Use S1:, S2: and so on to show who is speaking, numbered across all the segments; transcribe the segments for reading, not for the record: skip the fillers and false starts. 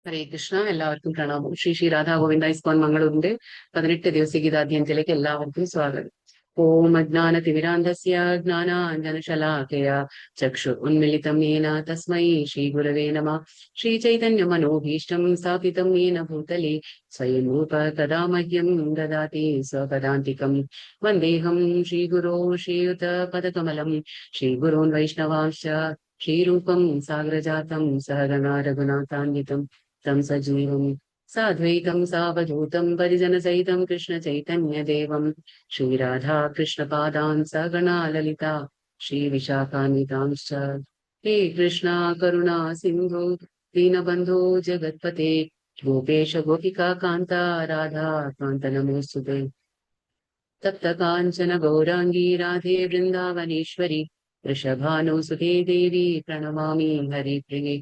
S1: ഹരേ കൃഷ്ണ. എല്ലാവർക്കും പ്രണാമം. ശ്രീ ശ്രീ രാധാ ഗോവിന്ദ ഇസ്കോൻ മംഗളൂരിന്റെ 18 ദിവസ ഗീതാധ്യയനത്തിലേക്ക് എല്ലാവർക്കും സ്വാഗതം. ഓം അജ്ഞാനതിമിരാന്ധസ്യ ജ്ഞാനാഞ്ജനശലാകയ ചക്ഷു ഉന്മിലിതം യേന തസ്മൈ ശ്രീ ഗുരവേ നമഃ. ശ്രീചൈതന്യ മനോഭീഷ്ടം സ്ഥാപിതം യേന ഭൂതലേ സ്വയം രൂപ തദാ മഹ്യം ദദാതി സ്വപദാന്തികം. വന്ദേഹം ശ്രീഗുരോ ശ്രീയുത പദകമലം ശ്രീഗുരോൻ വൈഷ്ണവാംശ്ച ശ്രീരൂപം സാഗരജാതം സഹഗണा रघुनाथान्वितं तं सजीवं साद्वैतं सावधूतं परिजनसहितं कृष्णचैतन्यदेवं श्रीराधा कृष्णपादान् सगणा ललिता श्रीविशाखान्वितांश्च। हे कृष्णा करुणा सिन्धु दीनबन्धो जगत्पते गोपेश गोपिका कान्ता राधा कान्त नमोऽस्तुते। तप्त काञ्चन गौराङ्गी राधे वृन्दावनेश्वरी वृषभानुसुते देवी प्रणमामि हरिप्रिये।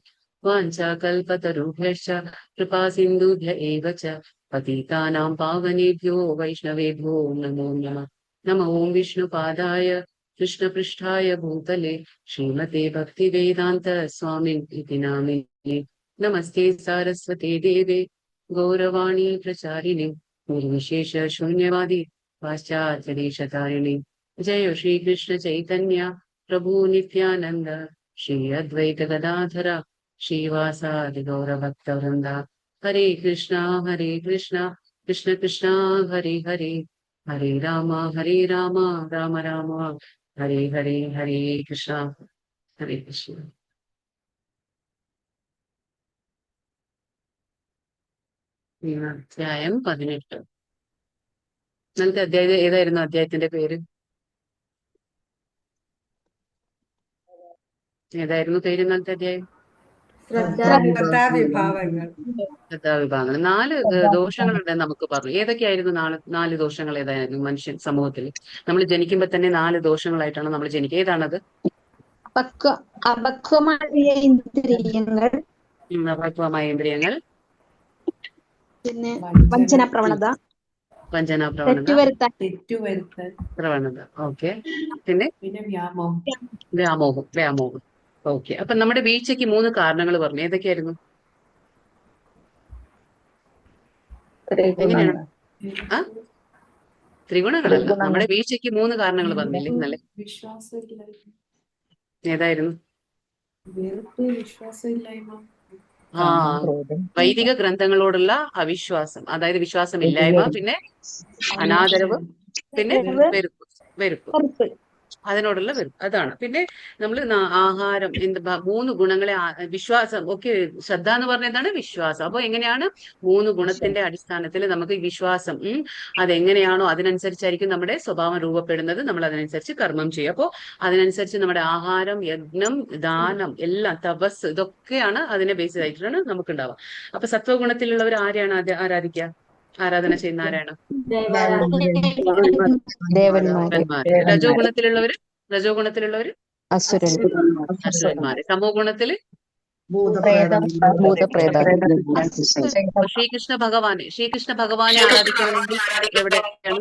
S1: वाञ्छाकल्पतरुभ्यश्च कृपा सिन्धुभ्य एव च पतितानां पावनेभ्यो वैष्णवेभ्यो नमो नमः। नमो विष्णुपादाय कृष्णपृष्ठाय भूतले श्रीमते भक्तिवेदान्त स्वामिनिति नामिने। नमस्ते सारस्वते देवे गौरवाणी प्रचारिणे निर्विशेष शून्यवादी पाश्चात्यदेशतारिणे। जय श्री कृष्ण चैतन्य प्रभु नित्यानंद श्री अद्वैत गदाधर श्रीवासादि गौरभक्तवृंदा। हरे कृष्णा कृष्ण कृष्ण हरे हरे हरे राम राम राम हरे हरे हरे कृष्णा हरे कृष्ण. അധ്യായം 18. ഇന്നത്തെ അധ്യായം ഏതായിരുന്നു? അധ്യായത്തിന്റെ പേര് ഏതായിരുന്നു? പേര് ഇന്നത്തെ അധ്യായം
S2: ശ്രദ്ധാവിഭാവങ്ങൾ.
S1: 4 ദോഷങ്ങളുണ്ട് നമുക്ക് പറഞ്ഞു. ഏതൊക്കെയായിരുന്നു 4 ദോഷങ്ങൾ? ഏതായിരുന്നു മനുഷ്യൻ സമൂഹത്തിൽ? നമ്മൾ ജനിക്കുമ്പോ തന്നെ 4 ദോഷങ്ങളായിട്ടാണ് നമ്മൾ ജനിക്കുക. ഏതാണത്?
S3: അപക്വമായ ഇന്ദ്രിയങ്ങൾ,
S1: അപക്വമായ ഇന്ദ്രിയങ്ങൾ,
S3: പിന്നെ വഞ്ചന പ്രവണത,
S1: പ്രവണത. ഓക്കെ. പിന്നെ വ്യാമോഹം. ഓക്കെ. അപ്പൊ നമ്മുടെ വീഴ്ചയ്ക്ക് 3 കാരണങ്ങൾ പറഞ്ഞു. ഏതൊക്കെയായിരുന്നു? എങ്ങനെയാണ്? ത്രിഗുണങ്ങളല്ല, നമ്മുടെ വീഴ്ചയ്ക്ക് 3 കാരണങ്ങൾ പറഞ്ഞില്ലേ ഇന്നലെ? ഏതായിരുന്നു? വൈദിക ഗ്രന്ഥങ്ങളോടുള്ള അവിശ്വാസം, അതായത് വിശ്വാസമില്ലായ്മ, പിന്നെ അനാദരവ്, പിന്നെ വെറുപ്പ്, അതിനോടുള്ള വെറുപ്പ്. അതാണ്. പിന്നെ നമ്മൾ ആഹാരം, 3 ഗുണങ്ങളെ വിശ്വാസം. ഓക്കെ. ശ്രദ്ധ എന്ന് പറഞ്ഞതാണ് വിശ്വാസം. അപ്പൊ എങ്ങനെയാണ് 3 ഗുണത്തിന്റെ അടിസ്ഥാനത്തിൽ നമുക്ക് വിശ്വാസം അതെങ്ങനെയാണോ അതിനനുസരിച്ചായിരിക്കും നമ്മുടെ സ്വഭാവം രൂപപ്പെടുന്നത്. നമ്മൾ അതിനനുസരിച്ച് കർമ്മം ചെയ്യും. അപ്പോൾ അതിനനുസരിച്ച് നമ്മുടെ ആഹാരം, യജ്ഞം, ദാനം, എല്ലാം, തപസ്, ഇതൊക്കെയാണ് അതിനെ ബേസ് ആയിട്ടാണ് നമുക്കുണ്ടാവുക. അപ്പൊ സത്വഗുണത്തിലുള്ളവർ ആരെയാണ് ആരാധിക്കുക? ആരാധന ചെയ്യുന്ന ആരാണ്? രജോഗുണത്തിലുള്ളവര് അസുരന്മാര്. തമോ ഗുണത്തില് ശ്രീകൃഷ്ണ ഭഗവാനെ ആരാധിക്കണമെങ്കിൽ എവിടെയാണ്?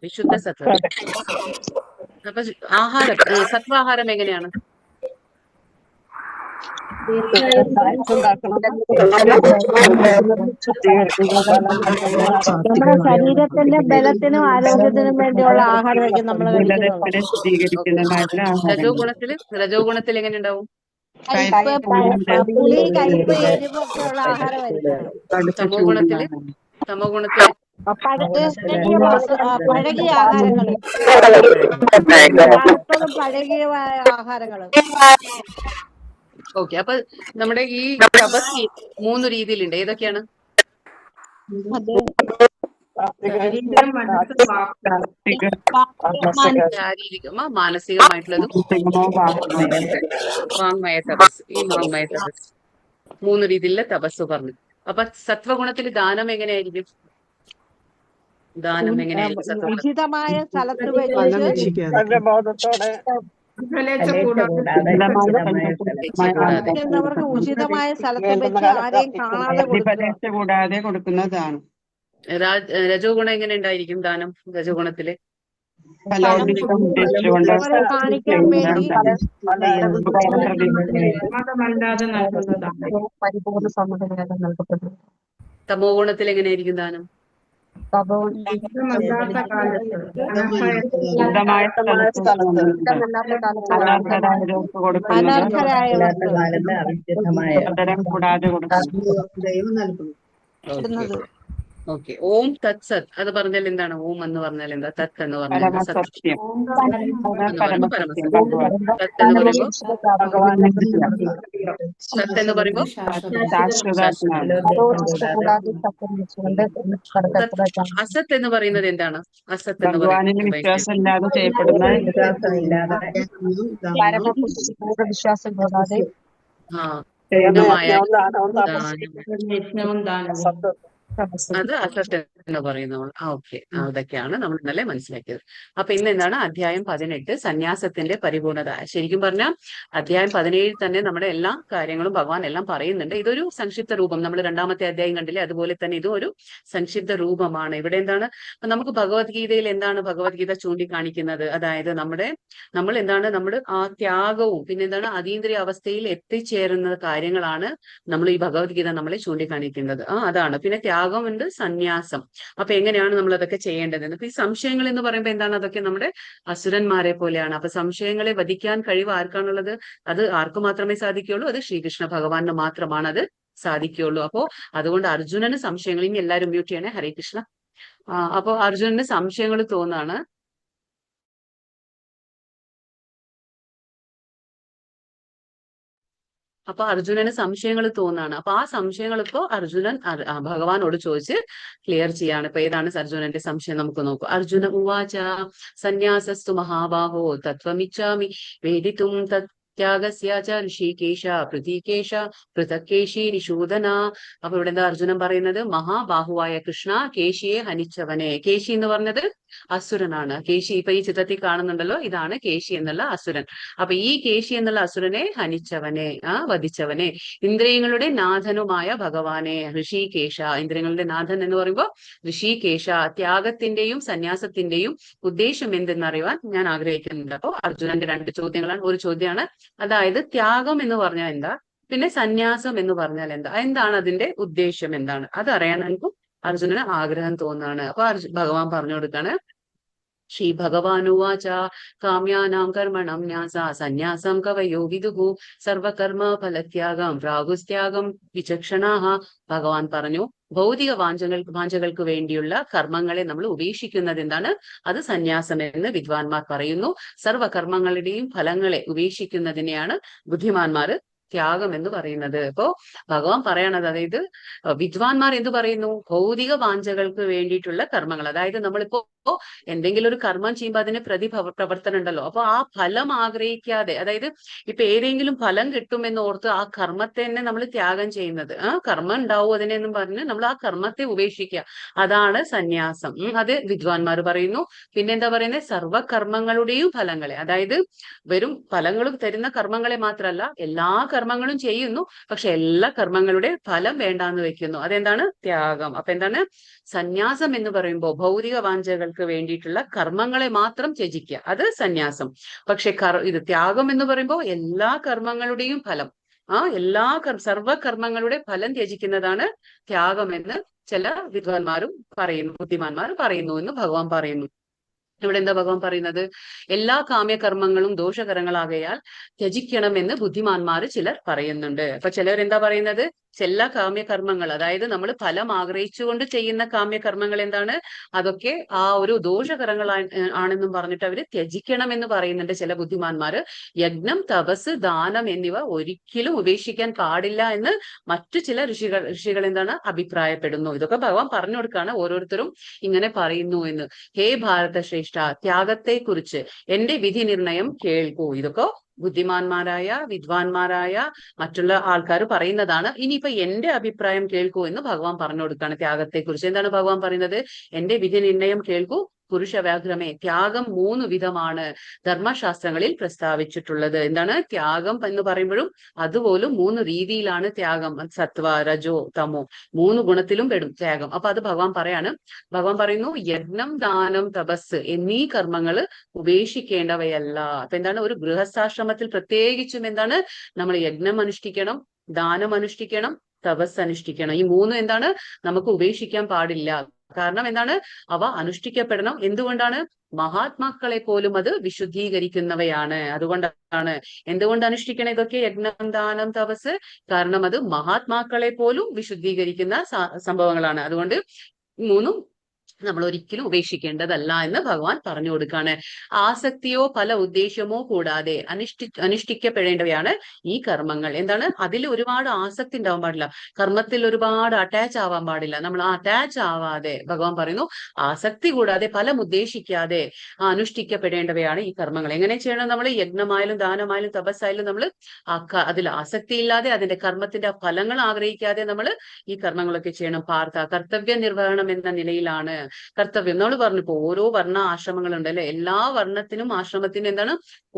S1: വിശുദ്ധ സത്വ. അപ്പൊ ആഹാരം, സത്വാഹാരം എങ്ങനെയാണ്?
S3: നമ്മുടെ ശരീരത്തിന്റെ ബലത്തിനും ആരോഗ്യത്തിനും വേണ്ടിയുള്ള ആഹാരമായിരിക്കും നമ്മൾ
S1: രജോഗുണത്തിൽ എങ്ങനെ ഉണ്ടാവും?
S3: പുളി, കയ്പ്, എരിവൊക്കെ ഉള്ള ആഹാരമായിരിക്കും.
S1: തമോ ഗുണത്തില്
S3: പഴകിയ ആഹാരങ്ങള്, പഴകിയ ആഹാരങ്ങള്.
S1: ഓക്കെ. അപ്പൊ നമ്മുടെ ഈ തപസ് 3 രീതിയിലുണ്ട്. ഏതൊക്കെയാണ്? മാനസികമായിട്ടുള്ളതും വാങ്മയ തപസ്. ഈ വാങ്മയ തപസ് 3 രീതിയിലുള്ള തപസ് പറഞ്ഞു. അപ്പൊ സത്വഗുണത്തിൽ ദാനം എങ്ങനെയായിരിക്കും?
S3: ഉചിതമായ സ്ഥലത്ത് വെച്ച് ഉചിതമായ സ്ഥലത്ത് വെച്ച് ആരെയും കാണാതെ
S2: കൂടാതെ കൊടുക്കുന്നതാണ്.
S1: രജോ ഗുണം എങ്ങനെ ഉണ്ടായിരിക്കും? ദാനം രജോഗുണത്തില്
S3: ഫലം
S2: ഫലോദിഷ്ടം ഉദ്ദേശിച്ചുകൊണ്ട്
S3: മറ്റുള്ളവരെ കാണിക്കാൻ വേണ്ടി
S4: സമ്മതമല്ലാതെ നൽകുന്നതാണ്.
S2: പരിപൂർണ്ണ സമ്മതമല്ലാതെ നൽകപ്പെടുന്നു.
S1: തമോ ഗുണത്തിൽ എങ്ങനെയായിരിക്കും ദാനം?
S4: ഇഷ്ടമല്ലാത്ത കാലത്ത്
S2: ശുദ്ധമായ സ്ഥലത്ത് അനർഹരായവർക്ക് കൊടുക്കുന്നത്
S3: അനർഹരായവർക്ക്
S2: ഉപദ്രവം കൂടാതെ കൊടുക്കുന്നു.
S1: ഓക്കെ. ഓം തത് സത് അത് പറഞ്ഞാൽ എന്താണ്? ഓം എന്ന് പറഞ്ഞാൽ എന്താ? തത് എന്ന് പറഞ്ഞാൽ എന്താ? സത്യം
S2: പരമസത്യം
S1: എന്ന് പറയുമ്പോൾ
S2: പരമസത്യം
S1: പരമസത്യം.
S2: ഭഗവാൻ
S1: സത്ത് എന്ന് പറയുമ്പോൾ
S2: ഭഗവാന്റെ
S1: സത്ത് എന്ന് പറയുമ്പോൾ
S2: ശാശ്വതാത്മാവ്.
S1: അസത്ത് എന്ന് പറയുന്നത് എന്താണ്? അസത്ത് എന്ന്
S2: ഭഗവാനിൽ
S1: പറയുന്നത്
S2: വിശ്വാസമില്ലാതെ ചെയ്യപ്പെടുന്ന വിശ്വാസം കൂടാതെ
S1: ആ പൂർണ്ണമായ
S4: യജ്ഞവും ദാനവും.
S1: അത് അസത്ത് എന്ന് പറയുന്നത്. ഓക്കെ, അതൊക്കെയാണ് നമ്മൾ ഇന്നലെ മനസ്സിലാക്കിയത്. അപ്പൊ ഇന്ന് എന്താണ്? അധ്യായം 18 സന്യാസത്തിന്റെ പരിപൂർണത. ശരിക്കും പറഞ്ഞാൽ അധ്യായം 17 തന്നെ നമ്മുടെ എല്ലാ കാര്യങ്ങളും ഭഗവാൻ എല്ലാം പറയുന്നുണ്ട്. ഇതൊരു സംക്ഷിപ്ത രൂപം. നമ്മൾ രണ്ടാമത്തെ അധ്യായം കണ്ടില്ലേ, അതുപോലെ തന്നെ ഇതും ഒരു സംക്ഷിപ്ത രൂപമാണ്. ഇവിടെ എന്താണ് നമുക്ക് ഭഗവത്ഗീതയിൽ എന്താണ് ഭഗവത്ഗീത ചൂണ്ടിക്കാണിക്കുന്നത്? അതായത് നമ്മൾ എന്താണ് ആ ത്യാഗവും പിന്നെ എന്താണ് അതീന്ദ്രിയ അവസ്ഥയിൽ എത്തിച്ചേരുന്ന കാര്യങ്ങളാണ് നമ്മൾ ഈ ഭഗവത്ഗീത നമ്മളെ ചൂണ്ടിക്കാണിക്കുന്നത്. അതാണ്. പിന്നെ ത്യാഗമുണ്ട്, സന്യാസം. അപ്പൊ എങ്ങനെയാണ് നമ്മൾ അതൊക്കെ ചെയ്യേണ്ടതെന്ന്. അപ്പൊ ഈ സംശയങ്ങൾ എന്ന് പറയുമ്പോൾ എന്താണ്? അതൊക്കെ നമ്മുടെ അസുരന്മാരെ പോലെയാണ്. അപ്പൊ സംശയങ്ങളെ വധിക്കാൻ കഴിവ് ആർക്കാണുള്ളത്? അത് ആർക്ക് മാത്രമേ സാധിക്കുകയുള്ളൂ? അത് ശ്രീകൃഷ്ണ ഭഗവാന് മാത്രമാണ് അത് സാധിക്കുകയുള്ളൂ. അപ്പോ അതുകൊണ്ട് അർജുനന് സംശയങ്ങൾ, ഇനി എല്ലാവരും മ്യൂട്ട് ചെയ്യണേ, ഹരേ കൃഷ്ണ. അപ്പോ അർജുനന് സംശയങ്ങൾ തോന്നാണ്. അപ്പൊ അർജുനന് സംശയങ്ങൾ തോന്നാണ്. അപ്പൊ ആ സംശയങ്ങൾ ഇപ്പോ അർജുനൻ ഭഗവാനോട് ചോദിച്ച് ക്ലിയർ ചെയ്യാണ്. ഇപ്പൊ ഏതാണ് അർജുനന്റെ സംശയം? നമുക്ക് നോക്കൂ. അർജുന ഉവാച സന്യാസസ്തു മഹാബാഹോ തത്വമിച്ഛാമി വേദിതും ത്യാഗസ്യ ച ഋഷികേശ പൃഥികേശ പൃഥക്കേശി നിഷൂദന. അപ്പൊ ഇവിടെ എന്താ അർജുനൻ പറയുന്നത്? മഹാബാഹുവായ കൃഷ്ണ, കേശിയെ ഹനിച്ചവനെ. കേശി എന്ന് പറഞ്ഞത് അസുരനാണ്. കേശി ഇപ്പൊ ഈ ചിത്രത്തിൽ കാണുന്നുണ്ടല്ലോ, ഇതാണ് കേശി എന്നുള്ള അസുരൻ. അപ്പൊ ഈ കേശി എന്നുള്ള അസുരനെ ഹനിച്ചവനെ, വധിച്ചവനെ, ഇന്ദ്രിയങ്ങളുടെ നാഥനുമായ ഭഗവാനെ, ഋഷികേശ. ഇന്ദ്രിയങ്ങളുടെ നാഥൻ എന്ന് പറയുമ്പോൾ ഋഷികേശ. ത്യാഗത്തിന്റെയും സന്യാസത്തിന്റെയും ഉദ്ദേശം എന്തെന്നറിയുവാൻ ഞാൻ ആഗ്രഹിക്കുന്നുണ്ട്. അപ്പോ അർജുനന്റെ 2 ചോദ്യങ്ങളാണ്. ഒരു ചോദ്യമാണ്, അതായത് ത്യാഗം എന്ന് പറഞ്ഞാൽ എന്താ, പിന്നെ സന്യാസം എന്ന് പറഞ്ഞാൽ എന്താ, എന്താണ് അതിന്റെ ഉദ്ദേശം, എന്താണ് അതറിയാൻ എനിക്കും അർജുനന് ആഗ്രഹം തോന്നാണ്. അപ്പൊ ഭഗവാൻ പറഞ്ഞു കൊടുക്കാണ്. ശ്രീ ഭഗവാനുവാച കാമ്യാനാം കർമ്മണം ന്യാസ സന്യാസം കവയോ വിദുഹു സർവകർമ്മ ഫലത്യാഗം പ്രാഗുസ്ത്യാഗം വിചക്ഷണാഹ. ഭഗവാൻ പറഞ്ഞു, ഭൗതിക വാഞ്ചകൾക്ക് വേണ്ടിയുള്ള കർമ്മങ്ങളെ നമ്മൾ ഉപേക്ഷിക്കുന്നത് എന്താണ്? അത് സന്യാസം എന്ന് വിദ്വാൻമാർ പറയുന്നു. സർവകർമ്മങ്ങളുടെയും ഫലങ്ങളെ ഉപേക്ഷിക്കുന്നതിനെയാണ് ബുദ്ധിമാന്മാർ ത്യാഗം എന്ന് പറയുന്നത്. ഇപ്പോ ഭഗവാൻ പറയണത്, അതായത് വിദ്വാൻമാർ എന്ത് പറയുന്നു? ഭൗതിക വാഞ്ചകൾക്ക് വേണ്ടിയിട്ടുള്ള കർമ്മങ്ങൾ. അതായത് നമ്മളിപ്പോ എന്തെങ്കിലും ഒരു കർമ്മം ചെയ്യുമ്പോൾ അതിന് പ്രവർത്തനം ഉണ്ടല്ലോ. അപ്പൊ ആ ഫലം ആഗ്രഹിക്കാതെ, അതായത് ഇപ്പൊ ഏതെങ്കിലും ഫലം കിട്ടുമെന്ന് ഓർത്ത് ആ കർമ്മത്തെ തന്നെ നമ്മൾ ത്യാഗം ചെയ്യുന്നത്. കർമ്മം ഉണ്ടാവും അതിനെന്നും പറഞ്ഞ് നമ്മൾ ആ കർമ്മത്തെ ഉപേക്ഷിക്കുക, അതാണ് സന്യാസം. അത് വിദ്വാൻമാർ പറയുന്നു. പിന്നെന്താ പറയുന്നത്? സർവകർമ്മങ്ങളുടെയും ഫലങ്ങളെ, അതായത് വെറും ഫലങ്ങൾ തരുന്ന കർമ്മങ്ങളെ മാത്രമല്ല, എല്ലാ കർമ്മങ്ങളും ചെയ്യുന്നു, പക്ഷെ എല്ലാ കർമ്മങ്ങളുടെ ഫലം വേണ്ടാന്ന് വെക്കുന്നു. അതെന്താണ്? ത്യാഗം. അപ്പൊ എന്താണ് സന്യാസം എന്ന് പറയുമ്പോൾ? ഭൗതിക വാഞ്ചകൾക്ക് വേണ്ടിയിട്ടുള്ള കർമ്മങ്ങളെ മാത്രം ത്യജിക്കുക, അത് സന്യാസം. പക്ഷെ ഇത് ത്യാഗം എന്ന് പറയുമ്പോൾ എല്ലാ കർമ്മങ്ങളുടെയും ഫലം, സർവകർമ്മങ്ങളുടെ ഫലം ത്യജിക്കുന്നതാണ് ത്യാഗമെന്ന് ചില വിദ്വാൻമാരും പറയുന്നു, ബുദ്ധിമാന്മാർ പറയുന്നു എന്ന് ഭഗവാൻ പറയുന്നു. ഇവിടെ എന്താ ഭഗവാൻ പറയുന്നത്? എല്ലാ കാമ്യകർമ്മങ്ങളും ദോഷകരങ്ങളാകയാൽ ത്യജിക്കണമെന്ന് ബുദ്ധിമാന്മാർ ചിലർ പറയുന്നുണ്ട്. അപ്പൊ ചിലർ എന്താ പറയുന്നത്? ചില കാമ്യകർമ്മങ്ങൾ, അതായത് നമ്മൾ ഫലം ആഗ്രഹിച്ചുകൊണ്ട് ചെയ്യുന്ന കാമ്യകർമ്മങ്ങൾ എന്താണ്? അതൊക്കെ ആ ഒരു ദോഷകരങ്ങൾ ആണെന്നും പറഞ്ഞിട്ട് അവര് ത്യജിക്കണമെന്ന് പറയുന്നുണ്ട് ചില ബുദ്ധിമാന്മാര്. യജ്ഞം, തപസ്, ദാനം എന്നിവ ഒരിക്കലും ഉപേക്ഷിക്കാൻ പാടില്ല എന്ന് മറ്റു ചില ഋഷികൾ എന്താണ് അഭിപ്രായപ്പെടുന്നു. ഇതൊക്കെ ഭഗവാൻ പറഞ്ഞു കൊടുക്കാണ്, ഓരോരുത്തരും ഇങ്ങനെ പറയുന്നു എന്ന്. ഹേ ഭാരത ശ്രേഷ്ഠ, ത്യാഗത്തെ കുറിച്ച് എന്റെ വിധി നിർണയം കേൾക്കൂ. ഇതൊക്കെ ബുദ്ധിമാന്മാരായ വിദ്വാൻമാരായ മറ്റുള്ള ആൾക്കാർ പറയുന്നതാണ്. ഇനിയിപ്പോ എന്റെ അഭിപ്രായം കേൾക്കൂ എന്ന് ഭഗവാൻ പറഞ്ഞു കൊടുക്കുകയാണ് ത്യാഗത്തെ കുറിച്ച്. എന്താണ് ഭഗവാൻ പറയുന്നത്? എന്റെ വിധി നിർണയം കേൾക്കൂ, പുരുഷ വ്യാഘ്രമേ, ത്യാഗം 3 വിധമാണ് ധർമ്മശാസ്ത്രങ്ങളിൽ പ്രസ്താവിച്ചിട്ടുള്ളത്. എന്താണ് ത്യാഗം എന്ന് പറയുമ്പോഴും അതുപോലും 3 രീതിയിലാണ് ത്യാഗം. സത്വ, രജോ, തമോ 3 ഗുണത്തിലും പെടും ത്യാഗം. അപ്പൊ അത് ഭഗവാൻ പറയാണ്. ഭഗവാൻ പറയുന്നു യജ്ഞം, ദാനം, തപസ് എന്നീ കർമ്മങ്ങൾ ഉപേക്ഷിക്കേണ്ടവയല്ല. അപ്പൊ എന്താണ് ഒരു ഗൃഹസ്ഥാശ്രമത്തിൽ പ്രത്യേകിച്ചും എന്താണ് നമ്മൾ യജ്ഞം അനുഷ്ഠിക്കണം, ദാനം അനുഷ്ഠിക്കണം, തപസ് അനുഷ്ഠിക്കണം. ഈ 3 എന്താണ് നമുക്ക് ഉപേക്ഷിക്കാൻ പാടില്ല. കാരണം എന്താണ് അവ അനുഷ്ഠിക്കപ്പെടണം. എന്തുകൊണ്ടാണ് മഹാത്മാക്കളെ പോലും അത് വിശുദ്ധീകരിക്കുന്നവയാണ്. അതുകൊണ്ടാണ് എന്തുകൊണ്ട് അനുഷ്ഠിക്കണം ഇതൊക്കെ യജ്ഞം, ദാനം, തപസ്? കാരണം അത് മഹാത്മാക്കളെ പോലും വിശുദ്ധീകരിക്കുന്ന സംഭവങ്ങളാണ്. അതുകൊണ്ട് 3 നമ്മൾ ഒരിക്കലും ഉപേക്ഷിക്കേണ്ടതല്ല എന്ന് ഭഗവാൻ പറഞ്ഞു കൊടുക്കാണ്. ആസക്തിയോ ഫല ഉദ്ദേശ്യമോ കൂടാതെ അനുഷ്ഠിക്കപ്പെടേണ്ടവയാണ് ഈ കർമ്മങ്ങൾ. എന്താണ് അതിൽ ഒരുപാട് ആസക്തി ഉണ്ടാവാൻ പാടില്ല, കർമ്മത്തിൽ ഒരുപാട് അറ്റാച്ച് ആവാൻ പാടില്ല. നമ്മൾ അറ്റാച്ച് ആവാതെ ഭഗവാൻ പറയുന്നു ആസക്തി കൂടാതെ ഫലം ഉദ്ദേശിക്കാതെ അനുഷ്ഠിക്കപ്പെടേണ്ടവയാണ് ഈ കർമ്മങ്ങൾ. എങ്ങനെ ചെയ്യണം? നമ്മൾ യജ്ഞമായാലും ദാനമായാലും തപസ്സായാലും നമ്മൾ അതിൽ ആസക്തി ഇല്ലാതെ അതിന്റെ കർമ്മത്തിന്റെ ഫലങ്ങൾ ആഗ്രഹിക്കാതെ നമ്മൾ ഈ കർമ്മങ്ങളൊക്കെ ചെയ്യണം. കർത്തവ്യ നിർവഹണം എന്ന നിലയിലാണ് കർത്തവ്യം. നമ്മൾ പറഞ്ഞു ഇപ്പോ ഓരോ വർണ്ണ ആശ്രമങ്ങളുണ്ട് അല്ലെ, എല്ലാ വർണ്ണത്തിനും ആശ്രമത്തിനും എന്താണ്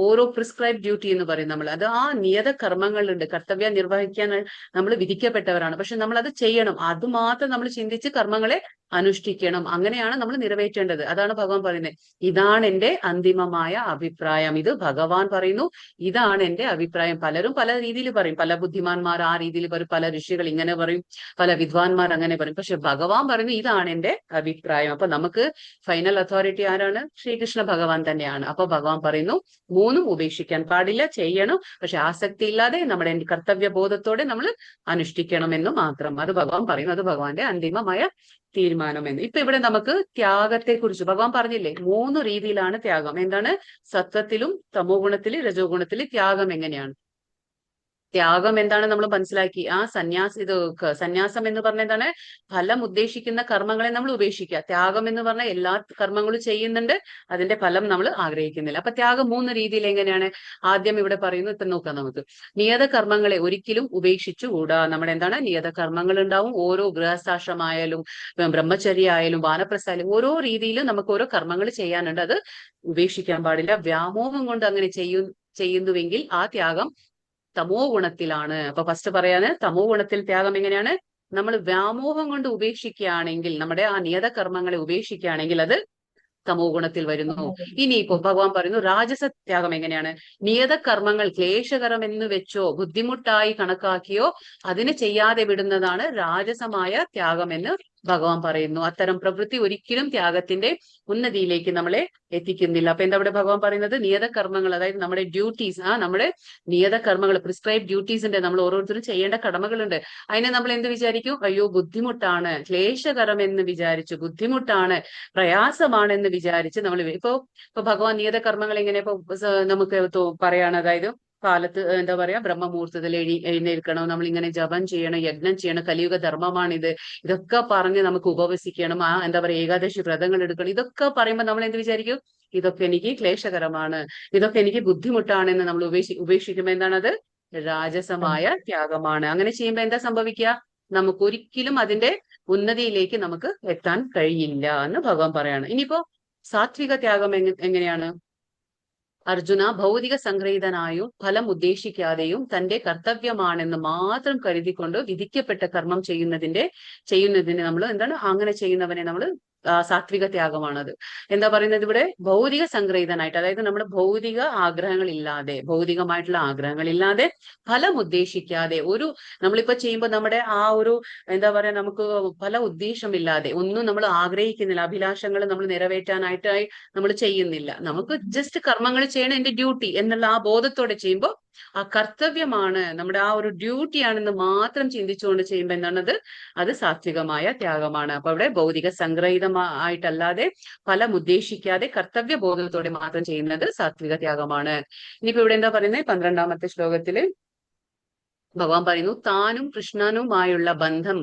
S1: ഓരോ പ്രിസ്ക്രൈബ് ഡ്യൂട്ടി എന്ന് പറയും നമ്മൾ. അത് ആ നിയത കർമ്മങ്ങളുണ്ട്, കർത്തവ്യം നിർവഹിക്കാൻ നമ്മൾ വിധിക്കപ്പെട്ടവരാണ്. പക്ഷെ നമ്മൾ അത് ചെയ്യണം, അതുമാത്രം നമ്മൾ ചിന്തിച്ച് കർമ്മങ്ങളെ അനുഷ്ഠിക്കണം. അങ്ങനെയാണ് നമ്മൾ നിറവേറ്റേണ്ടത്. അതാണ് ഭഗവാൻ പറയുന്നത്. ഇതാണ് എന്റെ അന്തിമമായ അഭിപ്രായം. ഇത് ഭഗവാൻ പറയുന്നു, ഇതാണ് എന്റെ അഭിപ്രായം. പലരും പല രീതിയിൽ പറയും, പല ബുദ്ധിമാന്മാർ ആ രീതിയിൽ പറയും, പല ഋഷികൾ ഇങ്ങനെ പറയും, പല വിദ്വാൻമാർ അങ്ങനെ പറയും. പക്ഷെ ഭഗവാൻ പറയുന്നു ഇതാണ് എന്റെ അഭിപ്രായം. അപ്പൊ നമുക്ക് ഫൈനൽ അതോറിറ്റി ആരാണ്? ശ്രീകൃഷ്ണ ഭഗവാൻ തന്നെയാണ്. അപ്പൊ ഭഗവാൻ പറയുന്നു 3 ഉപേക്ഷിക്കാൻ പാടില്ല, ചെയ്യണം. പക്ഷെ ആസക്തി ഇല്ലാതെ നമ്മുടെ കർത്തവ്യ ബോധത്തോടെ നമ്മൾ അനുഷ്ഠിക്കണം എന്ന് മാത്രം. അത് ഭഗവാൻ പറയുന്നു. അത് ഭഗവാന്റെ അന്തിമമായ തീരുമാനം എന്ന്. ഇപ്പൊ ഇവിടെ നമുക്ക് ത്യാഗത്തെ കുറിച്ച് ഭഗവാൻ പറഞ്ഞില്ലേ, 3 രീതിയിലാണ് ത്യാഗം. എന്താണ്? സത്വത്തിലും തമോ ഗുണത്തില് രജോ ഗുണത്തില് ത്യാഗം എങ്ങനെയാണ്? ത്യാഗം എന്താണ് നമ്മൾ മനസ്സിലാക്കി. സന്യാസം എന്ന് പറഞ്ഞ എന്താണ്? ഫലം ഉദ്ദേശിക്കുന്ന കർമ്മങ്ങളെ നമ്മൾ ഉപേക്ഷിക്കുക. ത്യാഗം എന്ന് പറഞ്ഞാൽ എല്ലാ കർമ്മങ്ങളും ചെയ്യുന്നുണ്ട്, അതിന്റെ ഫലം നമ്മൾ ആഗ്രഹിക്കുന്നില്ല. അപ്പൊ ത്യാഗം 3 രീതിയിൽ എങ്ങനെയാണ്? ആദ്യം ഇവിടെ പറയുന്നു, ഇപ്പൊ നോക്കാം നമുക്ക്. നിയത കർമ്മങ്ങളെ ഒരിക്കലും ഉപേക്ഷിച്ചുകൂടാ. നമ്മുടെ എന്താണ് നിയത കർമ്മങ്ങൾ ഉണ്ടാവും. ഓരോ ഗൃഹസ്ഥാശ്രമായാലും ബ്രഹ്മചര്യ ആയാലും വാനപ്രസ്ഥായാലും ഓരോ രീതിയിലും നമുക്ക് ഓരോ കർമ്മങ്ങൾ ചെയ്യാനുണ്ട്. അത് ഉപേക്ഷിക്കാൻ പാടില്ല. വ്യാമോഹം കൊണ്ട് അങ്ങനെ ചെയ്യുന്നുവെങ്കിൽ ആ ത്യാഗം തമോ ഗുണത്തിലാണ്. അപ്പൊ ഫസ്റ്റ് പറയാന് തമോ ഗുണത്തിൽ ത്യാഗം എങ്ങനെയാണ്? നമ്മൾ വ്യാമോഹം കൊണ്ട് ഉപേക്ഷിക്കുകയാണെങ്കിൽ, നമ്മുടെ ആ നിയത കർമ്മങ്ങളെ ഉപേക്ഷിക്കുകയാണെങ്കിൽ അത് തമോ ഗുണത്തിൽ വരുന്നു. ഇനിയിപ്പോ ഭഗവാൻ പറയുന്നു രാജസ ത്യാഗം എങ്ങനെയാണ്? നിയത കർമ്മങ്ങൾ ക്ലേശകരം എന്ന് വെച്ചോ ബുദ്ധിമുട്ടായി കണക്കാക്കിയോ അതിനെ ചെയ്യാതെ വിടുന്നതാണ് രാജസമായ ത്യാഗം എന്ന് ഭഗവാൻ പറയുന്നു. അത്തരം പ്രവൃത്തി ഒരിക്കലും ത്യാഗത്തിന്റെ ഉന്നതിയിലേക്ക് നമ്മളെ എത്തിക്കുന്നില്ല. അപ്പൊ എന്താ ഇവിടെ ഭഗവാൻ പറയുന്നത്? നിയത കർമ്മങ്ങൾ, അതായത് നമ്മുടെ ഡ്യൂട്ടീസ്, നമ്മുടെ നിയത കർമ്മങ്ങൾ, പ്രിസ്ക്രൈബ് ഡ്യൂട്ടീസ് ഉണ്ട്, നമ്മൾ ഓരോരുത്തരും ചെയ്യേണ്ട കടമകളുണ്ട്. അതിനെ നമ്മൾ എന്ത് വിചാരിക്കും? അയ്യോ ബുദ്ധിമുട്ടാണ്, ക്ലേശകരം എന്ന് വിചാരിച്ചു, ബുദ്ധിമുട്ടാണ്, പ്രയാസമാണ് എന്ന് വിചാരിച്ച് നമ്മൾ ഇപ്പൊ ഭഗവാൻ നിയത കർമ്മങ്ങൾ എങ്ങനെ ഇപ്പൊ നമുക്ക് പറയാണ്. അതായത് കാലത്ത് എന്താ പറയാ, ബ്രഹ്മമുഹൂർത്തത്തിൽ എഴുന്നേൽക്കണം, നമ്മൾ ഇങ്ങനെ ജപം ചെയ്യണം, യജ്ഞം ചെയ്യണം, കലിയുഗ ധർമ്മമാണിത്, ഇതൊക്കെ പറഞ്ഞ് നമുക്ക് ഉപവസിക്കണം, എന്താ പറയാ ഏകാദശി വ്രതങ്ങൾ എടുക്കണം. ഇതൊക്കെ പറയുമ്പോൾ നമ്മൾ എന്ത് വിചാരിക്കും? ഇതൊക്കെ എനിക്ക് ക്ലേശകരമാണ്, ഇതൊക്കെ എനിക്ക് ബുദ്ധിമുട്ടാണെന്ന് നമ്മൾ ഉപേക്ഷിക്കുമ്പോൾ എന്താണത്? രാജസമായ ത്യാഗമാണ്. അങ്ങനെ ചെയ്യുമ്പോൾ എന്താ സംഭവിക്കുക? നമുക്ക് ഒരിക്കലും അതിന്റെ ഉന്നതിയിലേക്ക് നമുക്ക് എത്താൻ കഴിയില്ല എന്ന് ഭഗവാൻ പറയാണ്. ഇനിയിപ്പോ സാത്വിക ത്യാഗം എങ്ങനെയാണ്? അർജുന ഭൗതിക സംഗ്രഹീതനായും ഫലം ഉദ്ദേശിക്കാതെയും തന്റെ കർത്തവ്യമാണെന്ന് മാത്രം കരുതിക്കൊണ്ട് വിധിക്കപ്പെട്ട കർമ്മം ചെയ്യുന്നതിന് നമ്മൾ എന്താണ് അങ്ങനെ ചെയ്യുന്നവനെ നമ്മൾ സാത്വിക ത്യാഗമാണത്. എന്താ പറയുന്നത് ഇവിടെ? ഭൗതിക സംഗ്രഹീതനായിട്ട്, അതായത് നമ്മുടെ ഭൗതിക ആഗ്രഹങ്ങളില്ലാതെ, ഭൗതികമായിട്ടുള്ള ആഗ്രഹങ്ങളില്ലാതെ, ഫലം ഉദ്ദേശിക്കാതെ, നമ്മളിപ്പോ ചെയ്യുമ്പോൾ നമ്മുടെ ആ ഒരു എന്താ പറയാ നമുക്ക് ഫല ഉദ്ദേശമില്ലാതെ ഒന്നും നമ്മൾ ആഗ്രഹിക്കുന്നില്ല, അഭിലാഷങ്ങൾ നമ്മൾ നിറവേറ്റാനായിട്ടായി നമ്മൾ ചെയ്യുന്നില്ല, നമുക്ക് ജസ്റ്റ് കർമ്മങ്ങൾ ചെയ്യണം എന്റെ ഡ്യൂട്ടി എന്നുള്ള ആ ബോധത്തോടെ ചെയ്യുമ്പോൾ ആ കർത്തവ്യമാണ്, നമ്മുടെ ആ ഒരു ഡ്യൂട്ടിയാണെന്ന് മാത്രം ചിന്തിച്ചുകൊണ്ട് ചെയ്യുമ്പോൾ എന്താണത്? അത് സാത്വികമായ ത്യാഗമാണ്. അപ്പൊ ഇവിടെ ഭൗതിക സംഗ്രഹീതമായിട്ടല്ലാതെ ഫലം ഉദ്ദേശിക്കാതെ കർത്തവ്യ ബോധത്തോടെ മാത്രം ചെയ്യുന്നത് സാത്വിക ത്യാഗമാണ്. ഇനിയിപ്പോ ഇവിടെ എന്താ പറയുന്നത്? 12ാമത്തെ ശ്ലോകത്തില് ഭഗവാൻ പറയുന്നു താനും കൃഷ്ണനുമായുള്ള ബന്ധം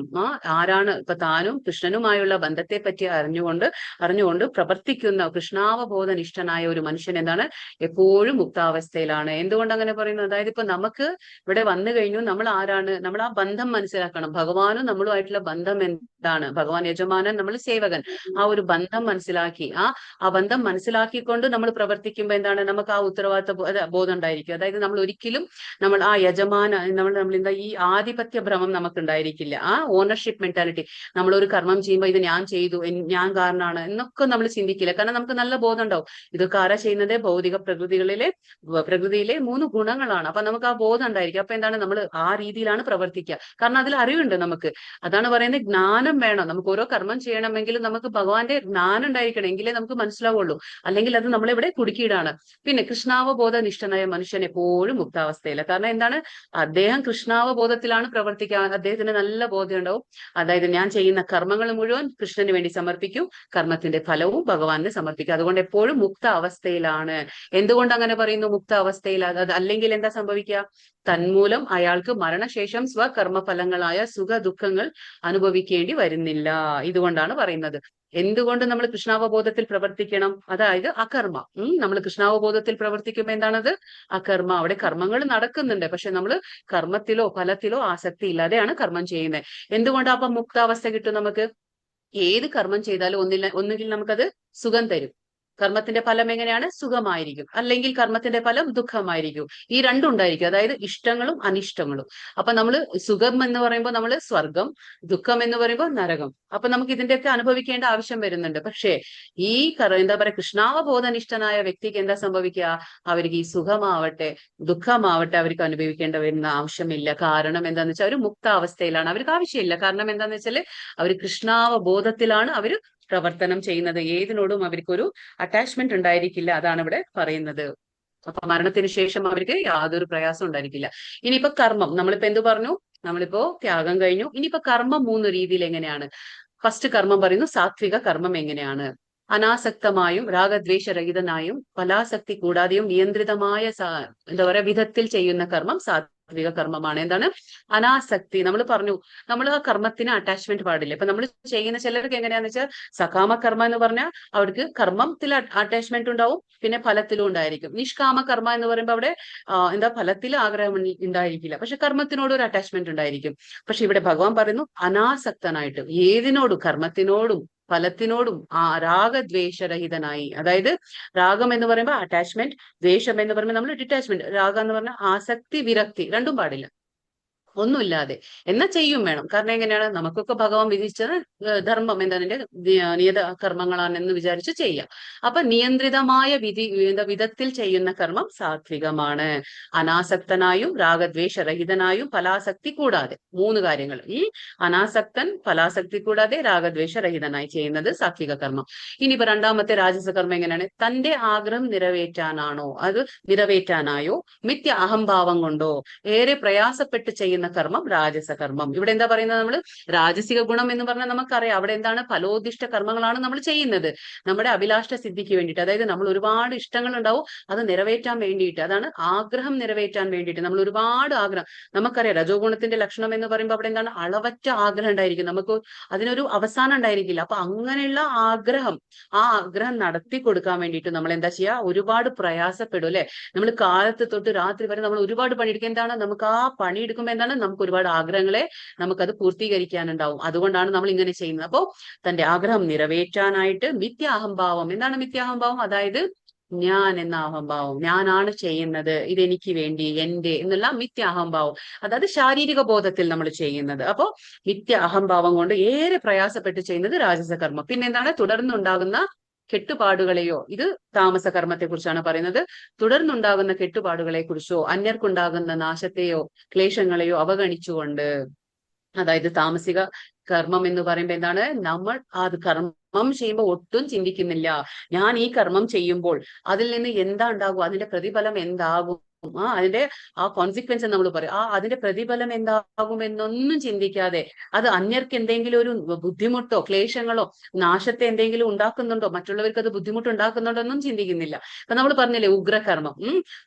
S1: ആരാണ് ഇപ്പൊ താനും കൃഷ്ണനുമായുള്ള ബന്ധത്തെ പറ്റി അറിഞ്ഞുകൊണ്ട് പ്രവർത്തിക്കുന്ന കൃഷ്ണാവബോധനിഷ്ഠനായ ഒരു മനുഷ്യൻ എന്താണ് എപ്പോഴും മുക്താവസ്ഥയിലാണ്. എന്തുകൊണ്ട് അങ്ങനെ പറയുന്നു? അതായത് ഇപ്പൊ നമുക്ക് ഇവിടെ വന്നു കഴിഞ്ഞു, നമ്മൾ ആരാണ്, നമ്മൾ ആ ബന്ധം മനസ്സിലാക്കണം. ഭഗവാനും നമ്മളുമായിട്ടുള്ള ബന്ധം എന്താണ്, ഭഗവാൻ യജമാനൻ, നമ്മൾ സേവകൻ, ആ ഒരു ബന്ധം മനസ്സിലാക്കി ആ ബന്ധം മനസ്സിലാക്കിക്കൊണ്ട് നമ്മൾ പ്രവർത്തിക്കുമ്പോൾ എന്താണ് നമുക്ക് ആ ഉത്തരവാദിത്ത ബോധം ഉണ്ടായിരിക്കും. അതായത് നമ്മൾ ഒരിക്കലും നമ്മൾ ആ യജമാന നമ്മൾ എന്താ ഈ ആധിപത്യ ഭ്രമം നമുക്ക് ഉണ്ടായിരിക്കില്ല. ആ ഓണർഷിപ്പ് മെന്റാലിറ്റി, നമ്മളൊരു കർമ്മം ചെയ്യുമ്പോൾ ഇത് ഞാൻ ചെയ്തു, ഞാൻ കാരണമാണ് എന്നൊക്കെ നമ്മൾ ചിന്തിക്കില്ല. കാരണം നമുക്ക് നല്ല ബോധം ഉണ്ടാവും, ഇതൊക്കെ ആരാ ചെയ്യുന്നത്, ഭൗതിക പ്രകൃതിയിലെ 3 ഗുണങ്ങളാണ്. അപ്പൊ നമുക്ക് ആ ബോധം ഉണ്ടായിരിക്കും. അപ്പൊ എന്താണ് നമ്മൾ ആ രീതിയിലാണ് പ്രവർത്തിക്കുക. കാരണം അതിൽ അറിവുണ്ട് നമുക്ക്. അതാണ് പറയുന്നത്, ജ്ഞാനം വേണം. നമുക്ക് ഓരോ കർമ്മം ചെയ്യണമെങ്കിലും നമുക്ക് ഭഗവാന്റെ ജ്ഞാനം ഉണ്ടായിരിക്കണം, എങ്കിലേ നമുക്ക് മനസ്സിലാവുള്ളൂ. അല്ലെങ്കിൽ അത് നമ്മളിവിടെ കുടുക്കിയിടാണ്. പിന്നെ കൃഷ്ണാവബോധനിഷ്ഠനായ മനുഷ്യൻ എപ്പോഴും മുക്താവസ്ഥയില്ല. കാരണം എന്താണ്, അദ്ദേഹം കൃഷ്ണാവബോധത്തിലാണ് പ്രവർത്തിക്കുക. അദ്ദേഹത്തിന് നല്ല ബോധ്യം ഉണ്ടാവും. അതായത് ഞാൻ ചെയ്യുന്ന കർമ്മങ്ങൾ മുഴുവൻ കൃഷ്ണന് വേണ്ടി സമർപ്പിക്കും, കർമ്മത്തിന്റെ ഫലവും ഭഗവാന് സമർപ്പിക്കും. അതുകൊണ്ട് എപ്പോഴും മുക്ത അവസ്ഥയിലാണ്. എന്തുകൊണ്ട് അങ്ങനെ പറയുന്നു മുക്ത അവസ്ഥയിൽ? അല്ലെങ്കിൽ എന്താ സംഭവിക്കുക? തന്മൂലം അയാൾക്ക് മരണശേഷം സ്വകർമ്മഫലങ്ങളായ സുഖ ദുഃഖങ്ങൾ അനുഭവിക്കേണ്ടി വരുന്നില്ല. ഇതുകൊണ്ടാണ് പറയുന്നത്. എന്തുകൊണ്ട് നമ്മൾ കൃഷ്ണാവബോധത്തിൽ പ്രവർത്തിക്കണം? അതായത് അകർമ്മ. നമ്മൾ കൃഷ്ണാവബോധത്തിൽ പ്രവർത്തിക്കുമ്പോൾ എന്താണത്? അകർമ്മ. അവിടെ കർമ്മങ്ങൾ നടക്കുന്നുണ്ട്, പക്ഷെ നമ്മൾ കർമ്മത്തിലോ ഫലത്തിലോ ആസക്തി ഇല്ലാതെയാണ് കർമ്മം ചെയ്യുന്നത്. എന്തുകൊണ്ടാ അപ്പൊ മുക്താവസ്ഥ കിട്ടും നമുക്ക്? ഏത് കർമ്മം ചെയ്താലും ഒന്നുകിൽ നമുക്കത് സുഖം തരും. കർമ്മത്തിന്റെ ഫലം എങ്ങനെയാണ്? സുഖമായിരിക്കും. അല്ലെങ്കിൽ കർമ്മത്തിന്റെ ഫലം ദുഃഖമായിരിക്കും. ഈ രണ്ടും ഉണ്ടായിരിക്കും, അതായത് ഇഷ്ടങ്ങളും അനിഷ്ടങ്ങളും. അപ്പൊ നമ്മൾ സുഖം എന്ന് പറയുമ്പോൾ നമ്മൾ സ്വർഗം, ദുഃഖം എന്ന് പറയുമ്പോൾ നരകം. അപ്പൊ നമുക്ക് ഇതിന്റെയൊക്കെ അനുഭവിക്കേണ്ട ആവശ്യം വരുന്നുണ്ട്. പക്ഷേ ഈ എന്താ പറയാ, കൃഷ്ണാവബോധനിഷ്ഠനായ വ്യക്തിക്ക് എന്താ സംഭവിക്കുക? അവർക്ക് ഈ സുഖമാവട്ടെ ദുഃഖമാവട്ടെ അവർക്ക് അനുഭവിക്കേണ്ട വരുന്ന ആവശ്യമില്ല. കാരണം എന്താന്ന് വെച്ചാൽ അവർ മുക്താവസ്ഥയിലാണ്, അവർക്ക് ആവശ്യമില്ല. കാരണം എന്താന്ന് വെച്ചാൽ അവർ കൃഷ്ണാവബോധത്തിലാണ് അവർ പ്രവർത്തനം ചെയ്യുന്നത്. ഏതിനോടും അവർക്കൊരു അറ്റാച്ച്മെന്റ് ഉണ്ടായിരിക്കില്ല. അതാണ് ഇവിടെ പറയുന്നത്. അപ്പൊ മരണത്തിന് ശേഷം അവർക്ക് യാതൊരു പ്രയാസം ഉണ്ടായിരിക്കില്ല. ഇനിയിപ്പോ കർമ്മം, നമ്മളിപ്പോ എന്ത് പറഞ്ഞു? നമ്മളിപ്പോ ത്യാഗം കഴിഞ്ഞു. ഇനിയിപ്പോ കർമ്മം 3 രീതിയിൽ എങ്ങനെയാണ്? ഫസ്റ്റ് കർമ്മം പറയുന്നു സാത്വിക കർമ്മം എങ്ങനെയാണ്? അനാസക്തമായും രാഗദ്വേഷരഹിതനായും ഫലാസക്തി കൂടാതെയും നിയന്ത്രിതമായ എന്താ പറയാ വിധത്തിൽ ചെയ്യുന്ന കർമ്മം സാത്വിക കർമ്മമാണ്. എന്താണ്? അനാസക്തി. നമ്മൾ പറഞ്ഞു, നമ്മൾ ആ കർമ്മത്തിന് അറ്റാച്ച്മെന്റ് പാടില്ല. ഇപ്പൊ നമ്മൾ ചെയ്യുന്ന ചിലർക്ക് എങ്ങനെയാന്ന് വെച്ചാൽ സകാമ കർമ്മ എന്ന് പറഞ്ഞാൽ അവർക്ക് കർമ്മത്തിൽ അറ്റാച്ച്മെന്റ് ഉണ്ടാവും, പിന്നെ ഫലത്തിലും ഉണ്ടായിരിക്കും. നിഷ്കാമ കർമ്മ എന്ന് പറയുമ്പോൾ അവിടെ എന്താ ഫലത്തിൽ ആഗ്രഹം ഉണ്ടായിരിക്കില്ല, പക്ഷെ കർമ്മത്തിനോട് ഒരു അറ്റാച്ച്മെന്റ് ഉണ്ടായിരിക്കും. പക്ഷെ ഇവിടെ ഭഗവാൻ പറയുന്നു അനാസക്തനായിട്ട് ഏതിനോടും, കർമ്മത്തിനോടും ഫലത്തിനോടും രാഗദ്വേഷരഹിതനായി. അതായത് രാഗം എന്ന് പറയുമ്പോൾ അറ്റാച്ച്മെന്റ്, ദ്വേഷം എന്ന് പറയുമ്പോൾ നമ്മൾ ഡിറ്റാച്ച്മെന്റ്. രാഗം എന്ന് പറഞ്ഞാൽ ആസക്തി, വിരക്തി രണ്ടും പാടില്ല. ഒന്നുമില്ലാതെ എന്നാ ചെയ്യും വേണം. കാരണം എങ്ങനെയാണ്? നമുക്കൊക്കെ ഭഗവാൻ വിധിച്ചത് ധർമ്മം എന്താണ്, നിയത കർമ്മങ്ങളാണെന്ന് വിചാരിച്ച് ചെയ്യാം. അപ്പൊ നിയന്ത്രിതമായ വിധത്തിൽ ചെയ്യുന്ന കർമ്മം സാത്വികമാണ്. അനാസക്തനായും രാഗദ്വേഷരഹിതനായും ഫലാസക്തി കൂടാതെ. 3 കാര്യങ്ങൾ. ഈ അനാസക്തൻ, ഫലാസക്തി കൂടാതെ രാഗദ്വേഷരഹിതനായി ചെയ്യുന്നത് സാത്വിക കർമ്മം. ഇനിയിപ്പോ രണ്ടാമത്തെ രാജസ കർമ്മം എങ്ങനെയാണ്? തന്റെ ആഗ്രഹം നിറവേറ്റാനായോ മിഥ്യ അഹംഭാവം കൊണ്ടോ ഏറെ പ്രയാസപ്പെട്ട് ചെയ്യുന്ന കർമ്മം രാജസ കർമ്മം. ഇവിടെ എന്താ പറയുന്നത്? നമ്മൾ രാജസിക ഗുണം എന്ന് പറഞ്ഞാൽ നമുക്കറിയാം അവിടെ എന്താണ്? ഫലോദിഷ്ട കർമ്മങ്ങളാണ് നമ്മൾ ചെയ്യുന്നത്, നമ്മുടെ അഭിലാഷ സിദ്ധിക്ക് വേണ്ടിയിട്ട്. അതായത് നമ്മൾ ഒരുപാട് ഇഷ്ടങ്ങൾ ഉണ്ടാവും, അത് നിറവേറ്റാൻ വേണ്ടിയിട്ട്, അതാണ് ആഗ്രഹം നിറവേറ്റാൻ വേണ്ടിയിട്ട്. നമ്മൾ ഒരുപാട് ആഗ്രഹം, നമുക്കറിയാം രജോ ഗുണത്തിന്റെ ലക്ഷണം എന്ന് പറയുമ്പോൾ അവിടെ എന്താണ്? അളവറ്റ ആഗ്രഹം ഉണ്ടായിരിക്കും, നമുക്ക് അതിനൊരു അവസാനം ഉണ്ടായിരിക്കില്ല. അപ്പൊ അങ്ങനെയുള്ള ആഗ്രഹം, ആ ആഗ്രഹം നടത്തി കൊടുക്കാൻ വേണ്ടിയിട്ട് നമ്മൾ എന്താ ചെയ്യുക? ഒരുപാട് പ്രയാസപ്പെടും അല്ലെ? നമ്മൾ കാലത്ത് തൊട്ട് രാത്രി വരെ നമ്മൾ ഒരുപാട് പണിയെടുക്കുക. എന്താണ്? നമുക്ക് ആ പണിയെടുക്കുമ്പോൾ എന്താണ്? നമുക്ക് ഒരുപാട് ആഗ്രഹങ്ങളെ നമുക്കത് പൂർത്തീകരിക്കാനുണ്ടാവും. അതുകൊണ്ടാണ് നമ്മൾ ഇങ്ങനെ ചെയ്യുന്നത്. അപ്പോ തന്റെ ആഗ്രഹം നിറവേറ്റാനായിട്ട് മിഥ്യാഹംഭാവം. എന്താണ് മിഥ്യാഹംഭാവം? അതായത് ഞാൻ എന്ന അഹംഭാവം, ഞാനാണ് ചെയ്യുന്നത്, ഇതെനിക്ക് വേണ്ടി, എന്റെ എന്നുള്ള മിഥ്യാഹംഭാവം, അതായത് ശാരീരിക ബോധത്തിൽ നമ്മൾ ചെയ്യുന്നത്. അപ്പോ മിഥ്യ അഹംഭാവം കൊണ്ട് ഏറെ പ്രയാസപ്പെട്ട് ചെയ്യുന്നത് രാജസ കർമ്മം. പിന്നെന്താണ്? തുടർന്നുണ്ടാകുന്ന കെട്ടുപാടുകളെയോ, ഇത് താമസ കർമ്മത്തെ കുറിച്ചാണ് പറയുന്നത്. തുടർന്നുണ്ടാകുന്ന കെട്ടുപാടുകളെ കുറിച്ചോ അന്യർക്കുണ്ടാകുന്ന നാശത്തെയോ ക്ലേശങ്ങളെയോ അവഗണിച്ചുകൊണ്ട്, അതായത് താമസിക കർമ്മം എന്ന് പറയുമ്പോൾ എന്താണ്? നമ്മൾ അത് കർമ്മം ചെയ്യുമ്പോൾ ഒട്ടും ചിന്തിക്കുന്നില്ല, ഞാൻ ഈ കർമ്മം ചെയ്യുമ്പോൾ അതിൽ നിന്ന് എന്താ ഉണ്ടാകും, അതിന്റെ പ്രതിഫലം എന്താകും അതിന്റെ ആ കോൺസിക്വൻസ് നമ്മൾ പറയും, അതിന്റെ പ്രതിഫലം എന്താകുമെന്നൊന്നും ചിന്തിക്കാതെ അത് അന്യർക്ക് എന്തെങ്കിലും ഒരു ബുദ്ധിമുട്ടോ ക്ലേശങ്ങളോ നാശത്തെ എന്തെങ്കിലും ഉണ്ടാക്കുന്നുണ്ടോ, മറ്റുള്ളവർക്ക് അത് ബുദ്ധിമുട്ടുണ്ടാക്കുന്നുണ്ടോ ഒന്നും ചിന്തിക്കുന്നില്ല. അപ്പൊ നമ്മൾ പറഞ്ഞില്ലേ ഉഗ്രകർമ്മം,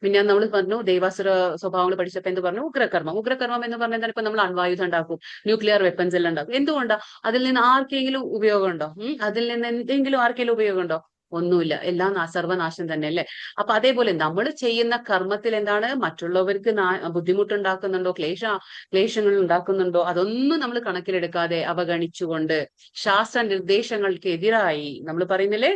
S1: പിന്നെ നമ്മൾ പറഞ്ഞു ദൈവാസുര സ്വഭാവങ്ങൾ പഠിച്ചപ്പോ എന്ത് പറഞ്ഞു, ഉഗ്രകർമ്മം എന്ന് പറഞ്ഞാൽ ഇപ്പൊ നമ്മൾ അണ്വായുധം ഉണ്ടാക്കും, ന്യൂക്ലിയർ വെപ്പൻസ് എല്ലാം ഉണ്ടാക്കും. എന്തുകൊണ്ടാ? അതിൽ നിന്ന് ആർക്കെങ്കിലും ഉപയോഗമുണ്ടോ? അതിൽ നിന്ന് എന്തെങ്കിലും ആർക്കെങ്കിലും ഉപയോഗമുണ്ടോ? ഒന്നുമില്ല, എല്ലാം സർവനാശം തന്നെ അല്ലേ. അപ്പൊ അതേപോലെ നമ്മൾ ചെയ്യുന്ന കർമ്മത്തിൽ എന്താണ്, മറ്റുള്ളവർക്ക് ബുദ്ധിമുട്ടുണ്ടാക്കുന്നുണ്ടോ, ക്ലേശങ്ങൾ ഉണ്ടാക്കുന്നുണ്ടോ, അതൊന്നും നമ്മൾ കണക്കിലെടുക്കാതെ അവഗണിച്ചുകൊണ്ട് ശാസ്ത്ര നിർദ്ദേശങ്ങൾക്ക് എതിരായി, നമ്മൾ പറയുന്നില്ലേ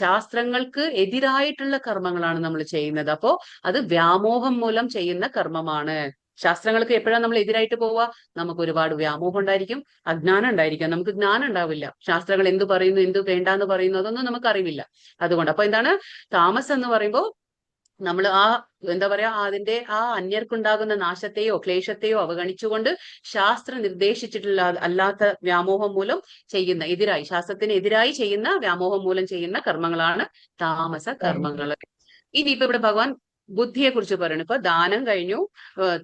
S1: ശാസ്ത്രങ്ങൾക്ക് എതിരായിട്ടുള്ള കർമ്മങ്ങളാണ് നമ്മൾ ചെയ്യുന്നത്. അപ്പോ അത് വ്യാമോഹം മൂലം ചെയ്യുന്ന കർമ്മമാണ്. ശാസ്ത്രങ്ങൾക്ക് എപ്പോഴാണ് നമ്മൾ എതിരായിട്ട് പോവുക? നമുക്ക് ഒരുപാട് വ്യാമോഹം ഉണ്ടായിരിക്കും, അജ്ഞാനം ഉണ്ടായിരിക്കും. നമുക്ക് ജ്ഞാനം ഉണ്ടാവില്ല, ശാസ്ത്രങ്ങൾ എന്ത് പറയുന്നു എന്ത് വേണ്ടാന്ന് പറയുന്നു അതൊന്നും നമുക്ക് അറിവില്ല. അതുകൊണ്ട് അപ്പൊ എന്താണ് താമസം എന്ന് പറയുമ്പോൾ നമ്മൾ എന്താ പറയാ, അതിന്റെ അന്യർക്കുണ്ടാകുന്ന നാശത്തെയോ ക്ലേശത്തെയോ അവഗണിച്ചുകൊണ്ട് ശാസ്ത്ര നിർദ്ദേശിച്ചിട്ടുള്ള അല്ലാത്ത വ്യാമോഹം മൂലം ചെയ്യുന്ന, എതിരായി ശാസ്ത്രത്തിന് എതിരായി ചെയ്യുന്ന വ്യാമോഹം മൂലം ചെയ്യുന്ന കർമ്മങ്ങളാണ് താമസ കർമ്മങ്ങൾ. ഇനിയിപ്പോ ഇവിടെ ഭഗവാൻ ബുദ്ധിയെ കുറിച്ച് പറയുന്നു. ഇപ്പൊ ദാനം കഴിഞ്ഞു,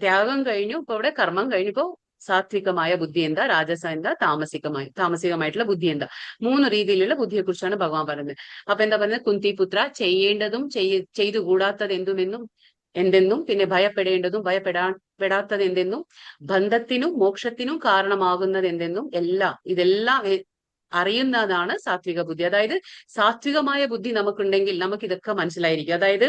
S1: ത്യാഗം കഴിഞ്ഞു, ഇപ്പൊ ഇവിടെ കർമ്മം കഴിഞ്ഞു. ഇപ്പോ സാത്വികമായ ബുദ്ധി എന്താ, രാജസ എന്താ, താമസികമായിട്ടുള്ള ബുദ്ധി എന്താ, 3 രീതിയിലുള്ള ബുദ്ധിയെ കുറിച്ചാണ് ഭഗവാൻ പറയുന്നത്. അപ്പൊ എന്താ പറയുന്നത്, കുന്തിപുത്ര ചെയ്യേണ്ടതും ചെയ്തുകൂടാത്തത് എന്തെന്നും പിന്നെ ഭയപ്പെടേണ്ടതും ഭയപ്പെടാത്തത് എന്തെന്നും ബന്ധത്തിനും മോക്ഷത്തിനും കാരണമാകുന്നത് എന്തെന്നും ഇതെല്ലാം അറിയുന്നതാണ് സാത്വിക ബുദ്ധി. അതായത് സാത്വികമായ ബുദ്ധി നമുക്കുണ്ടെങ്കിൽ നമുക്ക് ഇതൊക്കെ മനസ്സിലായിരിക്കും. അതായത്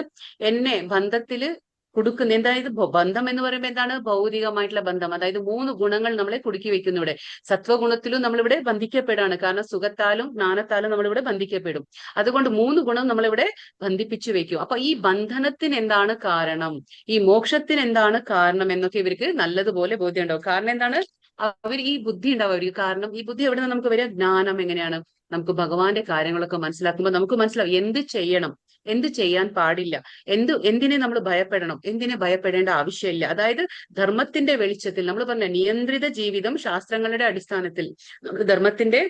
S1: എന്നെ ബന്ധത്തില് കുടുക്കുന്ന, അതായത് ബന്ധം എന്ന് പറയുമ്പോൾ എന്താണ്, ഭൗതികമായിട്ടുള്ള ബന്ധം. അതായത് 3 ഗുണങ്ങൾ നമ്മളെ കുടുക്കി വെക്കുന്നു. ഇവിടെ സത്വഗുണത്തിലും നമ്മളിവിടെ ബന്ധിക്കപ്പെടാണ്, കാരണം സുഖത്താലും ജ്ഞാനത്താലും നമ്മളിവിടെ ബന്ധിക്കപ്പെടും. അതുകൊണ്ട് 3 ഗുണം നമ്മളിവിടെ ബന്ധിപ്പിച്ചു വെക്കും. അപ്പൊ ഈ ബന്ധനത്തിന് എന്താണ് കാരണം, ഈ മോക്ഷത്തിന് എന്താണ് കാരണം എന്നൊക്കെ ഇവർക്ക് നല്ലതുപോലെ ബോധ്യം ഉണ്ടാവും. കാരണം എന്താണ്, അവർ ഈ ബുദ്ധി ഉണ്ടാവും അവർക്ക്. കാരണം ഈ ബുദ്ധി എവിടെ നിന്ന് നമുക്ക് വരിക, ജ്ഞാനം എങ്ങനെയാണ്, നമുക്ക് ഭഗവാന്റെ കാര്യങ്ങളൊക്കെ മനസ്സിലാക്കുമ്പോൾ നമുക്ക് മനസ്സിലാവും എന്ത് ചെയ്യണം, എന്ത് ചെയ്യാൻ പാടില്ല, എന്തിനെ നമ്മൾ ഭയപ്പെടണം, എന്തിനെ ഭയപ്പെടേണ്ട ആവശ്യമില്ല. അതായത് ധർമ്മത്തിന്റെ വെളിച്ചത്തിൽ നമ്മൾ പറഞ്ഞ നിയന്ത്രിത ജീവിതം ശാസ്ത്രങ്ങളുടെ അടിസ്ഥാനത്തിൽ ധർമ്മത്തിന്റെ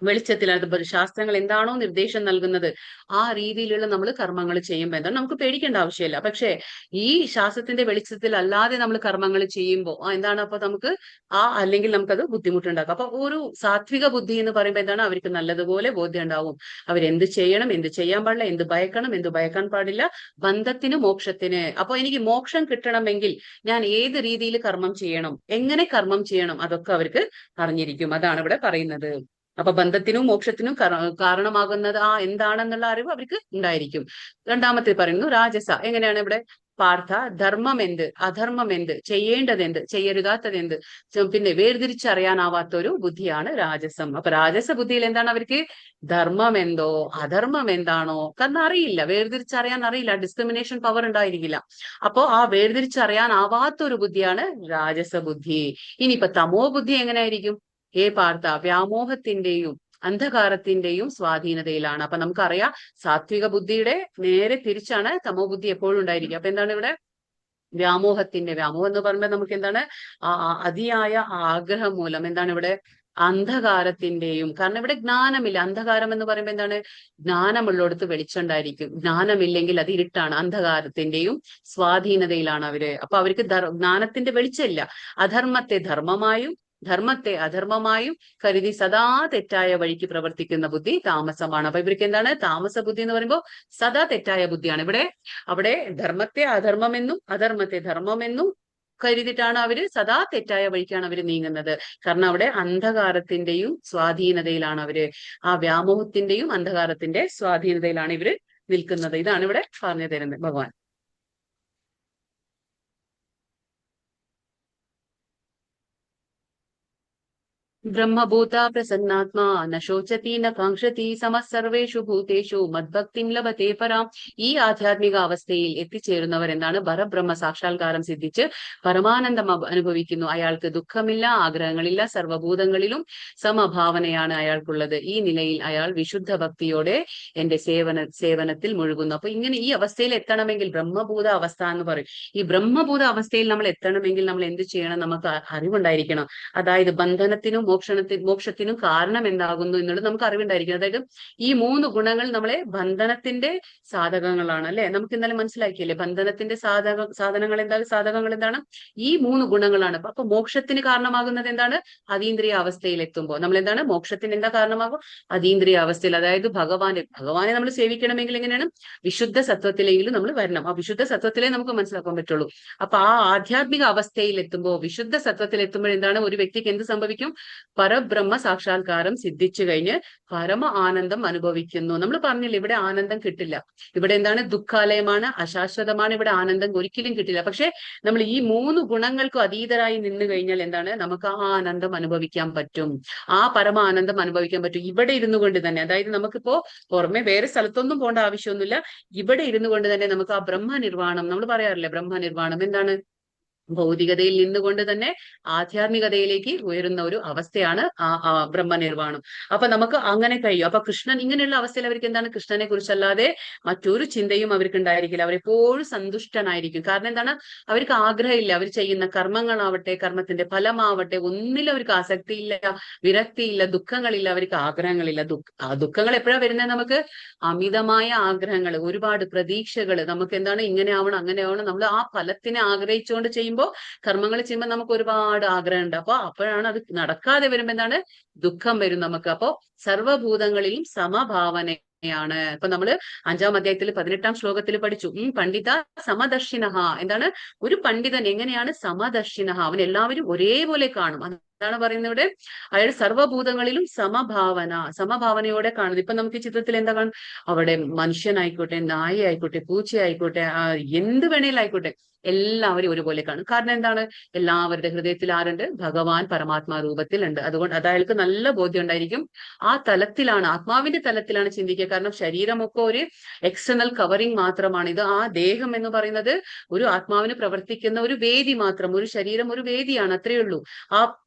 S1: വെളിച്ചത്തിലാണ് ശാസ്ത്രങ്ങൾ എന്താണോ നിർദ്ദേശം നൽകുന്നത് ആ രീതിയിലുള്ള നമ്മൾ കർമ്മങ്ങൾ ചെയ്യുമ്പോൾ എന്താണ് നമുക്ക് പേടിക്കേണ്ട ആവശ്യമില്ല. പക്ഷെ ഈ ശാസ്ത്രത്തിന്റെ വെളിച്ചത്തിൽ അല്ലാതെ നമ്മൾ കർമ്മങ്ങൾ ചെയ്യുമ്പോൾ എന്താണ്, അപ്പൊ നമുക്ക് അല്ലെങ്കിൽ നമുക്കത് ബുദ്ധിമുട്ടുണ്ടാക്കും. അപ്പൊ ഒരു സാത്വിക ബുദ്ധി എന്ന് പറയുമ്പോൾ എന്താണ്, അവർക്ക് നല്ലതുപോലെ ബോധ്യം ഉണ്ടാവും അവരെന്ത് ചെയ്യണം, എന്ത് ചെയ്യാൻ പാടില്ല, എന്ത് ഭയക്കണം, എന്ത് ഭയക്കാൻ പാടില്ല, ബന്ധത്തിന് മോക്ഷത്തിന്. അപ്പൊ എനിക്ക് മോക്ഷം കിട്ടണമെങ്കിൽ ഞാൻ ഏത് രീതിയിൽ കർമ്മം ചെയ്യണം, എങ്ങനെ കർമ്മം ചെയ്യണം, അതൊക്കെ അവർക്ക് അറിഞ്ഞിരിക്കും. അതാണ് ഇവിടെ പറയുന്നത്. അപ്പൊ ബന്ധത്തിനും മോക്ഷത്തിനും കാരണമാകുന്നത് എന്താണെന്നുള്ള അറിവ് അവർക്ക് ഉണ്ടായിരിക്കും. രണ്ടാമത്തെ പറയുന്നു രാജസ. എങ്ങനെയാണ് ഇവിടെ പാർത്ഥ, ധർമ്മം എന്ത്, അധർമ്മം എന്ത്, ചെയ്യേണ്ടത് എന്ത്, ചെയ്യരുതാത്തത് എന്ത്, പിന്നെ വേർതിരിച്ചറിയാനാവാത്ത ഒരു ബുദ്ധിയാണ് രാജസം. അപ്പൊ രാജസ ബുദ്ധിയിൽ എന്താണ്, അവർക്ക് ധർമ്മം എന്തോ അധർമ്മം എന്താണോ കാരണം അറിയില്ല, വേർതിരിച്ചറിയാൻ അറിയില്ല, ഡിസ്ക്രിമിനേഷൻ പവർ ഉണ്ടായിരിക്കില്ല. അപ്പോ വേർതിരിച്ചറിയാനാവാത്ത ഒരു ബുദ്ധിയാണ് രാജസ ബുദ്ധി. ഇനിയിപ്പോ തമോ ബുദ്ധി എങ്ങനെയായിരിക്കും, പാർത്ഥ, വ്യാമോഹത്തിന്റെയും അന്ധകാരത്തിന്റെയും സ്വാധീനതയിലാണ്. അപ്പൊ നമുക്കറിയാം സാത്വിക ബുദ്ധിയുടെ നേരെ തിരിച്ചാണ് തമോ ബുദ്ധി എപ്പോഴും ഉണ്ടായിരിക്കുക. അപ്പൊ എന്താണ് ഇവിടെ വ്യാമോഹം എന്ന് പറയുമ്പോൾ നമുക്ക് എന്താണ്, അതിയായ ആഗ്രഹം മൂലം എന്താണ് ഇവിടെ അന്ധകാരത്തിന്റെയും, കാരണം ഇവിടെ ജ്ഞാനമില്ല. അന്ധകാരം എന്ന് പറയുമ്പോൾ എന്താണ്, ജ്ഞാനമുള്ളിടത്ത് വെളിച്ചമുണ്ടായിരിക്കും, ജ്ഞാനമില്ലെങ്കിൽ അത് ഇരുട്ടാണ്. അന്ധകാരത്തിന്റെയും സ്വാധീനതയിലാണ് അവര്. അപ്പൊ അവർക്ക് ജ്ഞാനത്തിന്റെ വെളിച്ചമില്ല. അധർമ്മത്തെ ധർമ്മമായും ധർമ്മത്തെ അധർമ്മമായും കരുതി സദാ തെറ്റായ വഴിക്ക് പ്രവർത്തിക്കുന്ന ബുദ്ധി താമസമാണ്. അപ്പൊ ഇവർക്ക് എന്താണ്, താമസ ബുദ്ധി എന്ന് പറയുമ്പോൾ സദാ തെറ്റായ ബുദ്ധിയാണ്. അവിടെ ധർമ്മത്തെ അധർമ്മമെന്നും അധർമ്മത്തെ ധർമ്മമെന്നും കരുതിയിട്ടാണ് അവര് സദാ തെറ്റായ വഴിക്കാണ് അവര് നീങ്ങുന്നത്. കാരണം അവിടെ അന്ധകാരത്തിന്റെയും സ്വാധീനതയിലാണ് അവര്, വ്യാമോഹത്തിന്റെയും അന്ധകാരത്തിന്റെ സ്വാധീനതയിലാണ് ഇവര് നിൽക്കുന്നത്. ഇതാണ് ഇവിടെ പറഞ്ഞു തരുന്നത് ഭഗവാൻ. ബ്രഹ്മഭൂത പ്രസന്നാത്മാ ന ശോചതി ന കാംക്ഷതി സമഃ സർവേഷു ഭൂതേഷു മദ്ഭക്തിം ലഭത്തെ പരാം. ഈ ആധ്യാത്മിക അവസ്ഥയിൽ എത്തിച്ചേരുന്നവർ എന്താണ്, പരബ്രഹ്മ സാക്ഷാത്കാരം സിദ്ധിച്ച് പരമാനന്ദം അനുഭവിക്കുന്നു. അയാൾക്ക് ദുഃഖമില്ല, ആഗ്രഹങ്ങളില്ല, സർവ്വഭൂതങ്ങളിലും സമഭാവനയാണ് അയാൾക്കുള്ളത്. ഈ നിലയിൽ അയാൾ വിശുദ്ധ ഭക്തിയോടെ എന്റെ സേവനത്തിൽ മുഴുകുന്നു. അപ്പൊ ഇങ്ങനെ ഈ അവസ്ഥയിൽ എത്തണമെങ്കിൽ ബ്രഹ്മഭൂത അവസ്ഥ എന്ന് പറയും. ഈ ബ്രഹ്മഭൂത അവസ്ഥയിൽ നമ്മൾ എത്തണമെങ്കിൽ നമ്മൾ എന്ത് ചെയ്യണം, നമുക്ക് അറിവുണ്ടായിരിക്കണം. അതായത് ബന്ധനത്തിനും മോക്ഷത്തിനും കാരണം എന്താകുന്നു എന്നുള്ളത് നമുക്ക് അറിവുണ്ടായിരിക്കും. അതായത് ഈ 3 ഗുണങ്ങൾ നമ്മളെ ബന്ധനത്തിന്റെ സാധകങ്ങളാണ് അല്ലെ. നമുക്ക് ഇന്നലെ മനസ്സിലാക്കിയല്ലേ ബന്ധനത്തിന്റെ സാധകങ്ങൾ എന്താണ്? ഈ 3 ഗുണങ്ങളാണ്. അപ്പൊ മോക്ഷത്തിന് കാരണമാകുന്നത് എന്താണ്? അതീന്ദ്രിയ അവസ്ഥയിൽ എത്തുമ്പോൾ നമ്മൾ എന്താണ് മോക്ഷത്തിന് എന്താ കാരണമാകും? അതീന്ദ്രിയ അവസ്ഥയിൽ. അതായത് ഭഗവാനെ നമ്മൾ സേവിക്കണമെങ്കിൽ എങ്ങനെയാണ്? വിശുദ്ധ സത്വത്തിലെങ്കിലും നമ്മൾ വരണം. ആ വിശുദ്ധ സത്വത്തിലേ നമുക്ക് മനസ്സിലാക്കാൻ പറ്റുള്ളൂ. അപ്പൊ ആ ആധ്യാത്മിക അവസ്ഥയിൽ എത്തുമ്പോൾ, വിശുദ്ധ സത്വത്തിൽ എത്തുമ്പോൾ എന്താണ് ഒരു വ്യക്തിക്ക് എന്ത് സംഭവിക്കും? പരബ്രഹ്മ സാക്ഷാത്കാരം സിദ്ധിച്ചു കഴിഞ്ഞ് പരമ ആനന്ദം അനുഭവിക്കുന്നു. നമ്മൾ പറഞ്ഞില്ല ഇവിടെ ആനന്ദം കിട്ടില്ല, ഇവിടെ എന്താണ് ദുഃഖാലയമാണ്, അശാശ്വതമാണ്, ഇവിടെ ആനന്ദം ഒരിക്കലും കിട്ടില്ല. പക്ഷെ നമ്മൾ ഈ 3 ഗുണങ്ങൾക്കും അതീതരായി നിന്ന് കഴിഞ്ഞാൽ എന്താണ് നമുക്ക് ആ ആനന്ദം അനുഭവിക്കാൻ പറ്റും. ആ പരമ ആനന്ദം അനുഭവിക്കാൻ പറ്റും ഇവിടെ ഇരുന്നു കൊണ്ട് തന്നെ. അതായത് നമുക്കിപ്പോ പുറമെ വേറെ സ്ഥലത്തൊന്നും പോകേണ്ട ആവശ്യമൊന്നുമില്ല. ഇവിടെ ഇരുന്നു കൊണ്ട് തന്നെ നമുക്ക് ആ ബ്രഹ്മനിർവാണം, നമ്മൾ പറയാറില്ലേ ബ്രഹ്മനിർവാണം എന്താണ്? ഭൗതികതയിൽ നിന്നുകൊണ്ട് തന്നെ ആധ്യാത്മികതയിലേക്ക് ഉയരുന്ന ഒരു അവസ്ഥയാണ് ആ ബ്രഹ്മനിർവാണം. അപ്പൊ നമുക്ക് അങ്ങനെ കഴിയും. അപ്പൊ കൃഷ്ണൻ ഇങ്ങനെയുള്ള അവസ്ഥയിൽ അവർക്ക് എന്താണ്? കൃഷ്ണനെ കുറിച്ചല്ലാതെ മറ്റൊരു ചിന്തയും അവർക്ക് ഉണ്ടായിരിക്കില്ല. അവരെപ്പോഴും സന്തുഷ്ടനായിരിക്കും. കാരണം എന്താണ്? അവർക്ക് ആഗ്രഹമില്ല. അവർ ചെയ്യുന്ന കർമ്മങ്ങളാവട്ടെ, കർമ്മത്തിന്റെ ഫലമാവട്ടെ, ഒന്നിലും അവർക്ക് ആസക്തിയില്ല, വിരക്തിയില്ല, ദുഃഖങ്ങളില്ല, അവർക്ക് ആഗ്രഹങ്ങളില്ല. ദുഃഖങ്ങൾ എപ്പോഴാണ് വരുന്നത്? നമുക്ക് അമിതമായ ആഗ്രഹങ്ങൾ, ഒരുപാട് പ്രതീക്ഷകൾ, നമുക്ക് എന്താണ് ഇങ്ങനെ ആവണം അങ്ങനെ ആവണം, നമ്മൾ ആ ഫലത്തിനെ ആഗ്രഹിച്ചുകൊണ്ട് ചെയ്യുമ്പോൾ, കർമ്മങ്ങൾ ചെയ്യുമ്പോൾ നമുക്ക് ഒരുപാട് ആഗ്രഹമുണ്ട്. അപ്പോഴാണ് അത് നടക്കാതെ വരുമ്പോ എന്താണ്? ദുഃഖം വരും നമുക്ക്. അപ്പോ സർവഭൂതങ്ങളിലും സമഭാവനയാണ്. ഇപ്പൊ നമ്മള് 5-ാം അധ്യായത്തിൽ 18-ാം ശ്ലോകത്തിൽ പഠിച്ചു. പണ്ഡിത സമദർശിനഃ. എന്താണ്? ഒരു പണ്ഡിതൻ എങ്ങനെയാണ്? സമദർശിനഃ, അവൻ എല്ലാവരും ഒരേപോലെ കാണും. എന്താണ് പറയുന്നത് ഇവിടെ? അയാൾ സർവ്വഭൂതങ്ങളിലും സമഭാവനയോടെ കാണുന്നത്. ഇപ്പൊ നമുക്ക് ഈ ചിത്രത്തിൽ എന്താ കാണും? അവിടെ മനുഷ്യനായിക്കോട്ടെ, നായ ആയിക്കോട്ടെ, പൂച്ചയായിക്കോട്ടെ, എന്ത് വേണേലായിക്കോട്ടെ, എല്ലാവരും ഒരുപോലെ കാണും. കാരണം എന്താണ്? എല്ലാവരുടെ ഹൃദയത്തിൽ ആരുണ്ട്? ഭഗവാൻ പരമാത്മാ രൂപത്തിലുണ്ട്. അതുകൊണ്ട് അത് അയാൾക്ക് നല്ല ബോധ്യം ഉണ്ടായിരിക്കും. ആ തലത്തിലാണ്, ആത്മാവിന്റെ തലത്തിലാണ് ചിന്തിക്കുക. കാരണം ശരീരമൊക്കെ ഒരു എക്സ്റ്റേണൽ കവറിങ് മാത്രമാണ്. ഇത് ആ ദേഹം എന്ന് പറയുന്നത് ഒരു ആത്മാവിന് പ്രവർത്തിക്കുന്ന ഒരു വേദി മാത്രം. ഒരു ശരീരം ഒരു വേദിയാണ്, അത്രയേ ഉള്ളൂ. ആ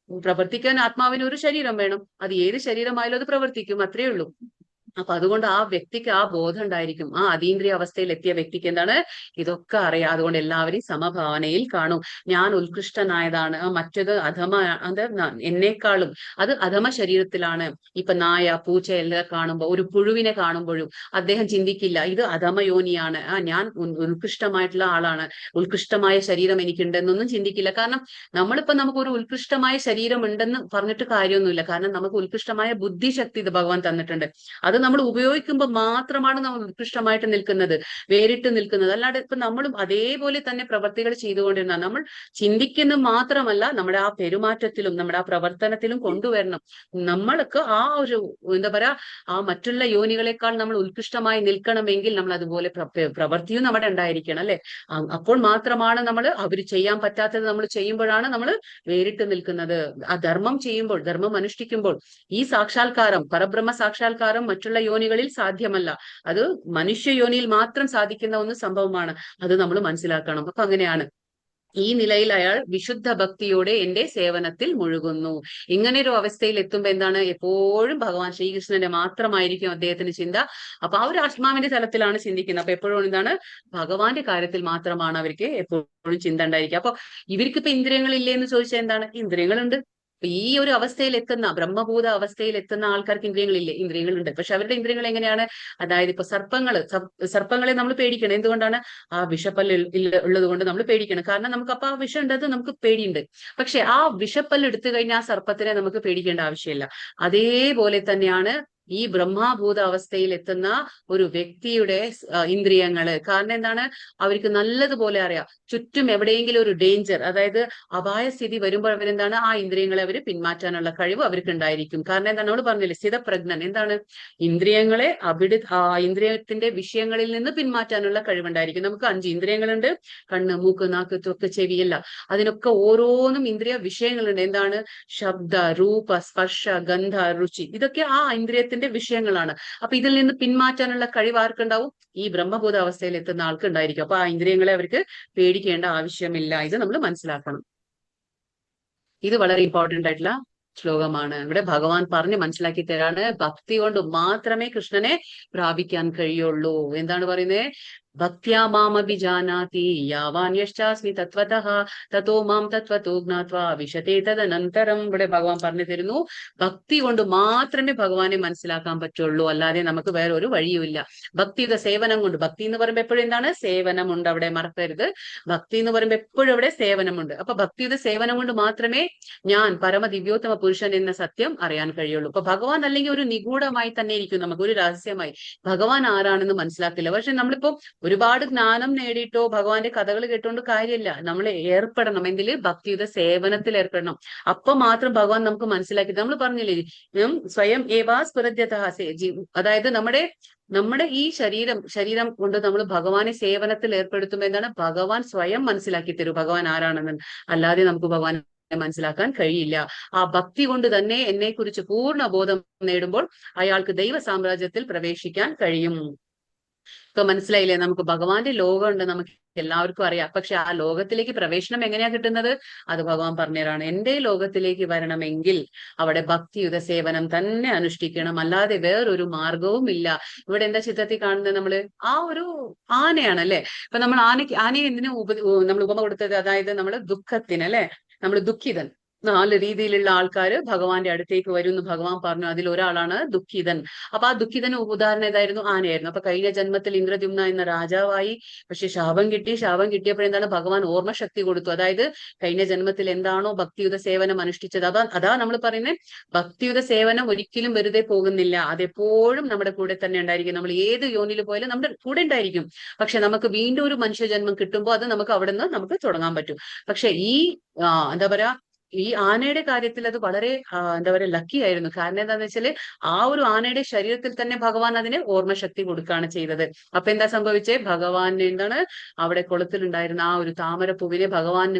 S1: പ്രവർത്തിക്കാൻ ആത്മാവിന് ഒരു ശരീരം വേണം. അത് ഏത് ശരീരമായാലും അത് പ്രവർത്തിക്കും, അത്രയേ ഉള്ളൂ. അപ്പൊ അതുകൊണ്ട് ആ വ്യക്തിക്ക് ആ ബോധം ഉണ്ടായിരിക്കും. ആ അതീന്ദ്രിയ അവസ്ഥയിൽ എത്തിയ വ്യക്തിക്ക് എന്താണ്? ഇതൊക്കെ അറിയാം. അതുകൊണ്ട് എല്ലാവരെയും സമഭാവനയിൽ കാണും. ഞാൻ ഉത്കൃഷ്ടനായതാണ്, മറ്റത് അധമ, അത് എന്നേക്കാളും അത് അധമ ശരീരത്തിലാണ്. ഇപ്പൊ നായ, പൂച്ച എല്ലാം കാണുമ്പോൾ, ഒരു പുഴുവിനെ കാണുമ്പോഴും അദ്ദേഹം ചിന്തിക്കില്ല ഇത് അധമയോനിയാണ്, ഞാൻ ഉത്കൃഷ്ടമായിട്ടുള്ള ആളാണ്, ഉത്കൃഷ്ടമായ ശരീരം എനിക്കുണ്ടെന്നൊന്നും ചിന്തിക്കില്ല. കാരണം നമുക്കൊരു ഉത്കൃഷ്ടമായ ശരീരം ഉണ്ടെന്ന് പറഞ്ഞിട്ട് കാര്യമൊന്നുമില്ല. കാരണം നമുക്ക് ഉത്കൃഷ്ടമായ ബുദ്ധിശക്തി ഇത് ഭഗവാൻ തന്നിട്ടുണ്ട്. അത് നമ്മൾ ഉപയോഗിക്കുമ്പോൾ മാത്രമാണ് നമ്മൾ ഉത്കൃഷ്ടമായിട്ട് നിൽക്കുന്നത്, വേറിട്ട് നിൽക്കുന്നത്. അല്ലാതെ ഇപ്പൊ നമ്മളും അതേപോലെ തന്നെ പ്രവർത്തികൾ ചെയ്തുകൊണ്ടിരുന്ന, നമ്മൾ ചിന്തിക്കുന്ന മാത്രമല്ല നമ്മുടെ ആ പെരുമാറ്റത്തിലും നമ്മുടെ ആ പ്രവർത്തനത്തിലും കൊണ്ടുവരണം. നമ്മൾക്ക് ആ ഒരു എന്താ പറയാ, ആ മറ്റുള്ള യോനികളെക്കാൾ നമ്മൾ ഉത്കൃഷ്ടമായി നിൽക്കണമെങ്കിൽ നമ്മൾ അതുപോലെ പ്രവൃത്തിയും നമ്മുടെ ഉണ്ടായിരിക്കണം അല്ലെ. അപ്പോൾ മാത്രമാണ് നമ്മൾ അവർ ചെയ്യാൻ പറ്റാത്തത് നമ്മൾ ചെയ്യുമ്പോഴാണ് നമ്മൾ വേറിട്ട് നിൽക്കുന്നത്. ആ ധർമ്മം ചെയ്യുമ്പോൾ, ധർമ്മം അനുഷ്ഠിക്കുമ്പോൾ ഈ സാക്ഷാത്കാരം, പരബ്രഹ്മ സാക്ഷാത്കാരം മറ്റുള്ള യോനികളിൽ സാധ്യമല്ല. അത് മനുഷ്യ യോനിയിൽ മാത്രം സാധിക്കുന്ന ഒന്ന് സംഭവമാണ്. അത് നമ്മൾ മനസ്സിലാക്കണം. അപ്പൊ അങ്ങനെയാണ് ഈ നിലയിൽ അയാൾ വിശുദ്ധ ഭക്തിയോടെ എന്റെ സേവനത്തിൽ മുഴുകുന്നു. ഇങ്ങനെ ഒരു അവസ്ഥയിൽ എത്തുമ്പോ എന്താണ്? എപ്പോഴും ഭഗവാൻ ശ്രീകൃഷ്ണന്റെ മാത്രമായിരിക്കും അദ്ദേഹത്തിന് ചിന്ത. അപ്പൊ ആ ഒരു ആത്മാവിന്റെ തലത്തിലാണ് ചിന്തിക്കുന്നത്. അപ്പൊ എപ്പോഴും എന്താണ്? ഭഗവാന്റെ കാര്യത്തിൽ മാത്രമാണ് അവർക്ക് എപ്പോഴും ചിന്ത ഉണ്ടായിരിക്കുക. അപ്പൊ ഇവർക്കിപ്പോ ഇന്ദ്രിയങ്ങളില്ലേ എന്ന് ചോദിച്ചാൽ എന്താണ്? ഇന്ദ്രിയങ്ങളുണ്ട്. ഈ ഒരു അവസ്ഥയിൽ എത്തുന്ന, ബ്രഹ്മഭൂത അവസ്ഥയിൽ എത്തുന്ന ആൾക്കാർക്ക് ഇന്ദ്രിയങ്ങളില്ലേ? ഇന്ദ്രിയങ്ങളുണ്ട്. പക്ഷെ അവരുടെ ഇന്ദ്രിയങ്ങൾ എങ്ങനെയാണ്? അതായത് ഇപ്പൊ സർപ്പങ്ങളെ നമ്മൾ പേടിക്കണം. എന്തുകൊണ്ടാണ്? ആ വിഷപ്പല്ല് ഉള്ളത് കൊണ്ട് നമ്മൾ പേടിക്കണം. കാരണം നമുക്ക് അപ്പൊ ആ വിഷം ഉണ്ടത് നമുക്ക് പേടിയുണ്ട്. പക്ഷെ ആ വിഷപ്പല്ല് എടുത്തു കഴിഞ്ഞാൽ ആ സർപ്പത്തിനെ നമുക്ക് പേടിക്കേണ്ട ആവശ്യമില്ല. അതേപോലെ തന്നെയാണ് ഈ ബ്രഹ്മാഭൂത അവസ്ഥയിൽ എത്തുന്ന ഒരു വ്യക്തിയുടെ ഇന്ദ്രിയങ്ങള്. കാരണം എന്താണ്? അവർക്ക് നല്ലതുപോലെ അറിയാം ചുറ്റും എവിടെയെങ്കിലും ഒരു ഡേഞ്ചർ, അതായത് അപായ സ്ഥിതി വരുമ്പോൾ അവരെന്താണ്? ആ ഇന്ദ്രിയങ്ങളെ അവർ പിന്മാറ്റാനുള്ള കഴിവ് അവർക്ക് ഉണ്ടായിരിക്കും. കാരണം എന്താണ്? നമ്മൾ പറഞ്ഞില്ലേ സ്ഥിതപ്രജ്ഞൻ. എന്താണ്? ഇന്ദ്രിയങ്ങളെ ഇന്ദ്രിയത്തിന്റെ വിഷയങ്ങളിൽ നിന്ന് പിന്മാറ്റാനുള്ള കഴിവുണ്ടായിരിക്കും. നമുക്ക് 5 ഇന്ദ്രിയങ്ങളുണ്ട്. കണ്ണ്, മൂക്ക്, നാക്ക്, ത്വക്ക്, ചെവിയല്ല. അതിനൊക്കെ ഓരോന്നും ഇന്ദ്രിയ വിഷയങ്ങളുണ്ട്. എന്താണ്? ശബ്ദ, രൂപ, സ്പർശ, ഗന്ധ, രുചി, ഇതൊക്കെ ആ ഇന്ദ്രിയത്തിന്റെ വിഷയങ്ങളാണ്. അപ്പൊ ഇതിൽ നിന്ന് പിന്മാറ്റാനുള്ള കഴിവ് ആർക്കുണ്ടാവും? ഈ ബ്രഹ്മഭൂത അവസ്ഥയിൽ എത്തുന്ന ആൾക്ക് ഉണ്ടായിരിക്കും. അപ്പൊ ആ ഇന്ദ്രിയങ്ങളെ അവർക്ക് പേടിക്കേണ്ട ആവശ്യമില്ല. ഇത് നമ്മൾ മനസ്സിലാക്കണം. ഇത് വളരെ ഇമ്പോർട്ടന്റ് ആയിട്ടുള്ള ശ്ലോകമാണ്. ഇവിടെ ഭഗവാൻ പറഞ്ഞ് മനസ്സിലാക്കി തരാണ്. ഭക്തി കൊണ്ട് മാത്രമേ കൃഷ്ണനെ പ്രാപിക്കാൻ കഴിയുള്ളൂ. എന്താണ് പറയുന്നത്? ഭക്ത്യാ മാമഭിജാനാതി യാവാന്യശ്ചാസ്മി തത്വതഃ തതോ മാം തത്വതോ ജ്ഞാത്വാ വിശതേ തദനന്തരം. ഇവിടെ ഭഗവാൻ പറഞ്ഞു തരുന്നു, ഭക്തി കൊണ്ട് മാത്രമേ ഭഗവാനെ മനസ്സിലാക്കാൻ പറ്റുള്ളൂ, അല്ലാതെ നമുക്ക് വേറെ ഒരു വഴിയുമില്ല. ഭക്തിയുടെ സേവനം കൊണ്ട്, ഭക്തി എന്ന് പറയുമ്പോൾ എപ്പോഴും എന്താണ്, സേവനമുണ്ട്, അവിടെ മറക്കരുത്. ഭക്തി എന്ന് പറയുമ്പോൾ എപ്പോഴും അവിടെ സേവനമുണ്ട്. അപ്പൊ ഭക്തിയുടെ സേവനം കൊണ്ട് മാത്രമേ ഞാൻ പരമ ദിവ്യോത്തമ പുരുഷൻ എന്ന സത്യം അറിയാൻ കഴിയുള്ളൂ. അപ്പൊ ഭഗവാൻ അല്ലെങ്കിൽ ഒരു നിഗൂഢമായി തന്നെ ഇരിക്കും, നമുക്ക് ഒരു രഹസ്യമായി ഭഗവാൻ ആരാണെന്ന് മനസ്സിലാക്കില്ല. പക്ഷെ നമ്മളിപ്പോ ഒരുപാട് ജ്ഞാനം നേടിയിട്ടോ ഭഗവാന്റെ കഥകൾ കേട്ടോണ്ട് കാര്യമില്ല. നമ്മൾ ഏർപ്പെടണം എന്തില്, ഭക്തിയുടെ സേവനത്തിൽ ഏർപ്പെടണം. അപ്പൊ മാത്രം ഭഗവാൻ നമുക്ക് മനസ്സിലാക്കി. നമ്മൾ പറഞ്ഞില്ലേ, സ്വയം ഏവാ സ്ഫുരദ്യതഃ, അതായത് നമ്മുടെ ഈ ശരീരം കൊണ്ട് നമ്മൾ ഭഗവാനെ സേവനത്തിൽ ഏർപ്പെടുത്തുമ്പോൾ എന്താണ്, ഭഗവാൻ സ്വയം മനസ്സിലാക്കി തരൂ ഭഗവാൻ ആരാണെന്ന്. അല്ലാതെ നമുക്ക് ഭഗവാൻ മനസ്സിലാക്കാൻ കഴിയില്ല. ആ ഭക്തി കൊണ്ട് തന്നെ എന്നെ കുറിച്ച് പൂർണ്ണ ബോധം നേടുമ്പോൾ അയാൾക്ക് ദൈവ സാമ്രാജ്യത്തിൽ പ്രവേശിക്കാൻ കഴിയും. ഇപ്പൊ മനസ്സിലായില്ലേ, നമുക്ക് ഭഗവാന്റെ ലോകമുണ്ട്, നമുക്ക് എല്ലാവർക്കും അറിയാം. പക്ഷെ ആ ലോകത്തിലേക്ക് പ്രവേശനം എങ്ങനെയാ കിട്ടുന്നത്, അത് ഭഗവാൻ പറഞ്ഞുതരാണ്. എന്റെ ലോകത്തിലേക്ക് വരണമെങ്കിൽ അവിടെ ഭക്തിയുത സേവനം തന്നെ അനുഷ്ഠിക്കണം, അല്ലാതെ വേറൊരു മാർഗവും ഇല്ല. ഇവിടെ എന്താ ചിത്രത്തിൽ കാണുന്നത്, നമ്മള് ആ ഒരു ആനയാണ് അല്ലെ. ഇപ്പൊ നമ്മൾ ആനയെ എന്തിനു നമ്മൾ ഉപമ കൊടുത്തത്, അതായത് നമ്മള് ദുഃഖത്തിന് അല്ലെ, നമ്മൾ ദുഃഖിതൻ. 4 രീതിയിലുള്ള ആൾക്കാർ ഭഗവാന്റെ അടുത്തേക്ക് വരും എന്ന് ഭഗവാൻ പറഞ്ഞു. അതിൽ ഒരാളാണ് ദുഃഖിതൻ. അപ്പൊ ആ ദുഃഖിതന് ഉദാഹരണം ഏതായിരുന്നു, ആനയായിരുന്നു. അപ്പൊ കഴിഞ്ഞ ജന്മത്തിൽ ഇന്ദ്രദ്യുമ്ന എന്ന രാജാവായി, പക്ഷെ ശാപം കിട്ടിയപ്പോഴെന്താണ്, ഭഗവാൻ ഓർമ്മശക്തി കൊടുത്തു. അതായത് കഴിഞ്ഞ ജന്മത്തിൽ എന്താണോ ഭക്തിയുത സേവനം അനുഷ്ഠിച്ചത്, അതാ നമ്മൾ പറയുന്നത്, ഭക്തിയുത സേവനം ഒരിക്കലും വെറുതെ പോകുന്നില്ല, അതെപ്പോഴും നമ്മുടെ കൂടെ തന്നെ ഉണ്ടായിരിക്കും. നമ്മൾ ഏത് യോനിൽ പോയാലും നമ്മുടെ കൂടെ ഉണ്ടായിരിക്കും. പക്ഷെ നമുക്ക് വീണ്ടും ഒരു മനുഷ്യജന്മം കിട്ടുമ്പോൾ അത് നമുക്ക് അവിടെ നിന്ന് നമുക്ക് തുടങ്ങാൻ പറ്റും. പക്ഷെ ഈ എന്താ പറയാ, ഈ ആനയുടെ കാര്യത്തിൽ അത് വളരെ എന്താ പറയുക, ലക്കി ആയിരുന്നു. കാരണം എന്താന്ന് വെച്ചാല് ആ ഒരു ആനയുടെ ശരീരത്തിൽ തന്നെ ഭഗവാൻ അതിന് ഓർമ്മശക്തി കൊടുക്കുകയാണ് ചെയ്തത്. അപ്പൊ എന്താ സംഭവിച്ചേ, ഭഗവാൻ എന്താണ്, അവിടെ കുളത്തിലുണ്ടായിരുന്ന ആ ഒരു താമരപ്പൂവിനെ ഭഗവാന്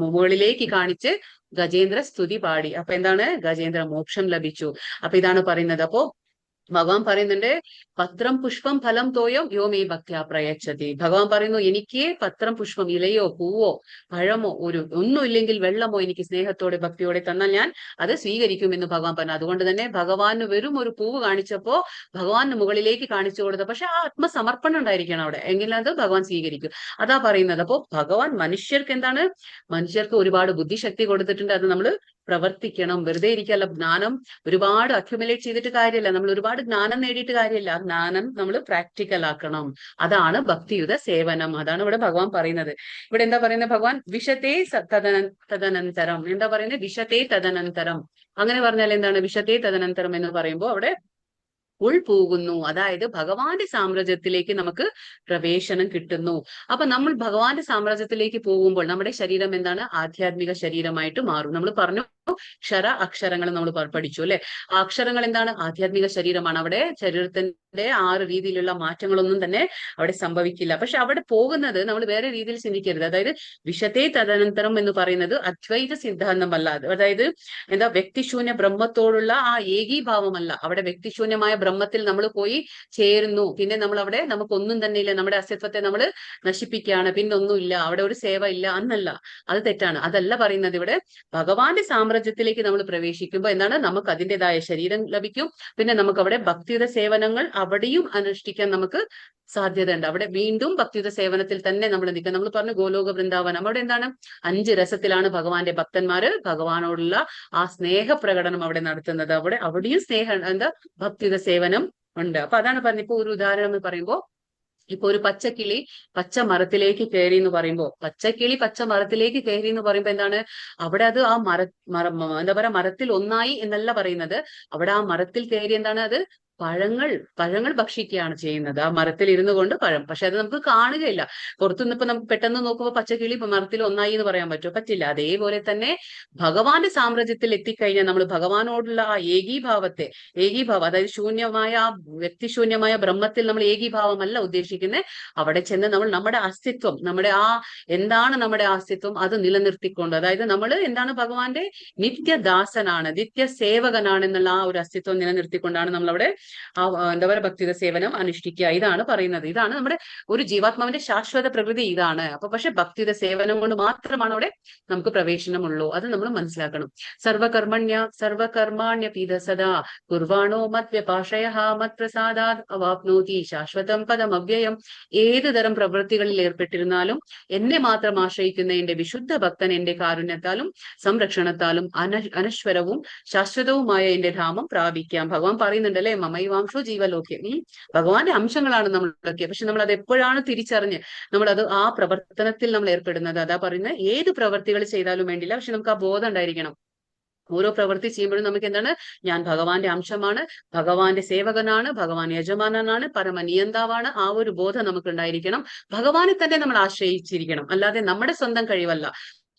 S1: മുകളിലേക്ക് കാണിച്ച് ഗജേന്ദ്ര സ്തുതി പാടി. അപ്പൊ എന്താണ്, ഗജേന്ദ്ര മോക്ഷം ലഭിച്ചു. അപ്പൊ ഇതാണ് പറയുന്നത്. അപ്പോ ഭഗവാൻ പറയുന്നുണ്ട്, പത്രം പുഷ്പം ഫലം തോയം യോമേ ഭക്ത്യാ പ്രയച്ഛതി. ഭഗവാൻ പറയുന്നു, എനിക്ക് പത്രം പുഷ്പം, ഇലയോ പൂവോ പഴമോ ഒന്നുമില്ലെങ്കിൽ വെള്ളമോ എനിക്ക് സ്നേഹത്തോടെ ഭക്തിയോടെ തന്നാൽ ഞാൻ അത് സ്വീകരിക്കുമെന്ന് ഭഗവാൻ പറഞ്ഞു. അതുകൊണ്ട് തന്നെ ഭഗവാന് വെറും ഒരു പൂവ് കാണിച്ചപ്പോ ഭഗവാന് മുകളിലേക്ക് കാണിച്ചു കൊടുത്ത, പക്ഷെ ആ ആത്മസമർപ്പണം ഉണ്ടായിരിക്കണം അവിടെ, എങ്കിലും അത് ഭഗവാൻ സ്വീകരിക്കും. അതാ പറയുന്നത്. അപ്പോ ഭഗവാൻ മനുഷ്യർക്ക് ഒരുപാട് ബുദ്ധിശക്തി കൊടുത്തിട്ടുണ്ട്. അത് നമ്മൾ പ്രവർത്തിക്കണം, വെറുതെ ഇരിക്കല്ല. ജ്ഞാനം ഒരുപാട് അക്യുമുലേറ്റ് ചെയ്തിട്ട് കാര്യമില്ല, നമ്മൾ ഒരുപാട് ജ്ഞാനം നേടിയിട്ട് കാര്യമില്ല. ആ ജ്ഞാനം നമ്മൾ പ്രാക്ടിക്കൽ ആക്കണം. അതാണ് ഭക്തിയുത സേവനം. അതാണ് ഇവിടെ ഭഗവാൻ പറയുന്നത്. ഇവിടെ എന്താ പറയുന്നത്, ഭഗവാൻ വിശതേ തദനന്തരം. എന്താ പറയുന്നത്, വിശതേ തദനന്തരം. അങ്ങനെ പറഞ്ഞാൽ എന്താണ്, വിശതേ തദനന്തരം എന്ന് പറയുമ്പോൾ അവിടെ ഉൾപോകുന്നു, അതായത് ഭഗവാന്റെ സാമ്രാജ്യത്തിലേക്ക് നമുക്ക് പ്രവേശനം കിട്ടുന്നു. അപ്പൊ നമ്മൾ ഭഗവാന്റെ സാമ്രാജ്യത്തിലേക്ക് പോകുമ്പോൾ നമ്മുടെ ശരീരം എന്താണ്, ആധ്യാത്മിക ശരീരമായിട്ട് മാറും. നമ്മൾ പറഞ്ഞു, അക്ഷരങ്ങൾ നമ്മൾ പഠിച്ചു അല്ലെ. ആ അക്ഷരങ്ങൾ എന്താണ്, ആധ്യാത്മിക ശരീരമാണ്. അവിടെ ശരീരത്തിന്റെ 6 രീതിയിലുള്ള മാറ്റങ്ങളൊന്നും തന്നെ അവിടെ സംഭവിക്കില്ല. പക്ഷെ അവിടെ പോകുന്നത് നമ്മൾ വേറെ രീതിയിൽ ചിന്തിക്കരുത്. അതായത് വിശതേ തദനന്തരം എന്ന് പറയുന്നത് അദ്വൈത സിദ്ധാന്തമല്ല. അതായത് എന്താ, വ്യക്തിശൂന്യ ബ്രഹ്മത്തോടുള്ള ആ ഏകീഭാവമല്ല. അവിടെ വ്യക്തിശൂന്യമായ ബ്രഹ്മത്തിൽ നമ്മൾ പോയി ചേരുന്നു. പിന്നെ നമ്മൾ അവിടെ നമുക്കൊന്നും തന്നെ ഇല്ല, നമ്മുടെ അസ്തിത്വത്തെ നമ്മൾ നശിപ്പിക്കുകയാണ്, പിന്നെ ഒന്നുമില്ല, അവിടെ ഒരു സേവ ഇല്ല എന്നല്ല. അത് തെറ്റാണ്. അതല്ല പറയുന്നത്. ഇവിടെ ഭഗവാന്റെ സാമ്രാജ്യത്തിലേക്ക് നമ്മൾ പ്രവേശിക്കുമ്പോൾ എന്താണ്, നമുക്ക് അതിൻ്റെതായ ശരീരം ലഭിക്കും. പിന്നെ നമുക്ക് അവിടെ ഭക്തിയുത സേവനങ്ങൾ അവിടെയും അനുഷ്ഠിക്കാൻ നമുക്ക് സാധ്യതയുണ്ട്. അവിടെ വീണ്ടും ഭക്തിയുത സേവനത്തിൽ തന്നെ നമ്മൾ നിൽക്കാം. നമ്മൾ പറഞ്ഞു ഗോലോക വൃന്ദാവനം, അവിടെ എന്താണ്, 5 രസത്തിലാണ് ഭഗവാന്റെ ഭക്തന്മാര് ഭഗവാനോടുള്ള ആ സ്നേഹപ്രകടനം അവിടെ നടത്തുന്നത്. അവിടെയും സ്നേഹം ഭക്തിയുത സേവനം ഉണ്ട്. അപ്പൊ അതാണ് പറഞ്ഞത്. ഇപ്പൊ ഒരു ഉദാഹരണം എന്ന് പറയുമ്പോൾ, ഇപ്പൊ ഒരു പച്ചക്കിളി പച്ച മരത്തിലേക്ക് കയറി എന്ന് പറയുമ്പോൾ, പച്ചക്കിളി പച്ച മരത്തിലേക്ക് കയറി എന്ന് പറയുമ്പോൾ എന്താണ്, അവിടെ അത് ആ എന്താ പറയാ, മരത്തിൽ ഒന്നായി എന്നല്ല പറയുന്നത്. അവിടെ ആ മരത്തിൽ കയറി എന്താണ്, അത് പഴങ്ങൾ ഭക്ഷിക്കുകയാണ് ചെയ്യുന്നത്. ആ മരത്തിൽ ഇരുന്നു കൊണ്ട് പഴം. പക്ഷെ അത് നമുക്ക് കാണുകയില്ല. പുറത്തുനിന്ന് ഇപ്പൊ നമുക്ക് പെട്ടെന്ന് നോക്കുമ്പോൾ പച്ചക്കിളി മരത്തിൽ ഒന്നായി എന്ന് പറയാൻ പറ്റുമോ? പറ്റില്ല. അതേപോലെ തന്നെ ഭഗവാന്റെ സാമ്രാജ്യത്തിൽ എത്തിക്കഴിഞ്ഞാൽ നമ്മൾ ഭഗവാനോടുള്ള ആ ഏകീഭാവം, അതായത് ശൂന്യമായ ആ വ്യക്തിശൂന്യമായ ബ്രഹ്മത്തിൽ നമ്മൾ ഏകീഭാവമല്ല ഉദ്ദേശിക്കുന്നത്. അവിടെ ചെന്ന് നമ്മൾ നമ്മുടെ അസ്തിത്വം, എന്താണ് നമ്മുടെ അസ്തിത്വം, അത് നിലനിർത്തിക്കൊണ്ട്, അതായത് നമ്മൾ എന്താണ്, ഭഗവാന്റെ നിത്യദാസനാണ്, നിത്യസേവകനാണ് എന്നുള്ള ആ ഒരു അസ്തിത്വം നിലനിർത്തിക്കൊണ്ടാണ് നമ്മൾ അവിടെ എന്താ പറയുക ഭക്തിയുത സേവനം അനുഷ്ഠിക്കുക. ഇതാണ് പറയുന്നത്. ഇതാണ് നമ്മുടെ ഒരു ജീവാത്മാവിന്റെ ശാശ്വത പ്രകൃതി ഇതാണ്. അപ്പൊ പക്ഷെ ഭക്തിയുത സേവനം കൊണ്ട് മാത്രമാണ് അവിടെ നമുക്ക് പ്രവേശനമുള്ളൂ. അത് നമ്മൾ മനസ്സിലാക്കണം. സർവകർമാണ്യപീത സദാ കുർവാണോ മദ്വ്യപാഷയ മത്പ്രസാദാത് അവാപ്നോതി ശാശ്വതം പദം അവ്യയം. ഏത് തരം പ്രവൃത്തികളിൽ ഏർപ്പെട്ടിരുന്നാലും എന്നെ മാത്രം ആശ്രയിക്കുന്ന എന്റെ വിശുദ്ധ ഭക്തൻ എന്റെ കാരുണ്യത്താലും സംരക്ഷണത്താലും അനശ്വരവും ശാശ്വതവുമായ എന്റെ ധാമം പ്രാപിക്കാം. ഭഗവാൻ പറയുന്നുണ്ട് അല്ലെ, മമൈവാംശോ ജീവലോക്യം. ഭഗവാന്റെ അംശങ്ങളാണ് നമ്മളൊക്കെ. പക്ഷെ നമ്മൾ അത് എപ്പോഴാണ് തിരിച്ചറിഞ്ഞ് നമ്മളത് ആ പ്രവർത്തനത്തിൽ നമ്മൾ ഏർപ്പെടുന്നത്. അതാ പറയുന്നത്, ഏത് പ്രവർത്തികൾ ചെയ്താലും വേണ്ടില്ല, പക്ഷെ നമുക്ക് ആ ബോധം ഉണ്ടായിരിക്കണം. ഓരോ പ്രവൃത്തി ചെയ്യുമ്പോഴും നമുക്ക് എന്താണ്, ഞാൻ ഭഗവാന്റെ അംശമാണ്, ഭഗവാന്റെ സേവകനാണ്, ഭഗവാൻ യജമാനനാണ്, പരമനിയന്താവാണ്. ആ ഒരു ബോധം നമുക്ക് ഉണ്ടായിരിക്കണം. ഭഗവാനെ തന്നെ നമ്മൾ ആശ്രയിച്ചിരിക്കണം, അല്ലാതെ നമ്മുടെ സ്വന്തം കഴിവല്ല.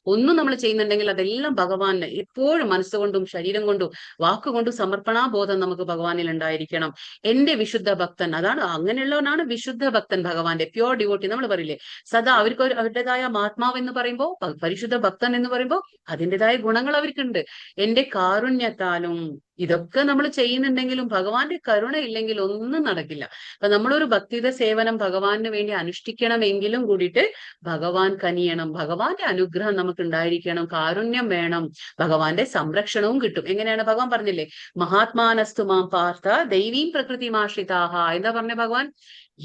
S1: ഒന്നും നമ്മൾ ചെയ്യുന്നുണ്ടെങ്കിൽ അതെല്ലാം ഭഗവാന് എപ്പോഴും മനസ്സുകൊണ്ടും ശരീരം കൊണ്ടും വാക്കുകൊണ്ടും സമർപ്പണാബോധം നമുക്ക് ഭഗവാനിൽ ഉണ്ടായിരിക്കണം. എന്റെ വിശുദ്ധ ഭക്തൻ, അതാണ് അങ്ങനെയുള്ളവനാണ് വിശുദ്ധ ഭക്തൻ, ഭഗവാന്റെ പ്യോർ ഡിവോട്ടി. നമ്മൾ പറയില്ലേ, സദാ അവർക്ക് അവരുടേതായ ആത്മാവ് എന്ന് പറയുമ്പോൾ, പരിശുദ്ധ ഭക്തൻ എന്ന് പറയുമ്പോൾ അതിൻ്റെതായ ഗുണങ്ങൾ അവർക്കുണ്ട്. എന്റെ കാരുണ്യത്താലും ഇതൊക്കെ നമ്മൾ ചെയ്യുന്നുണ്ടെങ്കിലും ഭഗവാന്റെ കരുണ ഇല്ലെങ്കിൽ ഒന്നും നടക്കില്ല. അപ്പൊ നമ്മളൊരു ഭക്തിയുടെ സേവനം ഭഗവാന് വേണ്ടി അനുഷ്ഠിക്കണമെങ്കിലും കൂടിയിട്ട് ഭഗവാൻ കനിയണം, ഭഗവാന്റെ അനുഗ്രഹം നമുക്ക് ഉണ്ടായിരിക്കണം, കാരുണ്യം വേണം, ഭഗവാന്റെ സംരക്ഷണവും കിട്ടും. എങ്ങനെയാണ് ഭഗവാൻ പറഞ്ഞില്ലേ, മഹാത്മാനസ്തു മാം പാർത്ഥ ദൈവീം പ്രകൃതിമാശ്രിതാഹ. എന്താ പറഞ്ഞ ഭഗവാൻ,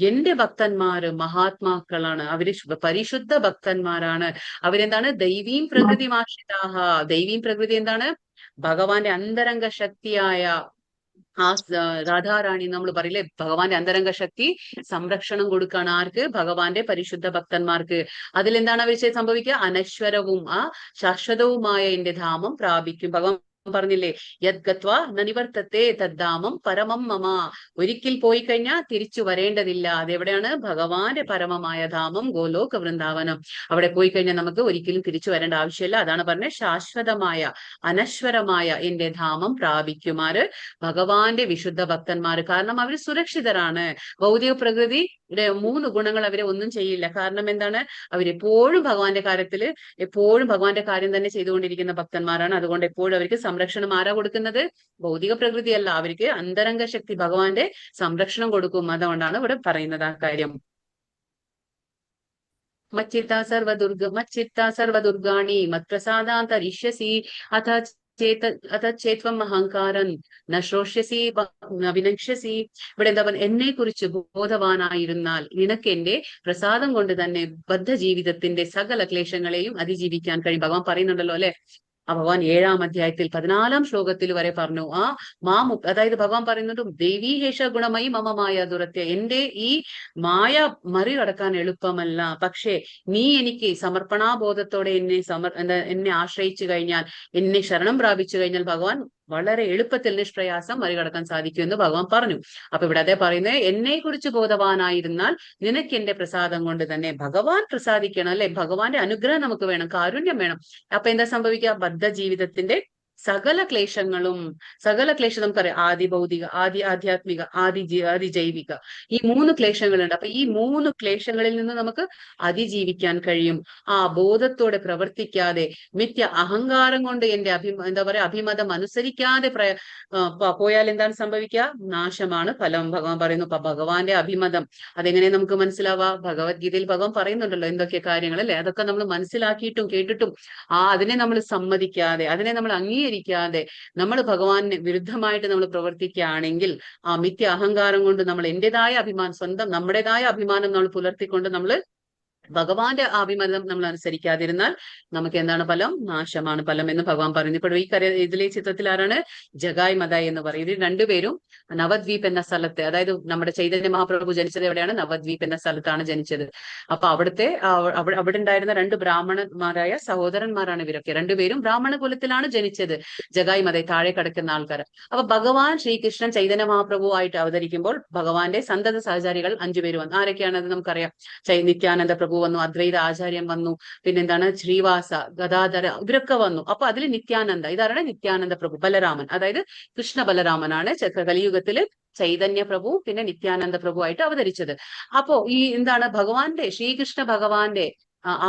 S1: എന്റെ ഭക്തന്മാര് മഹാത്മാക്കളാണ്, അവര് പരിശുദ്ധ ഭക്തന്മാരാണ്. അവരെന്താണ്, ദൈവീം പ്രകൃതിമാശ്രിതാഹ. ദൈവീം പ്രകൃതി എന്താണ്, ഭഗവാന്റെ അന്തരംഗ ശക്തിയായ ആ രാധാറാണി നമ്മൾ പറയില്ലേ, ഭഗവാന്റെ അന്തരംഗ ശക്തി സംരക്ഷണം കൊടുക്കാണ്. ആർക്ക്, ഭഗവാന്റെ പരിശുദ്ധ ഭക്തന്മാർക്ക്. അതിലെന്താണ് അവർ സംഭവിക്കുക, അനശ്വരവും ആ ശാശ്വതവുമായ എന്റെ ധാമം പ്രാപിക്കും. ഭഗവാൻ പറഞ്ഞില്ലേ, യത് ഗത്വാ നനിവർത്തത്തെ തദ്ധാമം പരമം മമ. ഒരിക്കൽ പോയി കഴിഞ്ഞാൽ തിരിച്ചു വരേണ്ടതില്ല. അതെവിടെയാണ്, ഭഗവാന്റെ പരമമായ ധാമം ഗോലോക വൃന്ദാവനം. അവിടെ പോയി കഴിഞ്ഞാൽ നമുക്ക് ഒരിക്കലും തിരിച്ചു വരേണ്ട ആവശ്യമില്ല. അതാണ് പറഞ്ഞത്, ശാശ്വതമായ അനശ്വരമായ എന്റെ ധാമം പ്രാപിക്കുമാറ് ഭഗവാന്റെ വിശുദ്ധ ഭക്തന്മാര്. കാരണം അവർ സുരക്ഷിതരാണ്. ഭൗതിക പ്രകൃതിയുടെ 3 ഗുണങ്ങൾ അവരെ ഒന്നും ചെയ്യില്ല. കാരണം എന്താണ്, അവരെപ്പോഴും ഭഗവാന്റെ കാര്യത്തില് എപ്പോഴും ഭഗവാന്റെ കാര്യം തന്നെ ചെയ്തുകൊണ്ടിരിക്കുന്ന ഭക്തന്മാരാണ്. അതുകൊണ്ട് എപ്പോഴും അവർക്ക് സംരക്ഷണം ആരാ കൊടുക്കുന്നത്, ഭൗതിക പ്രകൃതിയല്ല, അവർക്ക് അന്തരംഗ ശക്തി ഭഗവാന്റെ സംരക്ഷണം കൊടുക്കും. അതുകൊണ്ടാണ് ഇവിടെ പറയുന്നത് ആ കാര്യം. മച്ചിത്ത സർവദുർഗാണി മത്പ്രസാദാന്തരിഷ്യസി ചേത്വം അഹങ്കാരൻ നശ്രോഷ്യസി വിനക്ഷ്യസി. ഇവിടെ എന്താ പറയുക, എന്നെ കുറിച്ച് ബോധവാനായിരുന്നാൽ നിനക്ക് എന്റെ പ്രസാദം കൊണ്ട് തന്നെ ബദ്ധ ജീവിതത്തിന്റെ സകല ക്ലേശങ്ങളെയും അതിജീവിക്കാൻ കഴിയും. ഭഗവാൻ പറയുന്നുണ്ടല്ലോ അല്ലെ, ഭഗവാൻ 7-ാം അധ്യായത്തിൽ 14-ാം ശ്ലോകത്തിൽ വരെ പറഞ്ഞു. അതായത് ഭഗവാൻ പറയുന്നതും, ദേവീഹേഷ ഗുണമയി മമമായ ദുരത്യ. എന്റെ ഈ മായ മറികടക്കാൻ എളുപ്പമല്ല, പക്ഷേ നീ എനിക്ക് സമർപ്പണാബോധത്തോടെ എന്നെ ആശ്രയിച്ചു കഴിഞ്ഞാൽ, എന്നെ ശരണം പ്രാപിച്ചു കഴിഞ്ഞാൽ ഭഗവാൻ വളരെ എളുപ്പത്തിൽ നിഷ്പ്രയാസം മറികടക്കാൻ സാധിക്കുമെന്ന് ഭഗവാൻ പറഞ്ഞു. അപ്പൊ ഇവിടെ അതേ പറയുന്നത്, എന്നെ കുറിച്ച് ബോധവാനായിരുന്നാൽ നിനക്ക് എന്റെ പ്രസാദം കൊണ്ട് തന്നെ. ഭഗവാൻ പ്രസാദിക്കണം അല്ലെ, ഭഗവാന്റെ അനുഗ്രഹം നമുക്ക് വേണം, കാരുണ്യം വേണം. അപ്പൊ എന്താ സംഭവിക്കുക, ബദ്ധ ജീവിതത്തിന്റെ സകല ക്ലേശം നമുക്കറിയാം. ആദി ഭൗതിക, ആദി ആധ്യാത്മിക, ആദി ജൈവിക, ഈ 3 ക്ലേശങ്ങളുണ്ട്. അപ്പൊ ഈ 3 ക്ലേശങ്ങളിൽ നിന്ന് നമുക്ക് അതിജീവിക്കാൻ കഴിയും. ആ ബോധത്തോടെ പ്രവർത്തിക്കാതെ മിഥ്യ അഹങ്കാരം കൊണ്ട് എന്റെ അഭിമതം അനുസരിക്കാതെ പോയാൽ എന്താണ് സംഭവിക്കുക, നാശമാണ് ഫലം. ഭഗവാൻ പറയുന്നു. ഭഗവാന്റെ അഭിമതം അതെങ്ങനെ നമുക്ക് മനസ്സിലാവാ, ഭഗവത്ഗീതയിൽ ഭഗവാൻ പറയുന്നുണ്ടല്ലോ എന്തൊക്കെ കാര്യങ്ങൾ അല്ലെ. അതൊക്കെ നമ്മൾ മനസ്സിലാക്കിയിട്ടും കേട്ടിട്ടും അതിനെ നമ്മൾ സമ്മതിക്കാതെ, അതിനെ നമ്മൾ അംഗീകരിക്കാതെ നമ്മൾ ഭഗവാന് വിരുദ്ധമായിട്ട് നമ്മൾ പ്രവർത്തിക്കുകയാണെങ്കിൽ, ആ മിഥ്യ അഹങ്കാരം കൊണ്ട് നമ്മൾ നമ്മുടേതായ അഭിമാനം നമ്മൾ പുലർത്തിക്കൊണ്ട് നമ്മൾ ഭഗവാന്റെ അഭിമതം നമ്മൾ അനുസരിക്കാതിരുന്നാൽ നമുക്ക് എന്താണ് ഫലം, നാശമാണ് ഫലം എന്ന് ഭഗവാൻ പറയുന്നു. ഇപ്പോൾ ഇതിലെ ചിത്രത്തിൽ ആരാണ്, ജഗായ് മതായ് എന്ന് പറയും. ഇവർ രണ്ടുപേരും നവദ്വീപ് എന്ന സ്ഥലത്ത്, അതായത് നമ്മുടെ ചൈതന്യ മഹാപ്രഭു ജനിച്ചത് എവിടെയാണ്, നവദ്വീപ് എന്ന സ്ഥലത്താണ് ജനിച്ചത്. അപ്പൊ അവിടെ ഉണ്ടായിരുന്ന 2 ബ്രാഹ്മണന്മാരായ സഹോദരന്മാരാണ് ഇവരൊക്കെ. രണ്ടുപേരും ബ്രാഹ്മണ കുലത്തിലാണ് ജനിച്ചത്. ജഗായ് മതായ് താഴെ കിടക്കുന്ന ആൾക്കാർ. അപ്പൊ ഭഗവാൻ ശ്രീകൃഷ്ണൻ ചൈതന്യ മഹാപ്രഭു ആയിട്ട് അവതരിക്കുമ്പോൾ ഭഗവാന്റെ സന്തത സഹചാരികൾ 5 പേര് വന്നു. ആരൊക്കെയാണത് നമുക്കറിയാം. നിത്യാനന്ദ പ്രഭു വന്നു, അദ്വൈത ആചാര്യൻ വന്നു, പിന്നെന്താണ് ശ്രീവാസ, ഗദാധര, ഇവരൊക്കെ വന്നു. അപ്പൊ അതിൽ നിത്യാനന്ദ, ഇതാരാണ്, നിത്യാനന്ദ പ്രഭു, ബലരാമൻ, അതായത് കൃഷ്ണ ബലരാമനാണ് കലിയുഗത്തില് ചൈതന്യ പ്രഭു പിന്നെ നിത്യാനന്ദ പ്രഭു ആയിട്ട് അവതരിച്ചത്. അപ്പോ ഈ എന്താണ്, ശ്രീകൃഷ്ണ ഭഗവാന്റെ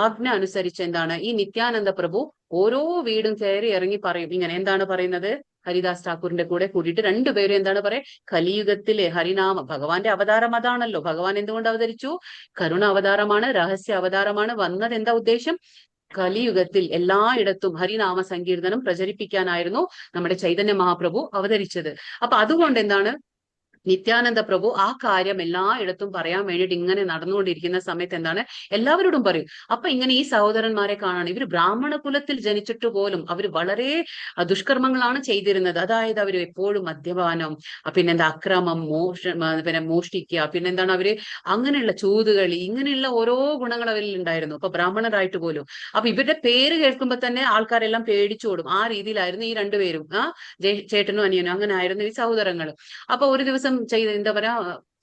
S1: ആജ്ഞ അനുസരിച്ച് എന്താണ്, ഈ നിത്യാനന്ദ പ്രഭു ഓരോ വീടും കയറി ഇറങ്ങി പറയും. ഇങ്ങനെ എന്താണ് പറയുന്നത്, ഹരിദാസ് ഠാക്കൂറിന്റെ കൂടെ കൂടിയിട്ട് രണ്ടുപേരും എന്താണ് പറയാ, കലിയുഗത്തിലെ ഹരിനാമ, ഭഗവാന്റെ അവതാരം അതാണല്ലോ. ഭഗവാൻ എന്തുകൊണ്ട് അവതരിച്ചു? കരുണ അവതാരമാണ്, രഹസ്യ അവതാരമാണ്. വന്നത് എന്താ ഉദ്ദേശം? കലിയുഗത്തിൽ എല്ലായിടത്തും ഹരിനാമ സങ്കീർത്തനം പ്രചരിപ്പിക്കാനായിരുന്നു നമ്മുടെ ചൈതന്യ മഹാപ്രഭു അവതരിച്ചത്. അപ്പൊ അതുകൊണ്ട് എന്താണ്, നിത്യാനന്ദ പ്രഭു ആ കാര്യം എല്ലായിടത്തും പറയാൻ വേണ്ടിയിട്ട് ഇങ്ങനെ നടന്നുകൊണ്ടിരിക്കുന്ന സമയത്ത് എന്താണ്, എല്ലാവരോടും പറയും. അപ്പൊ ഇങ്ങനെ ഈ സഹോദരന്മാരെ കാണാൻ, ഇവർ ബ്രാഹ്മണ കുലത്തിൽ ജനിച്ചിട്ട് പോലും അവർ വളരെ ദുഷ്കർമ്മങ്ങളാണ് ചെയ്തിരുന്നത്. അതായത് അവർ എപ്പോഴും മദ്യപാനം, പിന്നെന്താ അക്രമം, പിന്നെ മോഷ്ടിക്കുക, പിന്നെന്താണ് അവര് അങ്ങനെയുള്ള ചൂതുകളി, ഇങ്ങനെയുള്ള ഓരോ ഗുണങ്ങൾ അവരിൽ ഉണ്ടായിരുന്നു. അപ്പൊ ബ്രാഹ്മണരായിട്ട് പോലും. അപ്പൊ ഇവരുടെ പേര് കേൾക്കുമ്പോ തന്നെ ആൾക്കാരെല്ലാം പേടിച്ചോടും. ആ രീതിയിലായിരുന്നു ഈ രണ്ടുപേരും, ചേട്ടനും അനിയനും, അങ്ങനെ ആയിരുന്നു ഈ സഹോദരങ്ങൾ. അപ്പൊ ഒരു ദിവസം എന്താ പറയാ,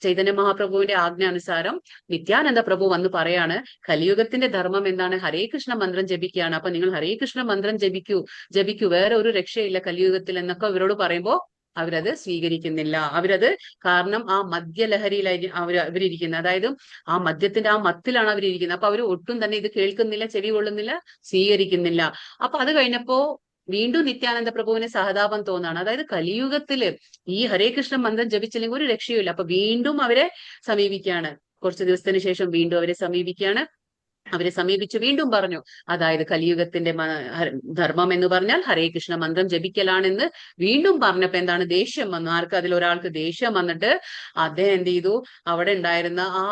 S1: ചൈതന്യ മഹാപ്രഭുവിന്റെ ആജ്ഞാനുസാരം നിത്യാനന്ദ പ്രഭു വന്ന് പറയാണ്, കലിയുഗത്തിന്റെ ധർമ്മം എന്താണ്? ഹരേ കൃഷ്ണ മന്ത്രം ജപിക്കുകയാണ്. അപ്പൊ നിങ്ങൾ ഹരേ കൃഷ്ണ മന്ത്രം ജപിക്കൂ, വേറെ ഒരു രക്ഷയില്ല കലിയുഗത്തിൽ എന്നൊക്കെ അവരോട് പറയുമ്പോ അവരത് സ്വീകരിക്കുന്നില്ല. കാരണം ആ മദ്യലഹരിയിലായി അവരിയ്ക്കുന്നത്. അതായത് ആ മദ്യത്തിന്റെ ആ മത്തിലാണ് അവരിയ്ക്കുന്നത്. അപ്പൊ അവർ ഒട്ടും തന്നെ ഇത് കേൾക്കുന്നില്ല, ചെവി കൊള്ളുന്നില്ല, സ്വീകരിക്കുന്നില്ല. അപ്പൊ അത് കഴിഞ്ഞപ്പോ വീണ്ടും നിത്യാനന്ദ പ്രഭുവിന് സഹതാപം തോന്നാണ്. അതായത് കലിയുഗത്തില് ഈ ഹരേ കൃഷ്ണ മന്ത്രം ജപിച്ചില്ലെങ്കിൽ ഒരു രക്ഷയുമില്ല. അപ്പൊ വീണ്ടും അവരെ സമീപിക്കുകയാണ്. കുറച്ചു ദിവസത്തിന് ശേഷം വീണ്ടും അവരെ സമീപിക്കുകയാണ്. അവരെ സമീപിച്ച് വീണ്ടും പറഞ്ഞു, അതായത് കലിയുഗത്തിന്റെ ധർമ്മം എന്ന് പറഞ്ഞാൽ ഹരേ കൃഷ്ണ മന്ത്രം ജപിക്കലാണെന്ന് വീണ്ടും പറഞ്ഞപ്പോ എന്താണ്, ദേഷ്യം വന്നു. അതിലൊരാൾക്ക് ദേഷ്യം വന്നിട്ട് അദ്ദേഹം എന്ത് ചെയ്തു, അവിടെ ഉണ്ടായിരുന്ന ആ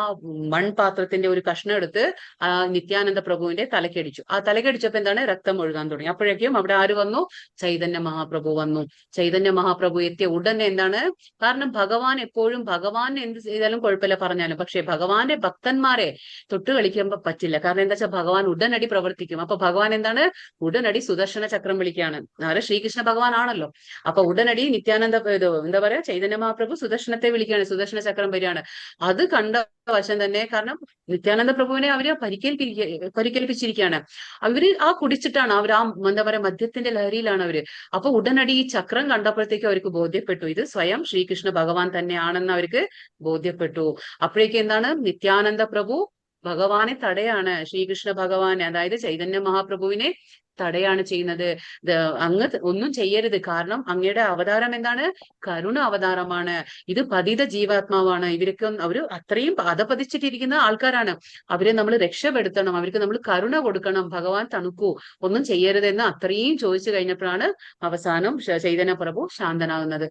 S1: മൺപാത്രത്തിന്റെ ഒരു കഷ്ണം എടുത്ത് ആ നിത്യാനന്ദ പ്രഭുവിന്റെ തലക്കടിച്ചു. ആ തലക്കടിച്ചപ്പോ എന്താണ്, രക്തം ഒഴുകാൻ തുടങ്ങി. അപ്പോഴേക്കും അവിടെ ആര് വന്നു? ചൈതന്യ മഹാപ്രഭു വന്നു. ചൈതന്യ മഹാപ്രഭു എത്തിയ ഉടനെ എന്താണ്, കാരണം ഭഗവാൻ എപ്പോഴും, ഭഗവാൻ എന്ത് ചെയ്താലും കുഴപ്പമില്ല പറഞ്ഞാലും, പക്ഷെ ഭഗവാന്റെ ഭക്തന്മാരെ തൊട്ട് കളിക്കുമ്പോ പറ്റില്ല. കാരണം എന്താ വെച്ചാൽ ഭഗവാൻ ഉടനടി പ്രവർത്തിക്കും. അപ്പൊ ഭഗവാൻ എന്താണ്, ഉടനടി സുദർശന ചക്രം വിളിക്കുകയാണ്. അവരെ ശ്രീകൃഷ്ണ ഭഗവാൻ ആണല്ലോ. അപ്പൊ ഉടനടി നിത്യാനന്ദ എന്താ പറയാ, ചൈതന്യ മഹാപ്രഭു സുദർശനത്തെ വിളിക്കുകയാണ്, സുദർശന ചക്രം വരികയാണ്. അത് കണ്ട വശം തന്നെ, കാരണം നിത്യാനന്ദ പ്രഭുവിനെ അവര് പരിക്കേൽപ്പിച്ചിരിക്കുകയാണ്. അവര് ആ കുടിച്ചിട്ടാണ്, അവർ ആ എന്താ പറയാ മദ്യത്തിന്റെ ലഹരിയിലാണ് അവര്. അപ്പൊ ഉടനടി ഈ ചക്രം കണ്ടപ്പോഴത്തേക്കും അവർക്ക് ബോധ്യപ്പെട്ടു, ഇത് സ്വയം ശ്രീകൃഷ്ണ ഭഗവാൻ തന്നെയാണെന്ന് അവർക്ക് ബോധ്യപ്പെട്ടു. അപ്പോഴേക്കും എന്താണ്, നിത്യാനന്ദ പ്രഭു ഭഗവാനെ തടയാണ്, ശ്രീകൃഷ്ണ ഭഗവാനെ, അതായത് ചൈതന്യ മഹാപ്രഭുവിനെ തടയാണ് ചെയ്യുന്നത്. അങ്ങ് ഒന്നും ചെയ്യരുത്, കാരണം അങ്ങയുടെ അവതാരം എന്താണ്, കരുണ അവതാരമാണ്. ഇത് പതിത ജീവാത്മാവാണ്. അവര് അത്രയും അധപതിച്ചിട്ടിരിക്കുന്ന ആൾക്കാരാണ്. അവരെ നമ്മൾ രക്ഷപ്പെടുത്തണം, അവർക്ക് നമ്മൾ കരുണ കൊടുക്കണം. ഭഗവാൻ തണുക്കൂ, ഒന്നും ചെയ്യരുതെന്ന് അത്രയും ചോദിച്ചു കഴിഞ്ഞപ്പോഴാണ് അവസാനം ചൈതന്യ പ്രഭു ശാന്തനാകുന്നത്.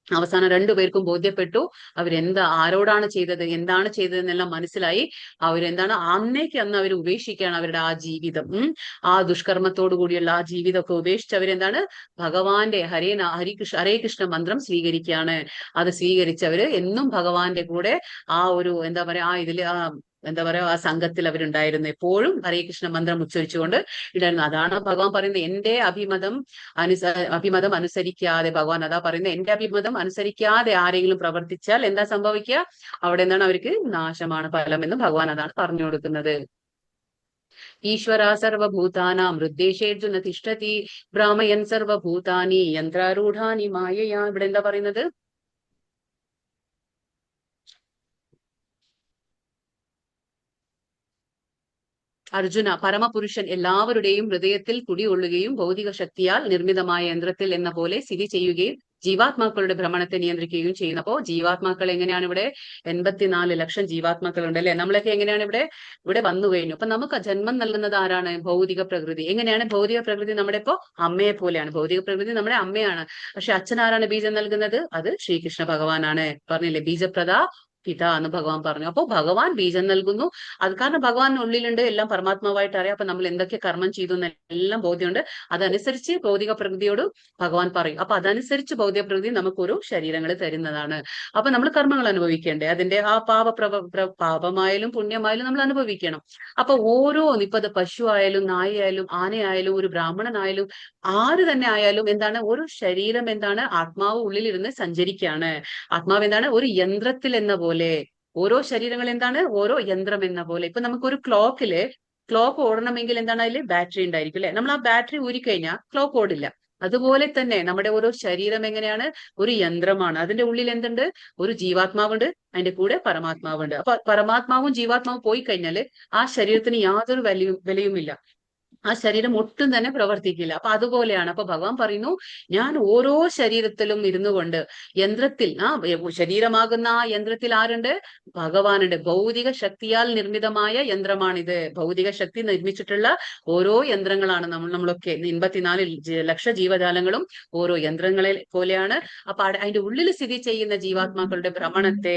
S1: അവസാനം രണ്ടുപേർക്കും ബോധ്യപ്പെട്ടു ആരോടാണ് ചെയ്തത്, എന്താണ് ചെയ്തതെന്നെല്ലാം മനസ്സിലായി. അവരെന്താണ് അന്ന് അവർ ഉപേക്ഷിക്കുകയാണ് അവരുടെ ആ ജീവിതം, ആ ദുഷ്കർമ്മത്തോടു കൂടിയുള്ള ആ ജീവിതമൊക്കെ ഉപേക്ഷിച്ച് അവരെന്താണ് ഭഗവാന്റെ ഹരേ കൃഷ്ണ മന്ത്രം സ്വീകരിക്കുകയാണ്. അത് സ്വീകരിച്ചവര് എന്നും ഭഗവാന്റെ കൂടെ ആ ഒരു എന്താ പറയാ ആ സംഘത്തിൽ അവരുണ്ടായിരുന്നു. എപ്പോഴും ഹരേ കൃഷ്ണ മന്ത്രം ഉച്ചരിച്ചുകൊണ്ട് ഇടായിരുന്നു. അതാണ് ഭഗവാൻ പറയുന്നത്, എന്റെ അഭിമതം അനുസരിക്കാതെ, ഭഗവാൻ അതാ പറയുന്നത്, എന്റെ അഭിമതം അനുസരിക്കാതെ ആരെങ്കിലും പ്രവർത്തിച്ചാൽ എന്താ സംഭവിക്കുക, അവിടെ എന്താണ്, അവർക്ക് നാശമാണ് ഫലം എന്ന് ഭഗവാൻ അതാണ് പറഞ്ഞു കൊടുക്കുന്നത്. ഈശ്വര സർവഭൂതാനാം ഹൃദ്ദേശേർജുന തിഷ്ഠതി ഭ്രാമയൻ സർവഭൂതാനി യന്ത്രാരൂഢാനി മായയാ. ഇവിടെ എന്താ പറയുന്നത്, അർജുന, പരമപുരുഷൻ എല്ലാവരുടെയും ഹൃദയത്തിൽ കുടികൊള്ളുകയും ഭൗതിക ശക്തിയാൽ നിർമ്മിതമായ യന്ത്രത്തിൽ എന്ന പോലെ സ്ഥിതി ചെയ്യുകയും ജീവാത്മാക്കളുടെ ഭ്രമണത്തെ നിയന്ത്രിക്കുകയും ചെയ്യുന്നപ്പോ ജീവാത്മാക്കൾ എങ്ങനെയാണ്, ഇവിടെ 84 ലക്ഷം ജീവാത്മാക്കളുണ്ട് അല്ലെ. നമ്മളൊക്കെ എങ്ങനെയാണ് ഇവിടെ വന്നു കഴിഞ്ഞു. അപ്പൊ നമുക്ക് ജന്മം നൽകുന്നത് ആരാണ്, ഭൗതിക പ്രകൃതി. എങ്ങനെയാണ് ഭൗതിക പ്രകൃതി, നമ്മുടെ ഇപ്പോ അമ്മയെ പോലെയാണ്. ഭൗതിക പ്രകൃതി നമ്മുടെ അമ്മയാണ്. പക്ഷെ അച്ഛനാരാണ് ബീജം നൽകുന്നത്, അത് ശ്രീകൃഷ്ണ ഭഗവാനാണ്. പറഞ്ഞില്ലേ, ബീജപ്രദ പിത എന്ന് ഭഗവാൻ പറഞ്ഞു. അപ്പോ ഭഗവാൻ ബീജം നൽകുന്നു. അത് കാരണം ഭഗവാൻ ഉള്ളിലുണ്ട്, എല്ലാം പരമാത്മാവായിട്ട് അറിയാം. അപ്പൊ നമ്മൾ എന്തൊക്കെ കർമ്മം ചെയ്തു എന്നെല്ലാം ബോധ്യമുണ്ട്. അതനുസരിച്ച് ഭൗതിക പ്രകൃതിയോട് ഭഗവാൻ പറയും. അപ്പൊ അതനുസരിച്ച് ഭൗതിക പ്രകൃതി നമുക്കൊരു ശരീരങ്ങൾ തരുന്നതാണ്. അപ്പൊ നമ്മൾ കർമ്മങ്ങൾ അനുഭവിക്കേണ്ടേ, അതിന്റെ ആ പാപമായാലും പുണ്യമായാലും നമ്മൾ അനുഭവിക്കണം. അപ്പൊ ഇപ്പൊ അത് പശു ആയാലും നായയായാലും ആനയായാലും ഒരു ബ്രാഹ്മണനായാലും ആര് തന്നെ ആയാലും എന്താണ്, ഒരു ശരീരം എന്താണ്, ആത്മാവ് ഉള്ളിലിരുന്ന് സഞ്ചരിക്കുകയാണ്. ആത്മാവ് എന്താണ്, ഒരു യന്ത്രത്തിൽ എന്ന പോലെ, ഓരോ ശരീരങ്ങൾ എന്താണ്, ഓരോ യന്ത്രം എന്ന പോലെ. ഇപ്പൊ നമുക്കൊരു ക്ലോക്ക് ഓടണമെങ്കിൽ എന്താണ്, അതിൽ ബാറ്ററി ഉണ്ടായിരിക്കും അല്ലെ. നമ്മൾ ആ ബാറ്ററി ഊരിക്കഴിഞ്ഞാൽ ക്ലോക്ക് ഓടില്ല. അതുപോലെ തന്നെ നമ്മുടെ ഓരോ ശരീരം എങ്ങനെയാണ്, ഒരു യന്ത്രമാണ്. അതിന്റെ ഉള്ളിൽ എന്തുണ്ട്, ഒരു ജീവാത്മാവുണ്ട്, അതിന്റെ കൂടെ പരമാത്മാവുണ്ട്. അപ്പൊ പരമാത്മാവും ജീവാത്മാവും പോയി കഴിഞ്ഞാല് ആ ശരീരത്തിന് യാതൊരു വിലയുമില്ല. ആ ശരീരം ഒട്ടും തന്നെ പ്രവർത്തിക്കില്ല. അപ്പൊ അതുപോലെയാണ്. അപ്പൊ ഭഗവാൻ പറയുന്നു, ഞാൻ ഓരോ ശരീരത്തിലും ഇരുന്നു കൊണ്ട് യന്ത്രത്തിൽ ശരീരമാകുന്ന ആ യന്ത്രത്തിൽ ആരുണ്ട്? ഭഗവാനുണ്ട്. ഭൗതിക ശക്തിയാൽ നിർമ്മിതമായ യന്ത്രമാണിത്. ഭൗതിക ശക്തി നിർമ്മിച്ചിട്ടുള്ള ഓരോ യന്ത്രങ്ങളാണ് നമ്മളൊക്കെ. 84 ലക്ഷ ജീവജാലങ്ങളും ഓരോ യന്ത്രങ്ങളെ പോലെയാണ്. അപ്പൊ അതിന്റെ ഉള്ളിൽ സ്ഥിതി ചെയ്യുന്ന ജീവാത്മാക്കളുടെ ഭ്രമണത്തെ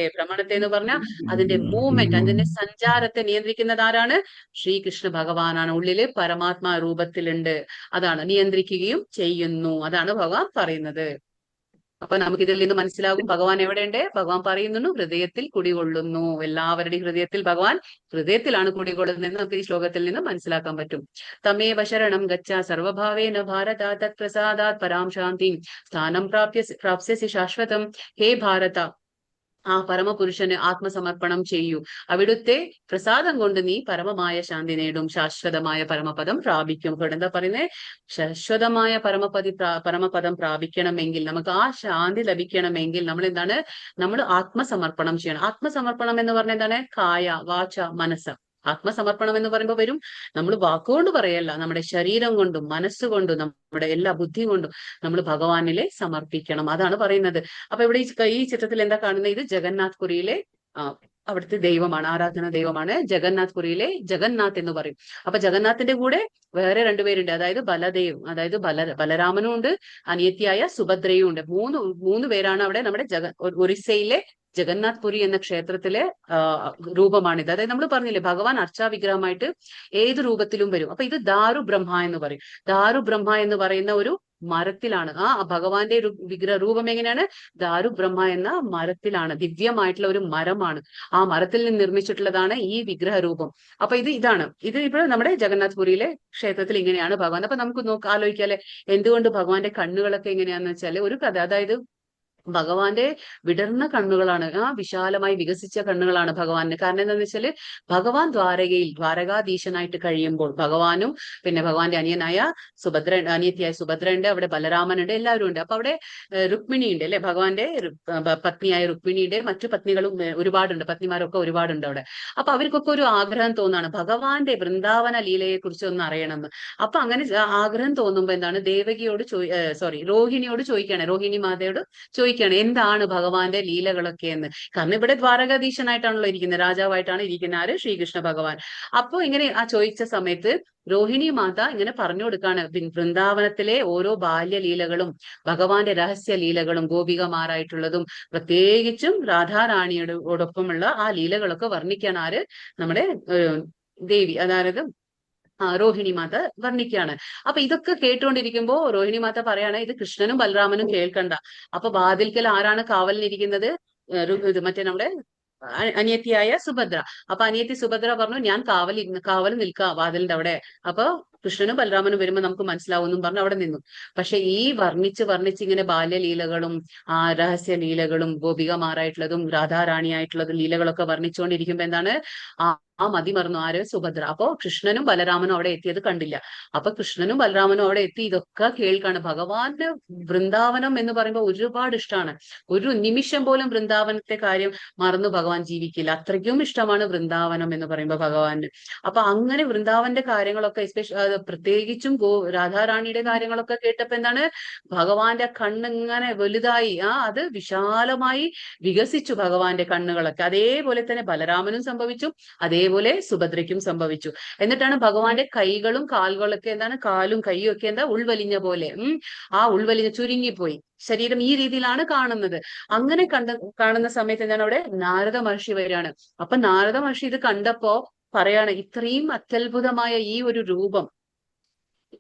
S1: എന്ന് പറഞ്ഞാൽ അതിന്റെ മൂവ്മെന്റ്, അതിന്റെ സഞ്ചാരത്തെ നിയന്ത്രിക്കുന്നത് ആരാണ്? ശ്രീകൃഷ്ണ ഭഗവാനാണ്. ഉള്ളില് പരമാത്മാ രൂപത്തിലുണ്ട്. അതാണ് നിയന്ത്രിക്കുകയും ചെയ്യുന്നു. അതാണ് ഭഗവാൻ പറയുന്നത്. അപ്പൊ നമുക്ക് ഇതിൽ നിന്ന് മനസ്സിലാകും ഭഗവാൻ എവിടെയുണ്ട്? ഭഗവാൻ പറയുന്നു, ഹൃദയത്തിൽ കുടികൊള്ളുന്നു. എല്ലാവരുടെയും ഹൃദയത്തിൽ ഭഗവാൻ ഹൃദയത്തിലാണ് കുടികൊള്ളുന്നതെന്ന് നമുക്ക് ഈ ശ്ലോകത്തിൽ നിന്ന് മനസ്സിലാക്കാൻ പറ്റും. തമേവ ശരണം ഗച്ഛ സർവഭാവേന ഭാരത തത് പ്രസാദാത് പരാം ശാന്തി സ്ഥാനം പ്രാപ്സ്യസി ശാശ്വതം. ഹേ ഭാരത, ആ പരമപുരുഷന് ആത്മസമർപ്പണം ചെയ്യൂ. അവിടുത്തെ പ്രസാദം കൊണ്ട് നീ പരമമായ ശാന്തി നേടും, ശാശ്വതമായ പരമപദം പ്രാപിക്കും. ഇവിടെ എന്താ പറയുന്നത്? ശാശ്വതമായ പരമപദം പ്രാപിക്കണമെങ്കിൽ, നമുക്ക് ആ ശാന്തി ലഭിക്കണമെങ്കിൽ നമ്മൾ ആത്മസമർപ്പണം ചെയ്യണം. ആത്മസമർപ്പണം എന്ന് പറഞ്ഞാൽ എന്താണ്? കായ, വാച, മനസ്സ്. ആത്മസമർപ്പണം എന്ന് പറയുമ്പോൾ വരും, നമ്മൾ വാക്കുകൊണ്ട് പറയല്ല, നമ്മുടെ ശരീരം കൊണ്ടും മനസ്സുകൊണ്ടും നമ്മുടെ എല്ലാ ബുദ്ധി കൊണ്ടും നമ്മൾ ഭഗവാനിലെ സമർപ്പിക്കണം. അതാണ് പറയുന്നത്. അപ്പൊ ഇവിടെ ഈ ചിത്രത്തിൽ എന്താ കാണുന്നത്? ഇത് ജഗന്നാഥ് പുരിയിലെ അവിടുത്തെ ദൈവമാണ്, ആരാധന ദൈവമാണ്. ജഗന്നാഥ് പുരിയിലെ ജഗന്നാഥ് എന്ന് പറയും. അപ്പൊ ജഗന്നാഥിന്റെ കൂടെ വേറെ രണ്ടുപേരുണ്ട്. അതായത് ബലരാമനും ഉണ്ട്, അനിയത്തിയായ സുഭദ്രയും ഉണ്ട്. മൂന്ന് പേരാണ് അവിടെ നമ്മുടെ ഒറീസയിലെ ജഗന്നാഥ് പുരി എന്ന ക്ഷേത്രത്തിലെ രൂപമാണിത്. അതായത് നമ്മൾ പറഞ്ഞില്ലേ, ഭഗവാൻ അർച്ചാവിഗ്രഹമായിട്ട് ഏത് രൂപത്തിലും വരും. അപ്പൊ ഇത് ദാരു ബ്രഹ്മ എന്ന് പറയും. ദാരു ബ്രഹ്മ എന്ന് പറയുന്ന ഒരു മരത്തിലാണ്. ആ ഭഗവാന്റെ ഒരു രൂപം എങ്ങനെയാണ്? ദാരു ബ്രഹ്മ എന്ന മരത്തിലാണ്. ദിവ്യമായിട്ടുള്ള ഒരു മരമാണ്. ആ മരത്തിൽ നിന്ന് നിർമ്മിച്ചിട്ടുള്ളതാണ് ഈ വിഗ്രഹ രൂപം. അപ്പൊ ഇതാണ് ഇപ്പോൾ നമ്മുടെ ജഗന്നാഥ് പുരിയിലെ ക്ഷേത്രത്തിൽ ഇങ്ങനെയാണ് ഭഗവാൻ. അപ്പൊ നമുക്ക് ആലോചിക്കാല്ലേ, എന്തുകൊണ്ട് ഭഗവാന്റെ കണ്ണുകളൊക്കെ എങ്ങനെയാന്ന് വെച്ചാല് ഒരു കഥ. അതായത് ഭഗവാന്റെ വിടർന്ന കണ്ണുകളാണ്, വിശാലമായി വികസിച്ച കണ്ണുകളാണ് ഭഗവാന്. കാരണം എന്താണെന്ന് വെച്ചാല് ഭഗവാൻ ദ്വാരകാധീശനായിട്ട് കഴിയുമ്പോൾ ഭഗവാനും പിന്നെ ഭഗവാന്റെ അനിയത്തിയായ സുഭദ്ര ഉണ്ട്, അവിടെ ബലരാമനുണ്ട്, എല്ലാവരും ഉണ്ട്. അപ്പൊ അവിടെ രുക്മിണി ഉണ്ട് അല്ലെ, ഭഗവാന്റെ പത്നിയായ രുക്മിണിയുടെ മറ്റു പത്നികളും ഒരുപാടുണ്ട്, പത്നിമാരൊക്കെ ഒരുപാടുണ്ട് അവിടെ. അപ്പൊ അവർക്കൊക്കെ ഒരു ആഗ്രഹം തോന്നാണ് ഭഗവാന്റെ വൃന്ദാവന ലീലയെ കുറിച്ച് ഒന്ന് അറിയണമെന്ന്. അപ്പൊ അങ്ങനെ ആഗ്രഹം തോന്നുമ്പോ എന്താണ്, രോഹിണിയോട് ചോദിക്കുകയാണ്, രോഹിണി മാതയോട് ചോദിക്കുകയാണ്, എന്താണ് ഭഗവാന്റെ ലീലകളൊക്കെ എന്ന്. കാരണം ഇവിടെ ദ്വാരകാധീശനായിട്ടാണല്ലോ ഇരിക്കുന്നത്, രാജാവായിട്ടാണ് ഇരിക്കുന്ന ആര്? ശ്രീകൃഷ്ണ ഭഗവാൻ. അപ്പോ ഇങ്ങനെ ചോദിച്ച സമയത്ത് രോഹിണി മാത ഇങ്ങനെ പറഞ്ഞു കൊടുക്കാണ്, വൃന്ദാവനത്തിലെ ഓരോ ബാല്യലീലകളും ഭഗവാന്റെ രഹസ്യ ലീലകളും ഗോപികമാരായിട്ടുള്ളതും പ്രത്യേകിച്ചും രാധാറാണിയോടൊപ്പമുള്ള ആ ലീലകളൊക്കെ വർണ്ണിക്കാൻ ആര്? നമ്മുടെ ദേവി, അതായത് രോഹിണി മാത വർണ്ണിക്കുകയാണ്. അപ്പൊ ഇതൊക്കെ കേട്ടുകൊണ്ടിരിക്കുമ്പോ രോഹിണി മാത പറയാണ്, ഇത് കൃഷ്ണനും ബലരാമനും കേൾക്കണ്ട. അപ്പൊ വാതിൽക്കൽ ആരാണ് കാവലിനിരിക്കുന്നത്? മറ്റേ നമ്മുടെ അനിയത്തിയായ സുഭദ്ര. അപ്പൊ അനിയത്തി സുഭദ്ര പറഞ്ഞു, ഞാൻ കാവൽ നിൽക്കാം വാതിലിന്റെ അവിടെ. അപ്പൊ കൃഷ്ണനും ബലരാമനും വരുമ്പോൾ നമുക്ക് മനസ്സിലാവുമെന്നും പറഞ്ഞു അവിടെ നിന്നു. പക്ഷെ ഈ വർണ്ണിച്ച് ഇങ്ങനെ ബാല്യലീലകളും രഹസ്യ ലീലകളും ഗോപികമാരായിട്ടുള്ളതും രാധാറാണിയായിട്ടുള്ളതും ലീലകളൊക്കെ വർണ്ണിച്ചുകൊണ്ടിരിക്കുമ്പോ എന്താണ്, ആ മതി മറന്നു ആര്? സുഭദ്ര. അപ്പോ കൃഷ്ണനും ബലരാമനും അവിടെ എത്തിയത് കണ്ടില്ല. അപ്പൊ കൃഷ്ണനും ബലരാമനും അവിടെ എത്തി ഇതൊക്കെ കേൾക്കാണ്. ഭഗവാന്റെ വൃന്ദാവനം എന്ന് പറയുമ്പോൾ ഒരുപാട് ഇഷ്ടമാണ്. ഒരു നിമിഷം പോലും വൃന്ദാവനത്തെ കാര്യം മറന്നു ഭഗവാൻ ജീവിക്കില്ല. അത്രയ്ക്കും ഇഷ്ടമാണ് വൃന്ദാവനം എന്ന് പറയുമ്പോൾ ഭഗവാന്. അപ്പൊ അങ്ങനെ വൃന്ദാവന്റെ കാര്യങ്ങളൊക്കെ പ്രത്യേകിച്ചും രാധാറാണിയുടെ കാര്യങ്ങളൊക്കെ കേട്ടപ്പോ എന്താണ്, ഭഗവാന്റെ കണ്ണിങ്ങനെ വലുതായി, അത് വിശാലമായി വികസിച്ചു ഭഗവാന്റെ കണ്ണുകളൊക്കെ. അതേപോലെ തന്നെ ബലരാമനും സംഭവിച്ചു, അതേപോലെ സുഭദ്രയ്ക്കും സംഭവിച്ചു. എന്നിട്ടാണ് ഭഗവാന്റെ കൈകളും കാലുകളൊക്കെ എന്താണ്, കാലും കൈയും ഒക്കെ ഉൾവലിഞ്ഞ പോലെ, ചുരുങ്ങിപ്പോയി. ശരീരം ഈ രീതിയിലാണ് കാണുന്നത്. അങ്ങനെ കാണുന്ന സമയത്ത് എന്താണ്, അവിടെ നാരദ മഹർഷി വരികയാണ്. അപ്പൊ നാരദ മഹർഷി ഇത് കണ്ടപ്പോ പറയാണ്, ഇത്രയും അത്യത്ഭുതമായ ഈ ഒരു രൂപം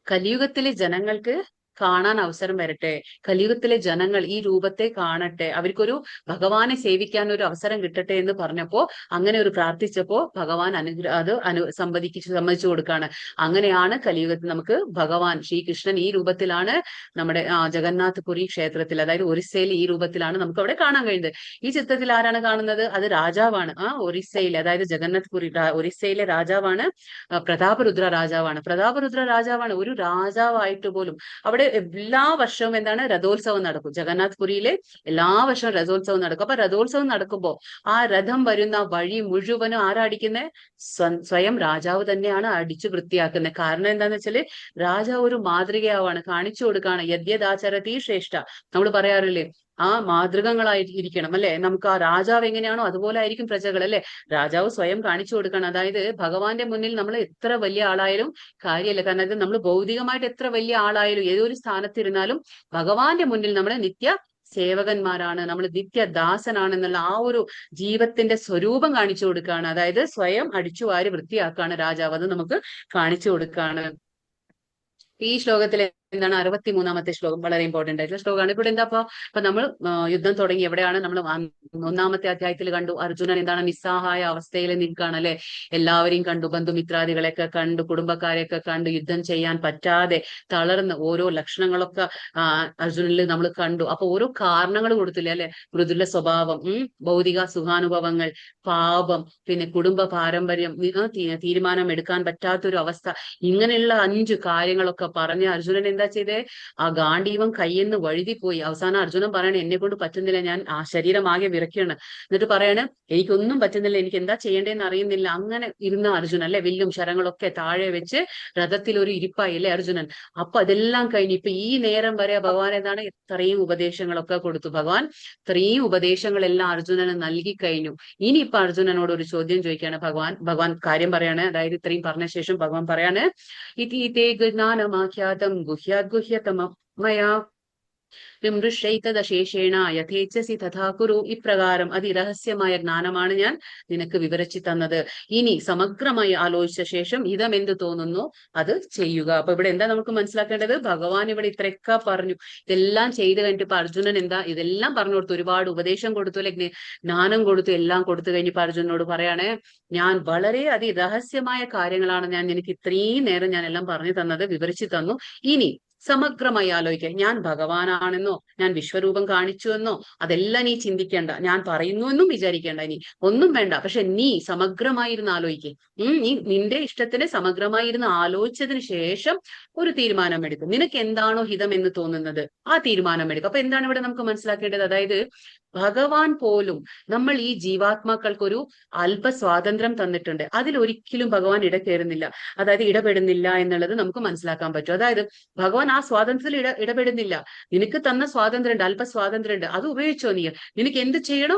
S1: കലിയുഗത്തിലെ ജനങ്ങൾക്ക് കാണാൻ അവസരം വരട്ടെ. കലിയുഗത്തിലെ ജനങ്ങൾ ഈ രൂപത്തെ കാണട്ടെ, അവർക്കൊരു ഭഗവാനെ സേവിക്കാൻ ഒരു അവസരം കിട്ടട്ടെ എന്ന് പറഞ്ഞപ്പോ, അങ്ങനെ ഒരു പ്രാർത്ഥിച്ചപ്പോ ഭഗവാൻ സമ്മതിച്ചു കൊടുക്കാണ്. അങ്ങനെയാണ് കലിയുഗത്തിൽ നമുക്ക് ഭഗവാൻ ശ്രീകൃഷ്ണൻ ഈ രൂപത്തിലാണ് നമ്മുടെ ജഗന്നാഥ് പുരി ക്ഷേത്രത്തിൽ, അതായത് ഒറീസയിൽ ഈ രൂപത്തിലാണ് നമുക്ക് അവിടെ കാണാൻ കഴിയുന്നത്. ഈ ചിത്രത്തിൽ ആരാണ് കാണുന്നത്? അത് രാജാവാണ്. ഒറീസയിൽ, അതായത് ജഗന്നാഥ് പുരി ഒറീസയിലെ രാജാവാണ്, പ്രതാപരുദ്ര രാജാവാണ്. ഒരു രാജാവായിട്ട് പോലും അവിടെ എല്ലാ വർഷവും എന്താണ് രഥോത്സവം നടക്കും. ജഗന്നാഥ് പുരിയില് എല്ലാ വർഷവും രഥോത്സവം നടക്കും. അപ്പൊ രഥോത്സവം നടക്കുമ്പോ ആ രഥം വരുന്ന വഴി മുഴുവനും ആരാ അടിക്കുന്നത്? സ്വയം രാജാവ് തന്നെയാണ് അടിച്ചു വൃത്തിയാക്കുന്നത്. കാരണം എന്താന്ന് വെച്ചാല് രാജാവ് ഒരു മാതൃകയാവാണ്, കാണിച്ചു കൊടുക്കാണ്. യദ്യദാചരതി ശ്രേഷ്ഠ നമ്മൾ പറയാറില്ലേ, ആ മാതൃകങ്ങളായിട്ട് ഇരിക്കണം അല്ലെ. നമുക്ക് ആ രാജാവ് എങ്ങനെയാണോ അതുപോലെ ആയിരിക്കും പ്രജകൾ അല്ലെ. രാജാവ് സ്വയം കാണിച്ചു കൊടുക്കണം. അതായത് ഭഗവാന്റെ മുന്നിൽ നമ്മൾ എത്ര വലിയ ആളായാലും കാര്യമല്ല. കാരണം അത് നമ്മൾ ഭൗതികമായിട്ട് എത്ര വലിയ ആളായാലും ഏതൊരു സ്ഥാനത്തിരുന്നാലും ഭഗവാന്റെ മുന്നിൽ നമ്മൾ നിത്യ സേവകന്മാരാണ്, നമ്മൾ നിത്യദാസനാണെന്നുള്ള ആ ഒരു ജീവത്തിന്റെ സ്വരൂപം കാണിച്ചു കൊടുക്കുകയാണ്. അതായത് സ്വയം അടിച്ചു വാരി വൃത്തിയാക്കാണ് രാജാവ്, അത് നമുക്ക് കാണിച്ചു കൊടുക്കുകയാണ്. ഈ ശ്ലോകത്തിലെ എന്താണ് 63ാമത്തെ ശ്ലോകം വളരെ ഇമ്പോർട്ടന്റ് ആയിട്ടുള്ള ശ്ലോകമാണ്. ഇവിടെ എന്താ ഇപ്പൊ നമ്മൾ യുദ്ധം തുടങ്ങി എവിടെയാണ് നമ്മൾ 1ാമത്തെ അധ്യായത്തിൽ കണ്ടു, അർജുനൻ എന്താണ് നിസ്സഹായ അവസ്ഥയിൽ നിൽക്കുകയാണ് അല്ലെ. എല്ലാവരെയും കണ്ടു, ബന്ധുമിത്രാദികളെയൊക്കെ കണ്ടു, കുടുംബക്കാരെയൊക്കെ കണ്ടു, യുദ്ധം ചെയ്യാൻ പറ്റാതെ തളർന്ന് ഓരോ ലക്ഷണങ്ങളൊക്കെ അർജുനനിൽ നമ്മൾ കണ്ടു. അപ്പൊ ഓരോ കാരണങ്ങൾ കൊടുത്തില്ലേ അല്ലെ. മൃദുല സ്വഭാവം, ഭൗതിക സുഖാനുഭവങ്ങൾ, പാപം, പിന്നെ കുടുംബ പാരമ്പര്യം, തീരുമാനം എടുക്കാൻ പറ്റാത്തൊരു അവസ്ഥ, ഇങ്ങനെയുള്ള 5 കാര്യങ്ങളൊക്കെ പറഞ്ഞ് അർജുനൻ എന്താ ചെയ്തേ, ആ ഗാണ്ഡീവം കയ്യിൽ നിന്ന് വഴുതിപ്പോയി. അവസാനം അർജുനൻ പറയണ എന്നെ കൊണ്ട് പറ്റുന്നില്ല, ഞാൻ ആ ശരീരം ആകെ വിറയ്ക്കാണ്. എന്നിട്ട് പറയാണ് എനിക്കൊന്നും പറ്റുന്നില്ല, എനിക്ക് എന്താ ചെയ്യേണ്ടതെന്ന് അറിയുന്നില്ല. അങ്ങനെ ഇരുന്ന അർജുനൻ അല്ലെ, വില്ലും ശരങ്ങളൊക്കെ താഴെ വെച്ച് രഥത്തിൽ ഒരു ഇരിപ്പായി അല്ലെ അർജുനൻ. അപ്പൊ അതെല്ലാം കഴിഞ്ഞ് ഇപ്പൊ ഈ നേരം വരെ ഭഗവാൻ എന്താണ് ഇത്രയും ഉപദേശങ്ങളൊക്കെ കൊടുത്തു. ഭഗവാൻ ഇത്രയും ഉപദേശങ്ങളെല്ലാം അർജുനന് നൽകി കഴിഞ്ഞു. ഇനിയിപ്പൊ അർജുനനോട് ഒരു ചോദ്യം ചോദിക്കുകയാണ് ഭഗവാൻ കാര്യം പറയാണ്. അതായത് ഇത്രയും പറഞ്ഞ ശേഷം ഭഗവാൻ പറയാണ്, ഇതി ജ്ഞാനമാഖ്യാതം ഗുഹ്യാദ്ഗുഹ്യതമ മയാ വിമൃശൈതദശേഷേണ യഥേച്ഛസി തഥാ കുരു. ഇപ്രകാരം അതിരഹസ്യമായ ജ്ഞാനമാണ് ഞാൻ നിനക്ക് വിവരിച്ചു തന്നത്. ഇനി സമഗ്രമായി ആലോചിച്ച ശേഷം ഇതമെന്ത് തോന്നുന്നു അത് ചെയ്യുക. അപ്പൊ ഇവിടെ എന്താ നമുക്ക് മനസ്സിലാക്കേണ്ടത്, ഭഗവാൻ ഇവിടെ ഇത്രയൊക്കെ പറഞ്ഞു. ഇതെല്ലാം ചെയ്ത് കഴിഞ്ഞിട്ട് ഇപ്പൊ അർജുനൻ എന്താ ഇതെല്ലാം പറഞ്ഞു കൊടുത്തു, ഒരുപാട് ഉപദേശം കൊടുത്തു അല്ലെ, ജ്ഞാനം കൊടുത്തു, എല്ലാം കൊടുത്തു കഴിഞ്ഞപ്പോ അർജുനനോട് പറയാണ്, ഞാൻ വളരെ അതിരഹസ്യമായ കാര്യങ്ങളാണ് ഞാൻ നിനക്ക് ഇത്രയും നേരം ഞാൻ എല്ലാം പറഞ്ഞു തന്നത്, വിവരിച്ചു തന്നു. ഇനി സമഗ്രമായി ആലോചിക്കുക. ഞാൻ ഭഗവാനാണെന്നോ ഞാൻ വിശ്വരൂപം കാണിച്ചു എന്നോ അതെല്ലാം നീ ചിന്തിക്കേണ്ട, ഞാൻ പറയുന്നു എന്നും വിചാരിക്കേണ്ട, ഇനി ഒന്നും വേണ്ട. പക്ഷെ നീ സമഗ്രമായിരുന്ന് ആലോചിക്കുക. നീ നിന്റെ ഇഷ്ടത്തിന് സമഗ്രമായിരുന്ന് ആലോചിച്ചതിന് ശേഷം ഒരു തീരുമാനം എടുക്കും. നിനക്ക് എന്താണോ ഹിതം എന്ന് തോന്നുന്നത് ആ തീരുമാനം എടുക്കും. അപ്പൊ എന്താണ് ഇവിടെ നമുക്ക് മനസ്സിലാക്കേണ്ടത്, അതായത് ഭഗവാൻ പോലും നമ്മൾ ഈ ജീവാത്മാക്കൾക്കൊരു അല്പ സ്വാതന്ത്ര്യം തന്നിട്ടുണ്ട്. അതിലൊരിക്കലും ഭഗവാൻ ഇടകേറുന്നില്ല, അതായത് ഇടപെടുന്നില്ല എന്നുള്ളത് നമുക്ക് മനസ്സിലാക്കാൻ പറ്റും. അതായത് ഭഗവാൻ ആ സ്വാതന്ത്ര്യത്തിൽ ഇടപെടുന്നില്ല. നിനക്ക് തന്ന സ്വാതന്ത്ര്യം ഉണ്ട്, അല്പ സ്വാതന്ത്ര്യം ഉണ്ട്, അത് ഉപയോഗിച്ചോ നീ. നിനക്ക് എന്ത് ചെയ്യണോ,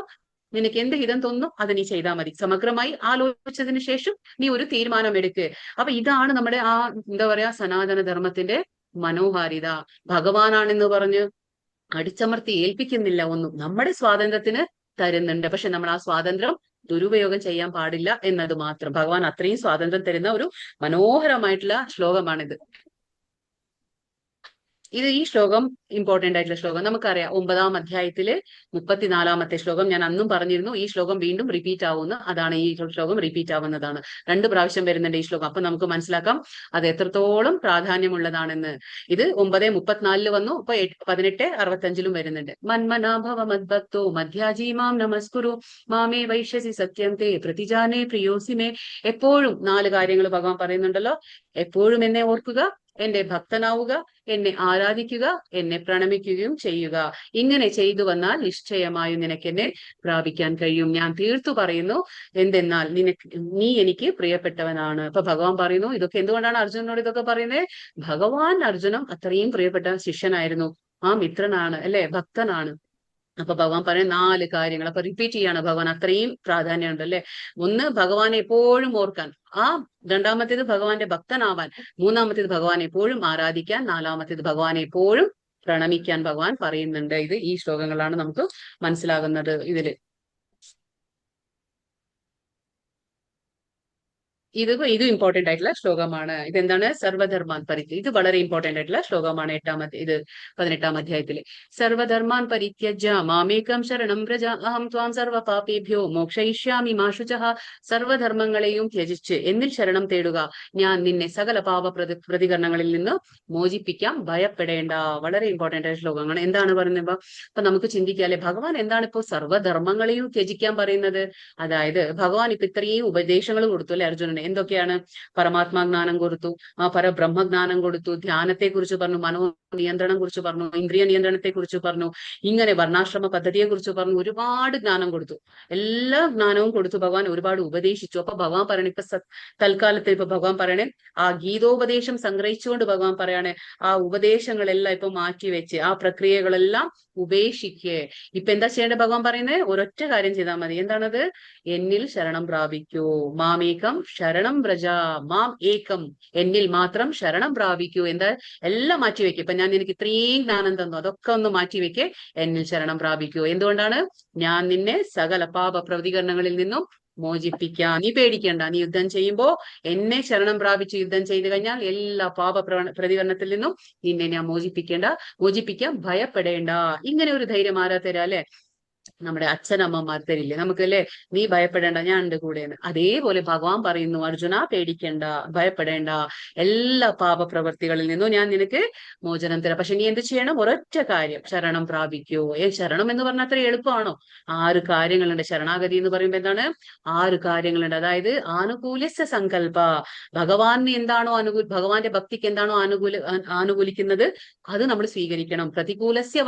S1: നിനക്ക് എന്ത് ഹിതം തോന്നുന്നു അത് നീ ചെയ്താൽ മതി. സമഗ്രമായി ആലോചിച്ചതിന് ശേഷം നീ ഒരു തീരുമാനം എടുക്കുക. അപ്പൊ ഇതാണ് നമ്മുടെ ആ എന്താ പറയാ സനാതന ധർമ്മത്തിന്റെ മനോഹാരിത. ഭഗവാനാണെന്ന് പറഞ്ഞ് അടിച്ചമർത്തി ഏൽപ്പിക്കുന്നില്ല ഒന്നും, നമ്മുടെ സ്വാതന്ത്ര്യത്തിന് തരുന്നുണ്ട്. പക്ഷെ നമ്മൾ ആ സ്വാതന്ത്ര്യം ദുരുപയോഗം ചെയ്യാൻ പാടില്ല എന്നത് മാത്രം. ഭഗവാൻ അത്രയും സ്വാതന്ത്ര്യം തരുന്ന ഒരു മനോഹരമായിട്ടുള്ള ശ്ലോകമാണിത്. ഈ ശ്ലോകം ഇമ്പോർട്ടന്റ് ആയിട്ടുള്ള ശ്ലോകം. നമുക്കറിയാം 9ാം അധ്യായത്തില് 34ാമത്തെ ശ്ലോകം ഞാൻ അന്നും പറഞ്ഞിരുന്നു. ഈ ശ്ലോകം വീണ്ടും റിപ്പീറ്റ് ആവുന്നു. അതാണ് ഈ ശ്ലോകം റിപ്പീറ്റ് ആവുന്നതാണ്, 2 പ്രാവശ്യം വരുന്നുണ്ട് ഈ ശ്ലോകം. അപ്പൊ നമുക്ക് മനസ്സിലാക്കാം അത് എത്രത്തോളം പ്രാധാന്യമുള്ളതാണെന്ന്. ഇത് 9:34 വന്നു, ഇപ്പൊ 18:65 വരുന്നുണ്ട്. മന്മനാഭവ മദ്ഭക്തോ മധ്യാജീമാം നമസ്കുരു മാമേ വൈശ്യസി സത്യം തേ പ്രതിജാനേ പ്രിയോസിമേ. എപ്പോഴും 4 കാര്യങ്ങൾ ഭഗവാൻ പറയുന്നുണ്ടല്ലോ. എപ്പോഴും എന്നെ ഓർക്കുക, എന്റെ ഭക്തനാവുക, എന്നെ ആരാധിക്കുക, എന്നെ പ്രണമിക്കുകയും ചെയ്യുക. ഇങ്ങനെ ചെയ്തു വന്നാൽ നിശ്ചയമായും നിനക്ക് എന്നെ പ്രാപിക്കാൻ കഴിയും. ഞാൻ തീർത്തു പറയുന്നു, എന്തെന്നാൽ നീ എനിക്ക് പ്രിയപ്പെട്ടവനാണ്. അപ്പൊ ഭഗവാൻ പറയുന്നു, ഇതൊക്കെ എന്തുകൊണ്ടാണ് അർജുനനോട് ഇതൊക്കെ പറയുന്നത്? ഭഗവാൻ അർജുനൻ അത്രയും പ്രിയപ്പെട്ട ശിഷ്യനായിരുന്നു, ആ മിത്രനാണ് അല്ലെ, ഭക്തനാണ്. അപ്പൊ ഭഗവാൻ പറയുന്ന 4 കാര്യങ്ങൾ അപ്പൊ റിപ്പീറ്റ് ചെയ്യാണ്. ഭഗവാൻ അത്രയും പ്രാധാന്യമുണ്ട് അല്ലെ. ഒന്ന്, ഭഗവാനെ എപ്പോഴും ഓർക്കാൻ. 2ാമത്തേത് ഭഗവാന്റെ ഭക്തനാവാൻ. 3ാമത്തേത് ഭഗവാനെ എപ്പോഴും ആരാധിക്കാൻ. 4ാമത്തേത് ഭഗവാനെ എപ്പോഴും പ്രണമിക്കാൻ ഭഗവാൻ പറയുന്നുണ്ട്. ഈ ശ്ലോകങ്ങളാണ് നമുക്ക് മനസ്സിലാകുന്നത് ഇതില്. ഇത് ഇമ്പോർട്ടന്റ് ആയിട്ടുള്ള ശ്ലോകമാണ്. ഇതെന്താണ്? സർവധർമാൻ പരിത്യ. ഇത് വളരെ ഇമ്പോർട്ടന്റ് ആയിട്ടുള്ള ശ്ലോകമാണ്. 18ാം അധ്യായത്തില് സർവധർമാൻ പരിത്യജ്യ മാമേകം ശരണം വ്രജ അഹം ത്വാം സർവ പാപേഭ്യോ മോക്ഷയിഷ്യാമി മാ ശുചഃ. സർവധർമ്മങ്ങളെയും ത്യജിച്ച് എന്നിൽ ശരണം തേടുക, ഞാൻ നിന്നെ സകല പാപ പ്രതികരണങ്ങളിൽ നിന്ന് മോചിപ്പിക്കാം, ഭയപ്പെടേണ്ട. വളരെ ഇമ്പോർട്ടന്റ് ആയ ശ്ലോകമാണ്. എന്താണ് പറയുന്നത്? അപ്പൊ നമുക്ക് ചിന്തിക്കാല്ലേ, ഭഗവാൻ എന്താണ് ഇപ്പോ സർവധർമ്മങ്ങളെയും ത്യജിക്കാൻ പറയുന്നത്? അതായത് ഭഗവാൻ ഇപ്പൊ ഇത്രയും ഉപദേശങ്ങൾ കൊടുത്തു അല്ലെ അർജുനനെ. എന്തൊക്കെയാണ്? പരമാത്മാജ്ഞാനം കൊടുത്തു, പരബ്രഹ്മജ്ഞാനം കൊടുത്തു, ധ്യാനത്തെ കുറിച്ച് പറഞ്ഞു, മനോ നിയന്ത്രണം കുറിച്ച് പറഞ്ഞു, ഇന്ദ്രിയ നിയന്ത്രണത്തെ കുറിച്ച് പറഞ്ഞു, ഇങ്ങനെ വർണ്ണാശ്രമ പദ്ധതിയെ കുറിച്ച് പറഞ്ഞു, ഒരുപാട് ജ്ഞാനം കൊടുത്തു. എല്ലാ ജ്ഞാനവും കൊടുത്തു ഭഗവാൻ ഒരുപാട് ഉപദേശിച്ചു. അപ്പൊ ഭഗവാൻ പറയണേ, ഇപ്പൊ തൽക്കാലത്ത് ഇപ്പൊ ഭഗവാൻ പറയണേ, ആ ഗീതോപദേശം സംഗ്രഹിച്ചുകൊണ്ട് ഭഗവാൻ പറയണേ, ആ ഉപദേശങ്ങളെല്ലാം ഇപ്പൊ മാറ്റിവെച്ച് ആ പ്രക്രിയകളെല്ലാം ഉപേക്ഷിക്കേ. ഇപ്പൊ എന്താ ചെയ്യേണ്ടത് ഭഗവാൻ പറയുന്നത്? ഒരൊറ്റ കാര്യം ചെയ്താൽ മതി. എന്താണത്? എന്നിൽ ശരണം പ്രാപിക്കൂ. മാമേകം ശരണം വ്രജ, മാം ഏകം, എന്നിൽ മാത്രം ശരണം പ്രാപിക്കൂ. എന്താ? എല്ലാം മാറ്റിവെക്കും. ഇപ്പൊ ഞാൻ നിനക്ക് ഇത്രയും ജ്ഞാനം തന്നു, അതൊക്കെ ഒന്ന് മാറ്റിവെക്കേ, എന്നിൽ ശരണം പ്രാപിക്കൂ. എന്തുകൊണ്ടാണ്? ഞാൻ നിന്നെ സകല പാപ പ്രതികരണങ്ങളിൽ നിന്നും മോചിപ്പിക്കാം. നീ പേടിക്കേണ്ട. നീ യുദ്ധം ചെയ്യുമ്പോ എന്നെ ശരണം പ്രാപിച്ച് യുദ്ധം ചെയ്തു കഴിഞ്ഞാൽ എല്ലാ പാപ പ്രതികരണത്തിൽ നിന്നും നിന്നെ ഞാൻ മോചിപ്പിക്കാം, ഭയപ്പെടേണ്ട. ഇങ്ങനെ ഒരു ധൈര്യം ആരാ തരാ? അല്ലെ? നമ്മുടെ അച്ഛനമ്മമാർ തരില്ലേ നമുക്ക്, അല്ലെ? നീ ഭയപ്പെടേണ്ട, ഞാൻ ഉണ്ട് കൂടെയെന്ന്. അതേപോലെ ഭഗവാൻ പറയുന്നു, അർജുന പേടിക്കേണ്ട, ഭയപ്പെടേണ്ട, എല്ലാ പാപപ്രവർത്തികളിൽ നിന്നും ഞാൻ നിനക്ക് മോചനം തരാം. പക്ഷെ നീ എന്ത് ചെയ്യണം? ഒരൊറ്റ കാര്യം, ശരണം പ്രാപിക്കൂ. ശരണം എന്ന് പറഞ്ഞാൽ അത്ര എളുപ്പമാണോ? 6 കാര്യങ്ങളുണ്ട്. ശരണാഗതി എന്ന് പറയുമ്പോ എന്താണ്? 6 കാര്യങ്ങളുണ്ട്. അതായത് ആനുകൂല്യസ്യ സങ്കല്പ, ഭഗവാന് എന്താണോ ഭഗവാന്റെ ഭക്തിക്ക് എന്താണോ ആനുകൂലിക്കുന്നത് അത് നമ്മൾ സ്വീകരിക്കണം. പ്രതികൂലസ്യ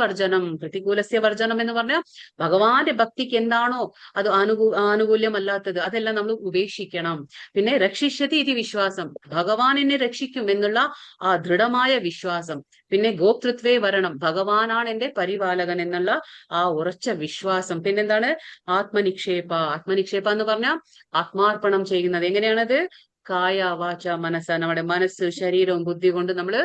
S1: വർജനം എന്ന് പറഞ്ഞാൽ ഭഗവാന്റെ ഭക്തിക്ക് എന്താണോ അത് ആനുകൂല്യമല്ലാത്തത് അതെല്ലാം നമ്മൾ ഉപേക്ഷിക്കണം. പിന്നെ രക്ഷിഷ്യതി ഇതി വിശ്വാസം, ഭഗവാൻ എന്നെ രക്ഷിക്കും എന്നുള്ള ആ ദൃഢമായ വിശ്വാസം. പിന്നെ ഗോപ്തൃത്വേ വരണം, ഭഗവാനാണ് എന്റെ പരിപാലകൻ എന്നുള്ള ആ ഉറച്ച വിശ്വാസം. പിന്നെന്താണ്? ആത്മനിക്ഷേപ എന്ന് പറഞ്ഞാൽ ആത്മാർപ്പണം ചെയ്യുന്നത്. എങ്ങനെയാണത്? കായ വാച മനസ്സ, നമ്മുടെ മനസ്സ് ശരീരവും ബുദ്ധി കൊണ്ട് നമ്മള്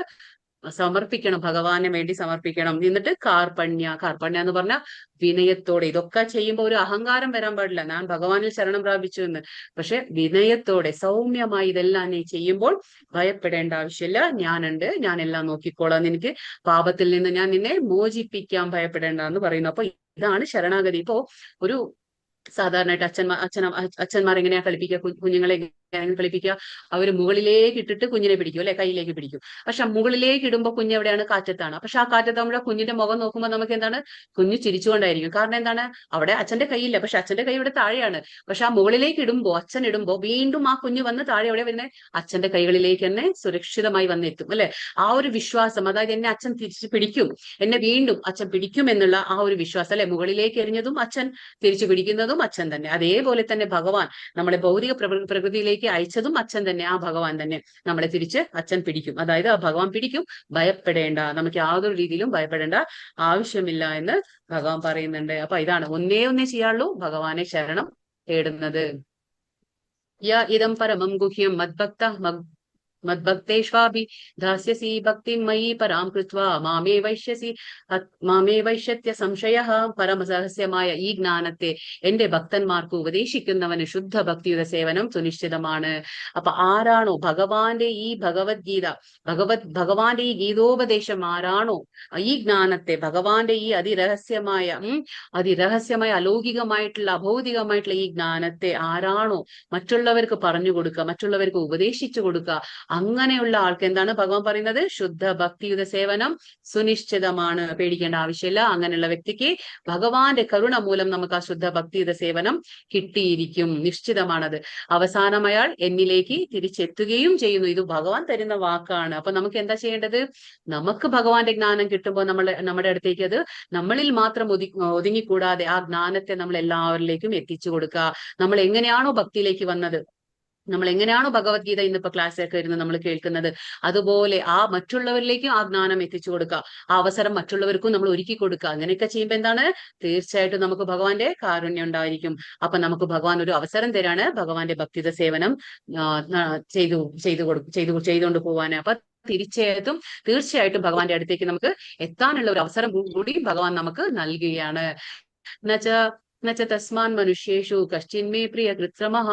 S1: സമർപ്പിക്കണം, ഭഗവാന് വേണ്ടി സമർപ്പിക്കണം. എന്നിട്ട് കാർപ്പണ്യ എന്ന് പറഞ്ഞാൽ വിനയത്തോടെ. ഇതൊക്കെ ചെയ്യുമ്പോൾ ഒരു അഹങ്കാരം വരാൻ പാടില്ല, ഞാൻ ഭഗവാനിൽ ശരണം പ്രാപിച്ചു എന്ന്. പക്ഷെ വിനയത്തോടെ സൗമ്യമായി ഇതെല്ലാം നീ ചെയ്യുമ്പോൾ ഭയപ്പെടേണ്ട ആവശ്യമില്ല. ഞാനുണ്ട്, ഞാൻ എല്ലാം നോക്കിക്കോളാം, നിനക്ക് പാപത്തിൽ നിന്ന് ഞാൻ നിന്നെ മോചിപ്പിക്കാം, ഭയപ്പെടേണ്ട എന്ന് പറയുന്നു. അപ്പൊ ഇതാണ് ശരണാഗതി. ഇപ്പോ ഒരു സാധാരണയായിട്ട് അച്ഛന്മാർ എങ്ങനെയാ കളിപ്പിക്കുക കുഞ്ഞുങ്ങളെ? കളിപ്പിക്കുക, അവര് മുകളിലേക്ക് ഇട്ടിട്ട് കുഞ്ഞിനെ പിടിക്കും, അല്ലെ? കയ്യിലേക്ക് പിടിക്കും. പക്ഷെ മുകളിലേക്ക് ഇടുമ്പോൾ കുഞ്ഞ് എവിടെയാണ്? കാറ്റത്താണ്. പക്ഷെ ആ കാറ്റത്താകുമ്പോൾ കുഞ്ഞിന്റെ മുഖം നോക്കുമ്പോൾ നമുക്ക് എന്താണ്? കുഞ്ഞ് ചിരിച്ചുകൊണ്ടായിരിക്കും. കാരണം എന്താണ്? അവിടെ അച്ഛന്റെ കൈയില്ല, പക്ഷെ അച്ഛന്റെ കൈ ഇവിടെ താഴെയാണ്. പക്ഷെ ആ മുകളിലേക്ക് ഇടുമ്പോ, അച്ഛൻ ഇടുമ്പോ വീണ്ടും ആ കുഞ്ഞ് വന്ന് താഴെ എവിടെ വരുന്നത്? അച്ഛന്റെ കൈകളിലേക്ക് തന്നെ സുരക്ഷിതമായി വന്നെത്തും, അല്ലെ? ആ ഒരു വിശ്വാസം, അതായത് എന്നെ അച്ഛൻ തിരിച്ചു പിടിക്കും, എന്നെ വീണ്ടും അച്ഛൻ പിടിക്കും എന്നുള്ള ആ ഒരു വിശ്വാസം, അല്ലെ? മുകളിലേക്ക് എറിഞ്ഞതും അച്ഛൻ തിരിച്ചു പിടിക്കുന്നതും അച്ഛൻ തന്നെ. അതേപോലെ തന്നെ ഭഗവാൻ നമ്മളെ ഭൗതിക പ്രകൃതിയിലേക്ക് അയച്ചതും അച്ഛൻ തന്നെ. ആ ഭഗവാൻ തന്നെ നമ്മളെ തിരിച്ച് അച്ഛൻ പിടിക്കും, അതായത് ആ ഭഗവാൻ പിടിക്കും. ഭയപ്പെടേണ്ട, നമുക്ക് യാതൊരു രീതിയിലും ഭയപ്പെടേണ്ട ആവശ്യമില്ല എന്ന് ഭഗവാൻ പറയുന്നുണ്ട്. അപ്പൊ ഇതാണ് ഒന്നേ ചെയ്യാറുള്ളൂ, ഭഗവാനെ ശരണം തേടുന്നത്. ഇതം പരമം ഗുഹ്യം മദ്ഭക്തേഷ്വാഭി ധാസ്യസി ഭക്തി മയി പരാം കൃത്വാ മാമേ വൈശ്യത്യ സംശയ. പരമസഹസ്യമായ ഈ ജ്ഞാനത്തെ എന്റെ ഭക്തന്മാർക്ക് ഉപദേശിക്കുന്നവന് ശുദ്ധ ഭക്തിയുടെ സേവനം സുനിശ്ചിതമാണ്. അപ്പൊ ആരാണോ ഭഗവാന്റെ ഈ ഭഗവത്ഗീത, ഭഗവാന്റെ ഈ ഗീതോപദേശം ആരാണോ ഈ ജ്ഞാനത്തെ, ഭഗവാന്റെ ഈ അതിരഹസ്യമായ അലൗകികമായിട്ടുള്ള അഭൗതികമായിട്ടുള്ള ഈ ജ്ഞാനത്തെ ആരാണോ മറ്റുള്ളവർക്ക് പറഞ്ഞു കൊടുക്കുക, മറ്റുള്ളവർക്ക് ഉപദേശിച്ചു കൊടുക്കുക, അങ്ങനെയുള്ള ആൾക്ക് എന്താണ് ഭഗവാൻ പറയുന്നത്? ശുദ്ധ ഭക്തിയുടെ സേവനം സുനിശ്ചിതമാണ്, പേടിക്കേണ്ട ആവശ്യമില്ല. അങ്ങനെയുള്ള വ്യക്തിക്ക് ഭഗവാന്റെ കരുണ മൂലം നമുക്ക് ആ ശുദ്ധ ഭക്തിയുടെ സേവനം കിട്ടിയിരിക്കും, നിശ്ചിതമാണത്. അവസാനം അയാൾ എന്നിലേക്ക് തിരിച്ചെത്തുകയും ചെയ്യുന്നു. ഇത് ഭഗവാൻ തരുന്ന വാക്കാണ്. അപ്പൊ നമുക്ക് എന്താ ചെയ്യേണ്ടത്? നമുക്ക് ഭഗവാന്റെ ജ്ഞാനം കിട്ടുമ്പോൾ നമ്മുടെ അടുത്തേക്ക് അത് നമ്മളിൽ മാത്രം ഒതുങ്ങിക്കൂടാതെ ആ ജ്ഞാനത്തെ നമ്മൾ എല്ലാവരിലേക്കും എത്തിച്ചു കൊടുക്കുക. നമ്മൾ എങ്ങനെയാണോ ഭക്തിയിലേക്ക് വന്നത്, നമ്മൾ എങ്ങനെയാണോ ഭഗവത്ഗീത ഇന്നിപ്പോ ക്ലാസ്സൊക്കെ ഇരുന്ന് നമ്മൾ കേൾക്കുന്നത്, അതുപോലെ ആ മറ്റുള്ളവരിലേക്കും ആ ജ്ഞാനം എത്തിച്ചു കൊടുക്കുക, ആ അവസരം മറ്റുള്ളവർക്കും നമ്മൾ ഒരുക്കി കൊടുക്കുക. അങ്ങനെയൊക്കെ ചെയ്യുമ്പോൾ എന്താണ്? തീർച്ചയായിട്ടും നമുക്ക് ഭഗവാന്റെ കാരുണ്യം ഉണ്ടായിരിക്കും. അപ്പൊ നമുക്ക് ഭഗവാൻ ഒരു അവസരം തരാണ് ഭഗവാന്റെ ഭക്തിയുടെ സേവനം ചെയ്തുകൊണ്ട് പോവാന്. അപ്പൊ തീർച്ചയായിട്ടും ഭഗവാന്റെ അടുത്തേക്ക് നമുക്ക് എത്താനുള്ള ഒരു അവസരം കൂടി ഭഗവാൻ നമുക്ക് നൽകുകയാണ്. നച്ച തസ്മാൻ മനുഷ്യേഷു കശ്ചിന്മേ പ്രിയ കൃത്രിമഃ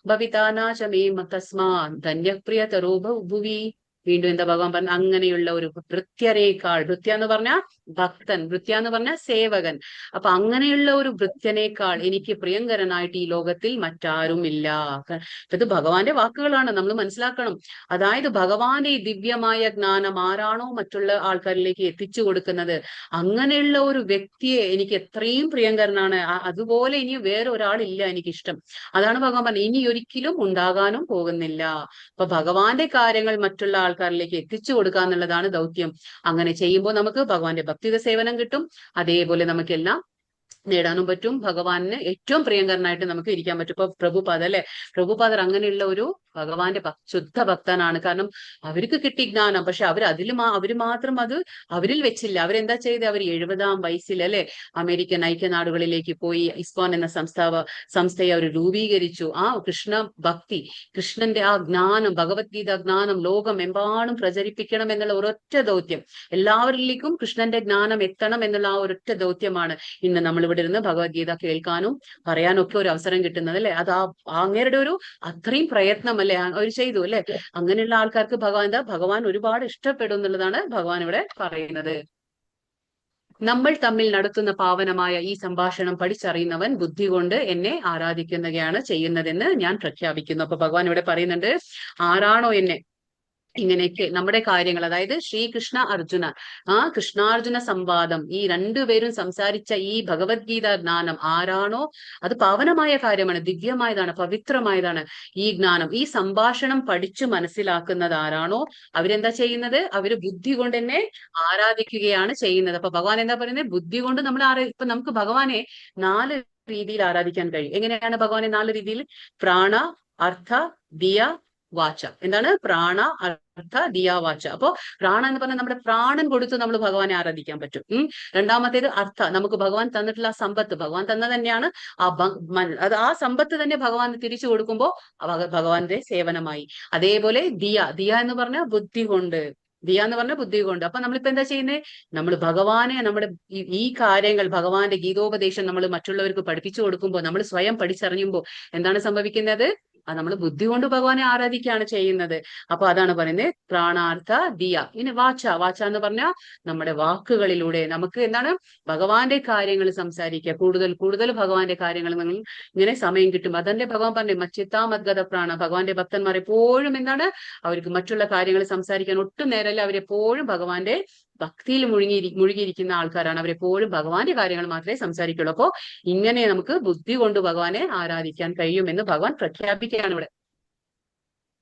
S1: ഭവിതാ നാച മേ തസ്മാൻ ധന്യഃ പ്രിയതരോ ഭുവി. വീണ്ടും എന്താ ഭഗവാൻ പറഞ്ഞ, അങ്ങനെയുള്ള ഒരു ഭൃത്യനേക്കാൾ, ഭൃത്യ എന്ന് പറഞ്ഞാൽ ഭക്തൻ, ഭൃത്യ എന്ന് പറഞ്ഞാൽ സേവകൻ. അപ്പൊ അങ്ങനെയുള്ള ഒരു ഭൃത്യനേക്കാൾ എനിക്ക് പ്രിയങ്കരനായിട്ട് ഈ ലോകത്തിൽ മറ്റാരും ഇല്ല. ഇത് ഭഗവാന്റെ വാക്കുകളാണ്, നമ്മൾ മനസ്സിലാക്കണം. അതായത് ഭഗവാന്റെ ഈ ദിവ്യമായ ജ്ഞാനം ആരാണോ മറ്റുള്ള ആൾക്കാരിലേക്ക് എത്തിച്ചു കൊടുക്കുന്നത്, അങ്ങനെയുള്ള ഒരു വ്യക്തിയെ എനിക്ക് എത്രയും പ്രിയങ്കരനാണ്. അതുപോലെ ഇനി വേറെ ഒരാളില്ല എനിക്കിഷ്ടം. അതാണ് ഭഗവാൻ പറഞ്ഞത്, ഇനി ഒരിക്കലും ഉണ്ടാകാനും പോകുന്നില്ല. അപ്പൊ ഭഗവാന്റെ കാര്യങ്ങൾ മറ്റുള്ള ആൾക്കാരിലേക്ക് എത്തിച്ചു കൊടുക്കുക എന്നുള്ളതാണ് ദൗത്യം. അങ്ങനെ ചെയ്യുമ്പോൾ നമുക്ക് ഭഗവാന്റെ ഭക്തിക സേവനം കിട്ടും. അതേപോലെ നമുക്കെല്ലാം നേടാനും പറ്റും. ഭഗവാന് ഏറ്റവും പ്രിയങ്കരനായിട്ട് നമുക്ക് ഇരിക്കാൻ പറ്റും. ഇപ്പൊ പ്രഭുപാദർ അല്ലെ, പ്രഭുപാദർ അങ്ങനെയുള്ള ഒരു ഭഗവാന്റെ ശുദ്ധ ഭക്തനാണ്. കാരണം അവർക്ക് കിട്ടി ജ്ഞാനം, പക്ഷെ അവര് മാത്രം അത് അവരിൽ വെച്ചില്ല. അവരെന്താ ചെയ്ത്, അവർ 70-ാം വയസ്സിൽ അല്ലെ അമേരിക്കൻ ഐക്യനാടുകളിലേക്ക് പോയി ഇസ്കോൻ എന്ന സംസ്ഥയെ അവർ രൂപീകരിച്ചു. ആ കൃഷ്ണ ഭക്തി, കൃഷ്ണന്റെ ആ ജ്ഞാനം, ഭഗവത്ഗീത ജ്ഞാനം ലോകമെമ്പാടും പ്രചരിപ്പിക്കണം എന്നുള്ള ഒരൊറ്റ ദൗത്യം, എല്ലാവരിലേക്കും കൃഷ്ണന്റെ ജ്ഞാനം എത്തണം എന്നുള്ള ആ ഒരൊറ്റ ദൗത്യമാണ് ഇന്ന് നമ്മൾ ഇവിടെ ഇരുന്ന് ഭഗവത്ഗീത കേൾക്കാനും പറയാനും ഒക്കെ ഒരു അവസരം കിട്ടുന്നത് അല്ലെ. അത് അങ്ങേരുടെ ഒരു അത്രയും പ്രയത്നം അല്ലെ അവർ ചെയ്തു അല്ലെ. അങ്ങനെയുള്ള ആൾക്കാർക്ക് ഭഗവാൻ ഒരുപാട് ഇഷ്ടപ്പെടും എന്നുള്ളതാണ് ഭഗവാൻ ഇവിടെ പറയുന്നത്. നമ്മൾ തമ്മിൽ നടത്തുന്ന പാവനമായ ഈ സംഭാഷണം പഠിച്ചറിയുന്നവൻ ബുദ്ധി കൊണ്ട് എന്നെ ആരാധിക്കുന്നതാണ് ചെയ്യുന്നതെന്ന് ഞാൻ പ്രഖ്യാപിക്കുന്നു. അപ്പൊ ഭഗവാൻ ഇവിടെ പറയുന്നുണ്ട്, ആരാണോ എന്നെ ഇങ്ങനെയൊക്കെ നമ്മുടെ കാര്യങ്ങൾ, അതായത് ശ്രീകൃഷ്ണ അർജുന, ആ കൃഷ്ണാർജുന സംവാദം, ഈ രണ്ടുപേരും സംസാരിച്ച ഈ ഭഗവത്ഗീത ജ്ഞാനം ആരാണോ, അത് പാവനമായ കാര്യമാണ്, ദിവ്യമായതാണ്, പവിത്രമായതാണ്. ഈ ജ്ഞാനം, ഈ സംഭാഷണം പഠിച്ചു മനസ്സിലാക്കുന്നത് ആരാണോ, അവരെന്താ ചെയ്യുന്നത്, അവര് ബുദ്ധി കൊണ്ട് എന്നെ ആരാധിക്കുകയാണ് ചെയ്യുന്നത്. അപ്പൊ ഭഗവാൻ എന്താ പറയുന്നത്, ബുദ്ധി കൊണ്ട് നമ്മൾ ഇപ്പൊ നമുക്ക് ഭഗവാനെ 4 രീതിയിൽ ആരാധിക്കാൻ കഴിയും. എങ്ങനെയാണ് ഭഗവാനെ 4 രീതിയിൽ? പ്രാണ, അർത്ഥ, ദിയ, വാച. എന്താണ്? പ്രാണ, അർത്ഥ, ദിയ, വാച. അപ്പോ പ്രാണ എന്ന് പറഞ്ഞാൽ നമ്മുടെ പ്രാണൻ കൊടുത്ത് നമ്മൾ ഭഗവാനെ ആരാധിക്കാൻ പറ്റും. രണ്ടാമത്തേത് അർത്ഥ, നമുക്ക് ഭഗവാൻ തന്നിട്ടുള്ള ആ സമ്പത്ത്, ഭഗവാൻ തന്നത് തന്നെയാണ്. ആ സമ്പത്ത് തന്നെ ഭഗവാൻ തിരിച്ചു കൊടുക്കുമ്പോൾ ഭഗവാന്റെ സേവനമായി. അതേപോലെ ദിയ, ദിയ എന്ന് പറഞ്ഞാൽ ബുദ്ധി കൊണ്ട്, ദിയ എന്ന് പറഞ്ഞ ബുദ്ധി കൊണ്ട്. അപ്പൊ നമ്മളിപ്പോ എന്താ ചെയ്യുന്നത്, നമ്മൾ ഭഗവാനെ, നമ്മുടെ ഈ കാര്യങ്ങൾ, ഭഗവാന്റെ ഗീതോപദേശം നമ്മൾ മറ്റുള്ളവർക്ക് പഠിപ്പിച്ചു കൊടുക്കുമ്പോൾ, നമ്മൾ സ്വയം പഠിച്ചറിയുമ്പോൾ എന്താണ് സംഭവിക്കുന്നത്, നമ്മൾ ബുദ്ധി കൊണ്ട് ഭഗവാനെ ആരാധിക്കുകയാണ് ചെയ്യുന്നത്. അപ്പൊ അതാണ് പറയുന്നത് പ്രാണാർത്ഥ ദിയ. ഇനി വാച, വാച എന്ന് പറഞ്ഞാൽ നമ്മുടെ വാക്കുകളിലൂടെ നമുക്ക് എന്താണ് ഭഗവാന്റെ കാര്യങ്ങൾ സംസാരിക്കുക, കൂടുതൽ കൂടുതൽ ഭഗവാന്റെ കാര്യങ്ങൾ നിങ്ങൾ ഇങ്ങനെ സമയം കിട്ടും. അതല്ലേ ഭഗവാൻ പറഞ്ഞു, മച്ചിത്താ മദ്ഗത പ്രാണ. ഭഗവാന്റെ ഭക്തന്മാർ എപ്പോഴും എന്താണ്, അവർക്ക് മറ്റുള്ള കാര്യങ്ങൾ സംസാരിക്കാൻ ഒട്ടും നേരമല്ല, അവരെപ്പോഴും ഭഗവാന്റെ ഭക്തിയിൽ മുഴുകിയിരിക്കുന്ന ആൾക്കാരാണ്. അവരെപ്പോഴും ഭഗവാന്റെ കാര്യങ്ങൾ മാത്രമേ സംസാരിക്കുള്ളൂ. അപ്പോ ഇങ്ങനെ നമുക്ക് ബുദ്ധി കൊണ്ട് ഭഗവാനെ ആരാധിക്കാൻ കഴിയുമെന്ന് ഭഗവാൻ പ്രഖ്യാപിക്കുകയാണ് ഇവിടെ.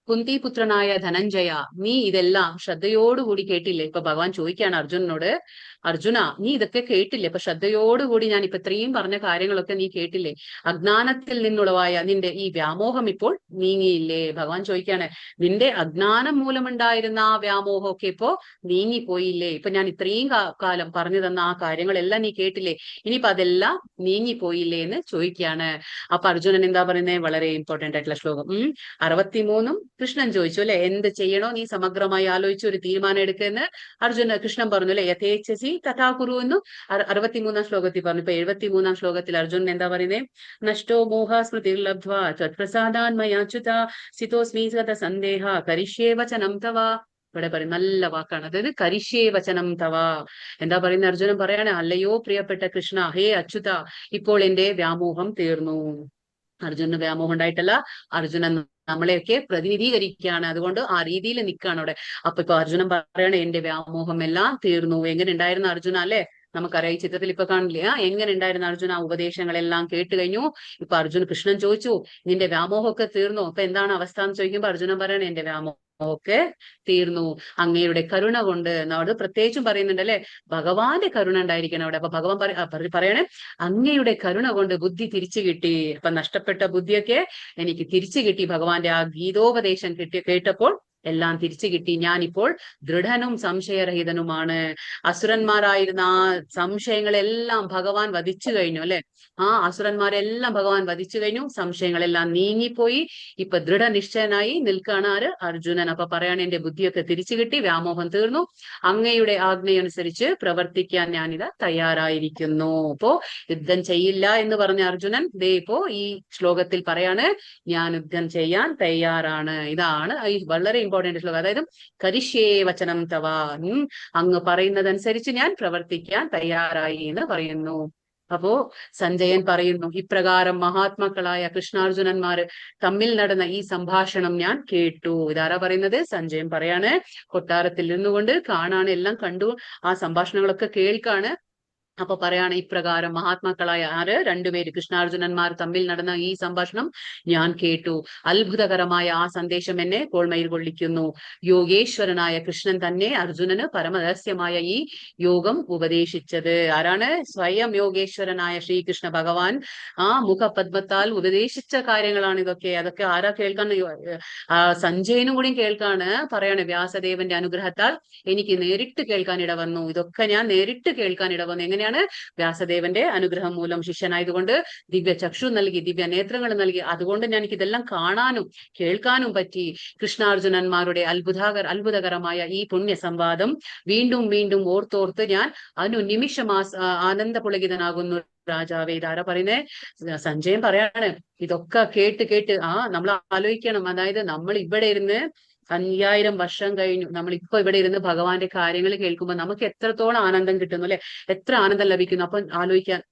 S1: കുന്തിപുത്രനായ ധനഞ്ജയ, നീ ഇതെല്ലാം ശ്രദ്ധയോടുകൂടി കേട്ടില്ലേ? ഇപ്പൊ ഭഗവാൻ ചോദിക്കുകയാണ് അർജുനനോട്, അർജുന നീ ഇതൊക്കെ കേട്ടില്ലേ? ഇപ്പൊ ശ്രദ്ധയോടുകൂടി ഞാൻ ഇപ്പൊ ഇത്രയും പറഞ്ഞ കാര്യങ്ങളൊക്കെ നീ കേട്ടില്ലേ? അജ്ഞാനത്തിൽ നിന്നുളവായ നിന്റെ ഈ വ്യാമോഹം ഇപ്പോൾ നീങ്ങിയില്ലേ? ഭഗവാൻ ചോദിക്കുകയാണ്, നിന്റെ അജ്ഞാനം മൂലമുണ്ടായിരുന്ന ആ വ്യാമോഹമൊക്കെ ഇപ്പോ നീങ്ങിപ്പോയില്ലേ? ഇപ്പൊ ഞാൻ ഇത്രയും കാലം പറഞ്ഞു തന്ന ആ കാര്യങ്ങളെല്ലാം നീ കേട്ടില്ലേ? ഇനിയിപ്പൊ അതെല്ലാം നീങ്ങിപ്പോയില്ലേ എന്ന് ചോദിക്കുകയാണ്. അപ്പൊ അർജുനൻ എന്താ പറയുന്നത്, വളരെ ഇമ്പോർട്ടന്റ് ആയിട്ടുള്ള ശ്ലോകം 63 കൃഷ്ണൻ ചോദിച്ചു അല്ലെ, എന്ത് ചെയ്യണോ നീ സമഗ്രമായി ആലോചിച്ച് ഒരു തീരുമാനം എടുക്കുമെന്ന് കൃഷ്ണൻ പറഞ്ഞു അല്ലെ, യഥേച്ഛസി തഥാ കുരു എന്ന് 63-ാം ശ്ലോകത്തിൽ പറഞ്ഞു. ഇപ്പൊ 73-ാം ശ്ലോകത്തിൽ അർജുനൻ എന്താ പറയുന്നത്, നഷ്ടോ മോഹ സ്മൃതിർലബ്ധ്വാ ത്വത്പ്രസാദാന്മയാച്യുത സിതോസ്മി ഗത സന്ദേഹ കരിഷ്യേ വചനം തവ. ഇവിടെ പറയും നല്ല വാക്കാണ്, അതായത് കരിഷ്യേ വചനം തവ. എന്താ പറയുന്ന അർജുനൻ പറയാണ്, അല്ലയോ പ്രിയപ്പെട്ട കൃഷ്ണ, ഹേ അച്യുത, ഇപ്പോൾ എന്റെ വ്യാമോഹം തീർന്നു. അർജുനന് വ്യാമോഹം ഉണ്ടായിട്ടല്ല, അർജുനൻ നമ്മളെയൊക്കെ പ്രതിനിധീകരിക്കുകയാണ്, അതുകൊണ്ട് ആ രീതിയിൽ നിൽക്കുകയാണ് അവിടെ. അപ്പൊ ഇപ്പൊ അർജുനൻ പറയാണ്, എന്റെ വ്യാമോഹം എല്ലാം തീർന്നു. എങ്ങനെ ഉണ്ടായിരുന്നു അർജുന അല്ലെ, നമുക്കറിയാം ഈ ചിത്രത്തിൽ ഇപ്പൊ കാണില്ലേ, എങ്ങനെ ഉണ്ടായിരുന്ന അർജുന, ഉപദേശങ്ങളെല്ലാം കേട്ട് കഴിഞ്ഞു. ഇപ്പൊ കൃഷ്ണൻ ചോദിച്ചു, നിന്റെ വ്യാമോഹമൊക്കെ തീർന്നു, അപ്പൊ എന്താണ് അവസ്ഥ എന്ന് ചോദിക്കുമ്പോ അർജുനൻ പറയണേ, എന്റെ വ്യാമോഹം ഒക്കെ തീർന്നു അങ്ങയുടെ കരുണ കൊണ്ട്. എന്നോട് പ്രത്യേകിച്ചും പറയുന്നുണ്ട് അല്ലെ, ഭഗവാന്റെ കരുണ ഉണ്ടായിരിക്കണം അവിടെ. അപ്പൊ ഭഗവാൻ പറയണേ, അങ്ങയുടെ കരുണ കൊണ്ട് ബുദ്ധി തിരിച്ചു കിട്ടി. അപ്പൊ നഷ്ടപ്പെട്ട ബുദ്ധിയൊക്കെ എനിക്ക് തിരിച്ചു കിട്ടി, ഭഗവാന്റെ ആ ഗീതോപദേശം കേട്ടപ്പോൾ എല്ലാം തിരിച്ചു കിട്ടി. ഞാനിപ്പോൾ ദൃഢനും സംശയരഹിതനുമാണ്. അസുരന്മാരായിരുന്ന ആ സംശയങ്ങളെല്ലാം ഭഗവാൻ വധിച്ചു കഴിഞ്ഞു അല്ലെ, ആ അസുരന്മാരെല്ലാം ഭഗവാൻ വധിച്ചു കഴിഞ്ഞു, സംശയങ്ങളെല്ലാം നീങ്ങിപ്പോയി. ഇപ്പൊ ദൃഢനിശ്ചയനായി നിൽക്കുകയാണ് അർജുനൻ. അപ്പൊ പറയാണ്, എന്റെ ബുദ്ധിയൊക്കെ തിരിച്ചു കിട്ടി, വ്യാമോഹം തീർന്നു, അങ്ങയുടെ ആജ്ഞയനുസരിച്ച് പ്രവർത്തിക്കാൻ ഞാനിതാ തയ്യാറായിരിക്കുന്നു. അപ്പോ യുദ്ധം ചെയ്യില്ല എന്ന് പറഞ്ഞ അർജുനൻ ദേ ഇപ്പോ ഈ ശ്ലോകത്തിൽ പറയാണ്, ഞാൻ യുദ്ധം ചെയ്യാൻ തയ്യാറാണ്. ഇതാണ് വളരെ ഇമ്പോർട്ടന്റ് ശ്ലോകം. അതായത് കരിഷ്യേ വചനം തവ, അങ്ങ് പറയുന്നതനുസരിച്ച് ഞാൻ പ്രവർത്തിക്കാൻ തയ്യാറായി എന്ന് പറയുന്നു. അപ്പോ സഞ്ജയൻ പറയുന്നു, ഇപ്രകാരം മഹാത്മാക്കളായ കൃഷ്ണാർജുനന്മാര് തമ്മിൽ നടന്ന ഈ സംഭാഷണം ഞാൻ കേട്ടു. ഇതാരാ പറയുന്നത്? സഞ്ജയൻ പറയാണ്. കൊട്ടാരത്തിൽ നിന്നുകൊണ്ട് കാണാണ്, എല്ലാം കണ്ടു, ആ സംഭാഷണങ്ങളൊക്കെ കേൾക്കാണ്. അപ്പൊ പറയാണ്, ഇപ്രകാരം മഹാത്മാക്കളായ രണ്ടുപേര് കൃഷ്ണാർജുനന്മാർ തമ്മിൽ നടന്ന ഈ സംഭാഷണം ഞാൻ കേട്ടു. അത്ഭുതകരമായ ആ സന്ദേശം എന്നെ കോൾമയിൽ കൊള്ളിക്കുന്നു. യോഗേശ്വരനായ കൃഷ്ണൻ തന്നെ അർജുനന് പരമരഹസ്യമായ ഈ യോഗം ഉപദേശിച്ചത്. ആരാണ്? സ്വയം യോഗേശ്വരനായ ശ്രീകൃഷ്ണ ഭഗവാൻ ആ മുഖപദ്മത്താൽ ഉപദേശിച്ച കാര്യങ്ങളാണ് ഇതൊക്കെ. അതൊക്കെ ആരാ കേൾക്കാൻ? സഞ്ജയനും കൂടി കേൾക്കാണ്. പറയാണ്, വ്യാസദേവന്റെ അനുഗ്രഹത്താൽ എനിക്ക് നേരിട്ട് കേൾക്കാൻ ഇടവന്നു. ഇതൊക്കെ ഞാൻ നേരിട്ട് കേൾക്കാൻ ഇടവന്നു. എങ്ങനെയാണ്? വ്യാസദേവന്റെ അനുഗ്രഹം മൂലം, ശിഷ്യനായതുകൊണ്ട് ദിവ്യ ചക്ഷു നൽകി, ദിവ്യ നേത്രങ്ങൾ നൽകി. അതുകൊണ്ട് എനിക്ക് ഇതെല്ലാം കാണാനും കേൾക്കാനും പറ്റി. കൃഷ്ണാർജുനന്മാരുടെ അത്ഭുതകരമായ ഈ പുണ്യ സംവാദം വീണ്ടും വീണ്ടും ഓർത്തോർത്ത് ഞാൻ അനുനിമിഷം ആനന്ദപുളകിതനാകുന്നു രാജാവേ. ഇതാരാ പറയുന്നേ? സഞ്ജയൻ പറയാണ്. ഇതൊക്കെ കേട്ട് നമ്മൾ ആലോചിക്കണം. അതായത് നമ്മൾ ഇവിടെ ഇരുന്ന് 5000 വർഷം കഴിഞ്ഞു, നമ്മൾ ഇപ്പൊ ഇവിടെ ഇരുന്ന് ഭഗവാന്റെ കാര്യങ്ങൾ കേൾക്കുമ്പോൾ നമുക്ക് എത്രത്തോളം ആനന്ദം കിട്ടുന്നു അല്ലെ, എത്ര ആനന്ദം ലഭിക്കുന്നു. അപ്പൊ ആലോചിക്കാൻ,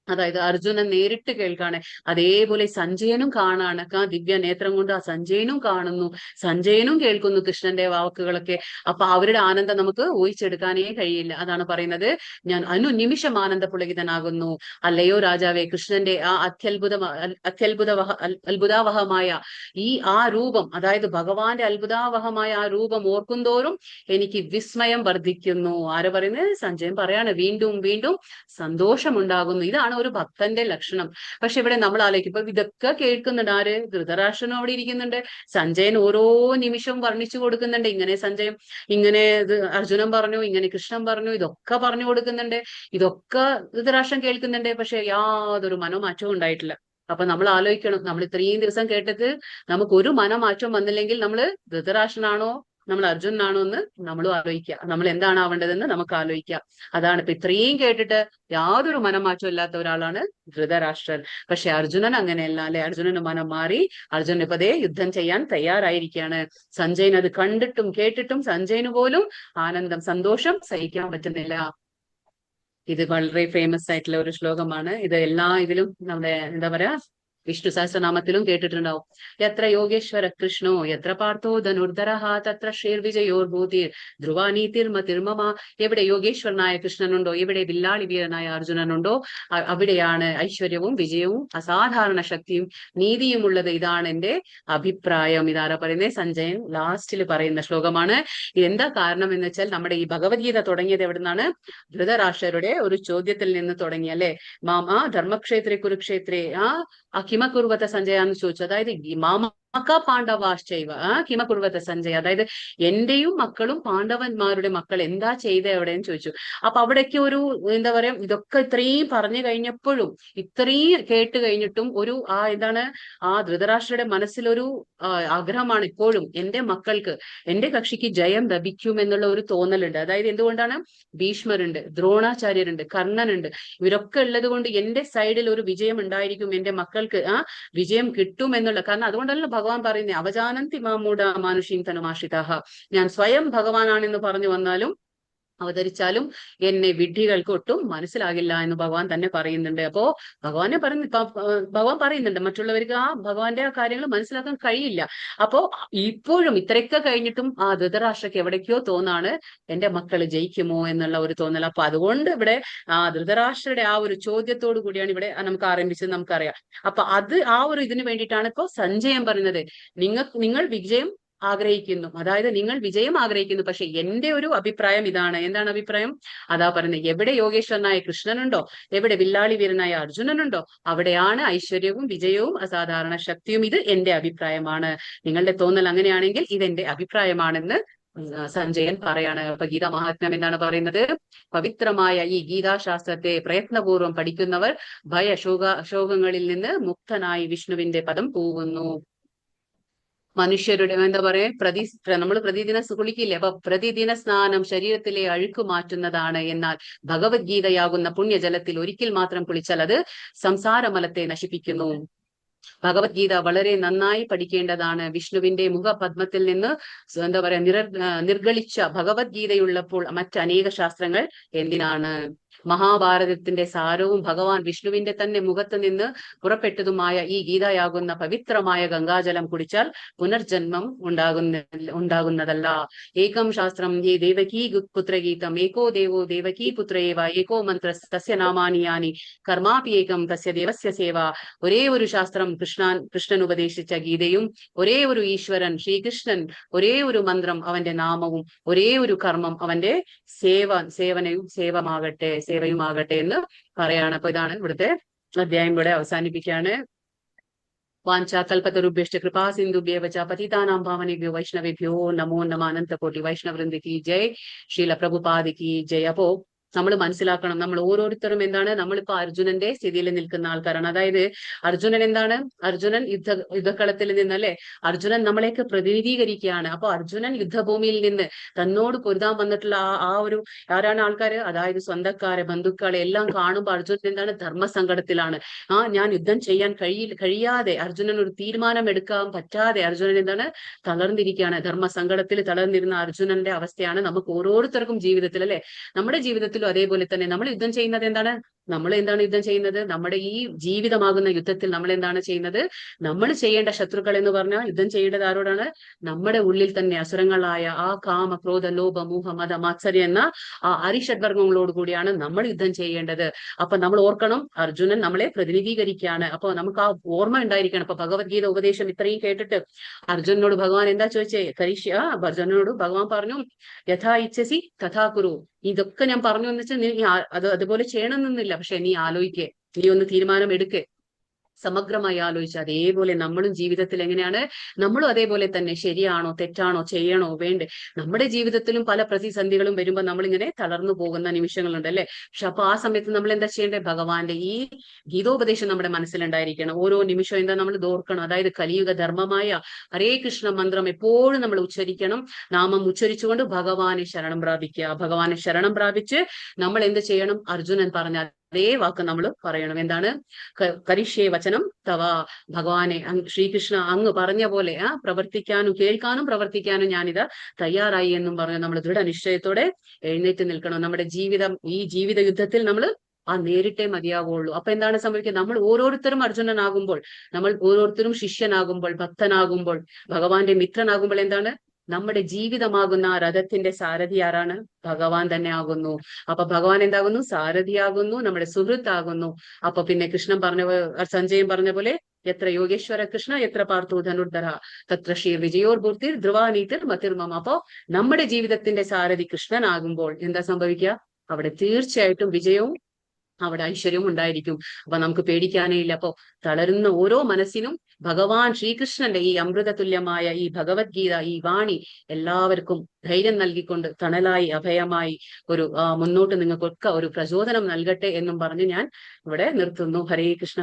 S1: അതായത് അർജുനൻ നേരിട്ട് കേൾക്കാണ്, അതേപോലെ സഞ്ജയനും കാണാണ്. ദിവ്യ നേത്രം കൊണ്ട് ആ സഞ്ജയനും കാണുന്നു, സഞ്ജയനും കേൾക്കുന്നു കൃഷ്ണന്റെ വാക്കുകളൊക്കെ. അപ്പൊ അവരുടെ ആനന്ദം നമുക്ക് ഊഹിച്ചെടുക്കാനേ കഴിയില്ല. അതാണ് പറയുന്നത്, ഞാൻ അനുനിമിഷം ആനന്ദപുളകിതനാകുന്നു. അല്ലയോ രാജാവേ, കൃഷ്ണന്റെ ആ അത്ഭുതാവഹമായ ആ രൂപം, അതായത് ഭഗവാന്റെ അത്ഭുതാവഹമായ ആ രൂപം ഓർക്കുന്തോറും എനിക്ക് വിസ്മയം വർദ്ധിക്കുന്നു. ആര് പറയുന്നത്? സഞ്ജയൻ പറയാണ്. വീണ്ടും വീണ്ടും സന്തോഷമുണ്ടാകുന്നു. ഇതാണ് ഒരു ഭക്തന്റെ ലക്ഷണം. പക്ഷെ ഇവിടെ നമ്മൾ ആലോചിക്കും, ഇപ്പൊ ഇതൊക്കെ കേൾക്കുന്നുണ്ട് ആര്? ധൃതരാഷ്ട്രനും അവിടെ ഇരിക്കുന്നുണ്ട്. സഞ്ജയൻ ഓരോ നിമിഷവും വർണ്ണിച്ചു കൊടുക്കുന്നുണ്ട്. ഇങ്ങനെ സഞ്ജയൻ, ഇങ്ങനെ അർജുനൻ പറഞ്ഞു, ഇങ്ങനെ കൃഷ്ണൻ പറഞ്ഞു, ഇതൊക്കെ പറഞ്ഞു കൊടുക്കുന്നുണ്ട്. ഇതൊക്കെ ധൃതരാഷ്ട്രൻ കേൾക്കുന്നുണ്ട്. പക്ഷെ യാതൊരു മനോമാറ്റവും ഉണ്ടായിട്ടില്ല. അപ്പൊ നമ്മൾ ആലോചിക്കണം, നമ്മൾ ഇത്രയും ദിവസം കേട്ടത് നമുക്ക് ഒരു മനമാറ്റം വന്നില്ലെങ്കിൽ നമ്മൾ ധൃതരാഷ്ട്രനാണോ നമ്മൾ അർജുനാണോ എന്ന് നമ്മളും ആലോചിക്കുക. നമ്മൾ എന്താണ് ആവേണ്ടതെന്ന് നമുക്ക് ആലോചിക്കാം. അതാണ് ഇപ്പൊ ഇത്രയും കേട്ടിട്ട് യാതൊരു മനമാറ്റം ഇല്ലാത്ത ഒരാളാണ് ധൃതരാഷ്ട്രൻ. പക്ഷെ അർജുനൻ അങ്ങനെയല്ല അല്ലെ. അർജുനന് മനം മാറി. അർജുനൻ ഇപ്പൊ യുദ്ധം ചെയ്യാൻ തയ്യാറായിരിക്കുകയാണ്. സഞ്ജയൻ അത് കണ്ടിട്ടും കേട്ടിട്ടും സഞ്ജയന് പോലും ആനന്ദം, സന്തോഷം സഹിക്കാൻ പറ്റുന്നില്ല. ഇത് വളരെ ഫേമസ് ആയിട്ടുള്ള ഒരു ശ്ലോകമാണ്. ഇത് എല്ലാ ഇതിലും നമ്മുടെ എന്താ പറയാ, വിഷ്ണു സഹസ്രനാമത്തിലും കേട്ടിട്ടുണ്ടാവും. എത്ര യോഗേശ്വര കൃഷ്ണോ എത്ര പാർത്ഥോ ധനുർധരഃ തത്ര ശ്രീർവിജയോർഭൂതിർ ധ്രുവാനീതിർമതിർമമ. എവിടെ യോഗേശ്വരനായ കൃഷ്ണനുണ്ടോ, എവിടെ വില്ലാളി വീരനായ അർജുനനുണ്ടോ, അവിടെയാണ് ഐശ്വര്യവും വിജയവും അസാധാരണ ശക്തിയും നീതിയും ഉള്ളത്. ഇതാണ് എന്റെ അഭിപ്രായം. ഇതാരാ പറയുന്നത്? സഞ്ജയൻ ലാസ്റ്റിൽ പറയുന്ന ശ്ലോകമാണ്. എന്താ കാരണം എന്ന് വെച്ചാൽ, നമ്മുടെ ഈ ഭഗവത്ഗീത തുടങ്ങിയത് എവിടുന്നാണ്? ധൃതരാഷ്ട്രരുടെ ഒരു ചോദ്യത്തിൽ നിന്ന് തുടങ്ങി അല്ലെ. മാമാ ധർമ്മക്ഷേത്രേ കുരുക്ഷേത്രേ കിമകുർവത സഞ്ജയ എന്ന് ചോദിച്ചു. അതായത് മാമക പാണ്ഡവാശ്ചൈവ കിമകുർവത സഞ്ജയ, അതായത് എന്റെയും മക്കളും പാണ്ഡവന്മാരുടെ മക്കൾ എന്താ ചെയ്ത എവിടെയെന്ന് ചോദിച്ചു. അപ്പൊ അവിടേക്ക് ഒരു എന്താ പറയാ, ഇതൊക്കെ ഇത്രയും പറഞ്ഞു കഴിഞ്ഞപ്പോഴും, ഇത്രയും കേട്ട് കഴിഞ്ഞിട്ടും ഒരു എന്താണ് ധൃതരാഷ്ട്രയുടെ മനസ്സിലൊരു ആഗ്രഹമാണ് ഇപ്പോഴും, എന്റെ മക്കൾക്ക്, എന്റെ കക്ഷിക്ക് ജയം ലഭിക്കും എന്നുള്ള ഒരു തോന്നലുണ്ട്. അതായത് എന്തുകൊണ്ടാണ്? ഭീഷ്മരുണ്ട്, ദ്രോണാചാര്യരുണ്ട്, കർണനുണ്ട്, ഇവരൊക്കെ ഉള്ളത് കൊണ്ട് എന്റെ സൈഡിൽ ഒരു വിജയം ഉണ്ടായിരിക്കും, എന്റെ മക്കൾക്ക് വിജയം കിട്ടും എന്നുള്ള. കാരണം അതുകൊണ്ടല്ലോ ഭഗവാൻ പറയുന്നത്, അവജാനന്തി മാമൂഢ മാനുഷീം തനുമാശ്രിതാഹ. ഞാൻ സ്വയം ഭഗവാനാണെന്ന് പറഞ്ഞു വന്നാലും അവതരിച്ചാലും എന്നെ വിഡ്ഢികൾക്ക് ഒട്ടും മനസ്സിലാകില്ല എന്ന് ഭഗവാൻ തന്നെ പറയുന്നുണ്ട്. അപ്പോ ഭഗവാൻ പറയുന്നുണ്ട് മറ്റുള്ളവർക്ക് ഭഗവാന്റെ കാര്യങ്ങൾ മനസ്സിലാക്കാൻ കഴിയില്ല. അപ്പോ ഇപ്പോഴും ഇത്രയൊക്കെ കഴിഞ്ഞിട്ടും ധൃതരാഷ്ട്രക്ക് എവിടേക്കോ തോന്നാണ്, എന്റെ മക്കൾ ജയിക്കുമോ എന്നുള്ള ഒരു തോന്നൽ. അപ്പൊ അതുകൊണ്ട് ഇവിടെ ധൃതരാഷ്ട്രയുടെ ഒരു ചോദ്യത്തോടു കൂടിയാണ് ഇവിടെ നമുക്ക് ആരംഭിച്ചത്, നമുക്കറിയാം. അപ്പൊ അത് ഒരു ഇതിന് വേണ്ടിയിട്ടാണ് ഇപ്പോ സഞ്ജയൻ പറയുന്നത്, നിങ്ങൾ വിജയം ആഗ്രഹിക്കുന്നു, അതായത് നിങ്ങൾ വിജയം ആഗ്രഹിക്കുന്നു, പക്ഷെ എന്റെ ഒരു അഭിപ്രായം ഇതാണ്. എന്താണ് അഭിപ്രായം? അതാ പറയുന്നത്, എവിടെ യോഗേശ്വരനായ കൃഷ്ണനുണ്ടോ, എവിടെ വില്ലാളി വീരനായ അർജുനനുണ്ടോ, അവിടെയാണ് ഐശ്വര്യവും വിജയവും അസാധാരണ ശക്തിയും. ഇത് എന്റെ അഭിപ്രായമാണ്. നിങ്ങളുടെ തോന്നൽ അങ്ങനെയാണെങ്കിൽ ഇതെന്റെ അഭിപ്രായമാണെന്ന് സഞ്ജയൻ പറയാണ്. അപ്പൊ ഗീതാ മഹാത്മ്യം എന്താണ് പറയുന്നത്? പവിത്രമായ ഈ ഗീതാശാസ്ത്രത്തെ പ്രയത്നപൂർവ്വം പഠിക്കുന്നവർ ശോകങ്ങളിൽ നിന്ന് മുക്തനായി വിഷ്ണുവിന്റെ പദം പൂവുന്നു. മനുഷ്യരുടെ എന്താ പറയാ, നമ്മൾ പ്രതിദിന കുളിക്കില്ലേ, അപ്പൊ പ്രതിദിന സ്നാനം ശരീരത്തിലെ അഴുക്ക് മാറ്റുന്നതാണ്. എന്നാൽ ഭഗവത്ഗീതയാകുന്ന പുണ്യജലത്തിൽ ഒരിക്കൽ മാത്രം കുളിച്ചാൽ അത് സംസാരമലത്തെ നശിപ്പിക്കുന്നു. ഭഗവത്ഗീത വളരെ നന്നായി പഠിക്കേണ്ടതാണ്. വിഷ്ണുവിന്റെ മുഖപദ്മത്തിൽ നിന്ന് എന്താ പറയാ നിർഗളിച്ച ഭഗവത്ഗീതയുള്ളപ്പോൾ മറ്റനേക ശാസ്ത്രങ്ങൾ എന്തിനാണ്? മഹാഭാരതത്തിന്റെ സാരവും ഭഗവാൻ വിഷ്ണുവിന്റെ തന്നെ മുഖത്ത് നിന്ന് പുറപ്പെട്ടതുമായ ഈ ഗീതയാകുന്ന പവിത്രമായ ഗംഗാജലം കുടിച്ചാൽ പുനർജന്മം ഉണ്ടാകുന്നതല്ല. ഏകം ശാസ്ത്രം യേ ദേവകീ പുത്രഗീതം ഏകോ ദേവോ ദേവകീ പുത്രയേവ ഏകോ മന്ത്ര തസ്യ നാമാനി യാനി കർമാപി ഏകം തസ്യ ദേവസ്യ സേവ. ഒരേ ഒരു ശാസ്ത്രം കൃഷ്ണൻ ഉപദേശിച്ച ഗീതയും ഒരേ ഒരു ഈശ്വരൻ ശ്രീകൃഷ്ണൻ, ഒരേ ഒരു മന്ത്രം അവന്റെ നാമവും, ഒരേ ഒരു കർമ്മം അവന്റെ സേവയുമാകട്ടെ എന്ന് പറയാണ്. അപ്പൊ ഇതാണ് ഇവിടുത്തെ അധ്യായം ഇവിടെ അവസാനിപ്പിക്കുകയാണ്. വാഞ്ചാകൽപതരുഭ്യശ്ച കൃപാ സിന്ധുഭ്യേവ ച പതിതാനാം പാവനേഭ്യോ വൈഷ്ണവേഭ്യോ നമോ നമ. അനന്തകോടി വൈഷ്ണവവൃന്ദ കി ജയ്, ശ്രീല പ്രഭുപാദ് കി ജയ്. അപ്പോ നമ്മൾ മനസ്സിലാക്കണം, നമ്മൾ ഓരോരുത്തരും എന്താണ്, നമ്മളിപ്പോ അർജുനന്റെ സ്ഥിതിയിൽ നിൽക്കുന്ന ആൾക്കാരാണ്. അതായത് അർജുനൻ എന്താണ്, അർജുനൻ യുദ്ധക്കളത്തിൽ നിന്നല്ലേ, അർജുനൻ നമ്മളെയൊക്കെ പ്രതിനിധീകരിക്കുകയാണ്. അപ്പൊ അർജുനൻ യുദ്ധഭൂമിയിൽ നിന്ന് തന്നോട് പൊരുതാൻ വന്നിട്ടുള്ള ആ ഒരു ആരാണ് ആൾക്കാര്, അതായത് സ്വന്തക്കാരെ ബന്ധുക്കളെ എല്ലാം കാണുമ്പോൾ അർജുനൻ എന്താണ്, ധർമ്മസങ്കടത്തിലാണ്. ഞാൻ യുദ്ധം ചെയ്യാൻ കഴിയാതെ അർജുനൻ ഒരു തീരുമാനം എടുക്കാൻ പറ്റാതെ അർജുനൻ എന്താണ്, തളർന്നിരിക്കുകയാണ്. ധർമ്മസങ്കടത്തിൽ തളർന്നിരുന്ന അർജുനന്റെ അവസ്ഥയാണ് നമുക്ക് ഓരോരുത്തർക്കും ജീവിതത്തിൽ അല്ലെ, നമ്മുടെ ജീവിതത്തിൽ അതേപോലെ തന്നെ നമ്മൾ യുദ്ധം ചെയ്യുന്നത് എന്താണ്, നമ്മൾ എന്താണ് യുദ്ധം ചെയ്യുന്നത്, നമ്മുടെ ഈ ജീവിതമാകുന്ന യുദ്ധത്തിൽ നമ്മൾ എന്താണ് ചെയ്യുന്നത്, നമ്മൾ ചെയ്യേണ്ട ശത്രുക്കൾ എന്ന് പറഞ്ഞാൽ യുദ്ധം ചെയ്യേണ്ടത് ആരോടാണ്, നമ്മുടെ ഉള്ളിൽ തന്നെ അസുരങ്ങളായ ആ കാമ ക്രോധ ലോഭ മോഹ മത മാത്സര്യ എന്ന ആ അരിഷഡ്വർഗങ്ങളോട് കൂടിയാണ് നമ്മൾ യുദ്ധം ചെയ്യേണ്ടത്. അപ്പൊ നമ്മൾ ഓർക്കണം, അർജുനൻ നമ്മളെ പ്രതിനിധീകരിക്കുകയാണ്. അപ്പൊ നമുക്ക് ആ ഓർമ്മ ഉണ്ടായിരിക്കണം. അപ്പൊ ഭഗവത്ഗീത ഉപദേശം ഇത്രയും കേട്ടിട്ട് അർജുനനോട് ഭഗവാൻ എന്താ ചോദിച്ചേ, അർജുനനോട് ഭഗവാൻ പറഞ്ഞു, യഥാ ഇച്ഛസി തഥാ കുരു. ഇതൊക്കെ ഞാൻ പറഞ്ഞു എന്ന് വെച്ചാൽ നീ അതുപോലെ ചെയ്യണമെന്നൊന്നുമില്ല, പക്ഷെ നീ ആലോചിക്കേ, നീ ഒന്ന് തീരുമാനം എടുക്കേ, സമഗ്രമായി ആലോചിച്ച് അതേപോലെ നമ്മളും ജീവിതത്തിൽ എങ്ങനെയാണ്, നമ്മളും അതേപോലെ തന്നെ ശരിയാണോ തെറ്റാണോ ചെയ്യണോ വേണ്ടേ. നമ്മുടെ ജീവിതത്തിലും പല പ്രതിസന്ധികളും വരുമ്പോൾ നമ്മളിങ്ങനെ തളർന്നു പോകുന്ന നിമിഷങ്ങളുണ്ട് അല്ലെ. പക്ഷെ അപ്പൊ ആ സമയത്ത് നമ്മൾ എന്താ ചെയ്യേണ്ടത്, ഭഗവാന്റെ ഈ ഗീതോപദേശം നമ്മുടെ മനസ്സിലുണ്ടായിരിക്കണം. ഓരോ നിമിഷവും എന്താ നമ്മൾ ഓർക്കണം, അതായത് കലിയുഗ ധർമ്മമായ ഹരേ കൃഷ്ണ മന്ത്രം എപ്പോഴും നമ്മൾ ഉച്ചരിക്കണം. നാമം ഉച്ചരിച്ചുകൊണ്ട് ഭഗവാനെ ശരണം പ്രാപിക്കുക. ഭഗവാനെ ശരണം പ്രാപിച്ച് നമ്മൾ എന്ത് ചെയ്യണം, അർജുനൻ പറഞ്ഞ അതേ വാക്ക് നമ്മൾ പറയണം. എന്താണ്, കരിഷ്യേ വചനം തവ. ഭഗവാനെ ശ്രീകൃഷ്ണ അങ്ങ് പറഞ്ഞ പോലെ പ്രവർത്തിക്കാനും കേൾക്കാനും പ്രവർത്തിക്കാനും ഞാനിത് തയ്യാറായി എന്നും പറഞ്ഞ് നമ്മൾ ദൃഢനിശ്ചയത്തോടെ എഴുന്നേറ്റ് നിൽക്കണം. നമ്മുടെ ജീവിതം, ഈ ജീവിത യുദ്ധത്തിൽ നമ്മൾ നേരിട്ടേ മതിയാവുള്ളൂ. അപ്പൊ എന്താണ് സംഭവിക്കുക, നമ്മൾ ഓരോരുത്തരും അർജുനനാകുമ്പോൾ, നമ്മൾ ഓരോരുത്തരും ശിഷ്യനാകുമ്പോൾ, ഭക്തനാകുമ്പോൾ, ഭഗവാന്റെ മിത്രനാകുമ്പോൾ എന്താണ്, നമ്മുടെ ജീവിതമാകുന്ന ആ രഥത്തിന്റെ സാരഥി ആരാണ്, ഭഗവാൻ തന്നെ ആകുന്നു. അപ്പൊ ഭഗവാൻ എന്താകുന്നു, സാരഥിയാകുന്നു, നമ്മുടെ സുഹൃത്താകുന്നു. അപ്പൊ പിന്നെ കൃഷ്ണൻ സഞ്ജയൻ പറഞ്ഞ പോലെ എത്ര യോഗേശ്വര കൃഷ്ണ എത്ര പാർത്തു ധനുർധര തത്ര ശ്രീ വിജയോർഭൂർത്തിർ ധ്രുവാനീതിർ മതിർമം. അപ്പോ നമ്മുടെ ജീവിതത്തിന്റെ സാരഥി കൃഷ്ണനാകുമ്പോൾ എന്താ സംഭവിക്കുക, അവിടെ തീർച്ചയായിട്ടും വിജയവും അവിടെ ഐശ്വര്യവും ഉണ്ടായിരിക്കും. അപ്പൊ നമുക്ക് പേടിക്കാനേ ഇല്ല. അപ്പോ തളരുന്ന ഓരോ മനസ്സിനും ഭഗവാൻ ശ്രീകൃഷ്ണന്റെ ഈ അമൃതതുല്യമായ ഈ ഭഗവത്ഗീത, ഈ വാണി എല്ലാവർക്കും ധൈര്യം നൽകിക്കൊണ്ട് തണലായി അഭയമായി ഒരു മുന്നോട്ട് നിങ്ങൾക്കൊക്കെ ഒരു പ്രചോദനം നൽകട്ടെ എന്നും പറഞ്ഞ് ഞാൻ ഇവിടെ നിർത്തുന്നു. ഹരേ കൃഷ്ണ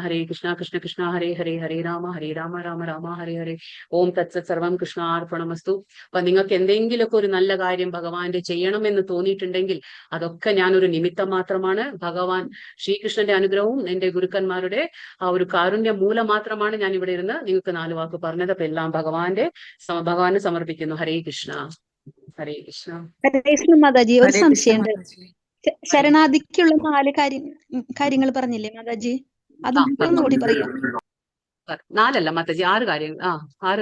S1: കൃഷ്ണ കൃഷ്ണ ഹരേ ഹരേ, ഹരേ രാമ രാമ രാമ ഹരേ ഹരേ. ഓം തത്സത് സർവം കൃഷ്ണാർപ്പണമസ്തു. അപ്പൊ നിങ്ങൾക്ക് എന്തെങ്കിലുമൊക്കെ ഒരു നല്ല കാര്യം ഭഗവാന്റെ ചെയ്യണമെന്ന് തോന്നിയിട്ടുണ്ടെങ്കിൽ അതൊക്കെ ഞാനൊരു നിമിത്തം മാത്രമാണ്. ഭഗവാൻ ശ്രീകൃഷ്ണന്റെ അനുഗ്രഹവും എന്റെ ഗുരുക്കന്മാരുടെ ആ ഒരു കാരുണ്യ മൂലം മാത്രമാണ് ഞാൻ ഇവിടെ ഇരുന്ന് നിങ്ങൾക്ക് 4 വാക്ക് പറഞ്ഞത്. അപ്പൊ എല്ലാം ഭഗവാന് സമർപ്പിക്കുന്നു. ഹരേ കൃഷ്ണ ഹരേ കൃഷ്ണ.
S3: ഹരേ കൃഷ്ണ മാതാജി, ഒരു സംശയമുണ്ട്. ശരണാദിക്കുള്ള 4 കാര്യങ്ങൾ പറഞ്ഞില്ലേ മാതാജി, അത് ഒന്നുകൂടി പറയാം.
S1: 4 അല്ല മാതാജി, 6 കാര്യങ്ങൾ. 6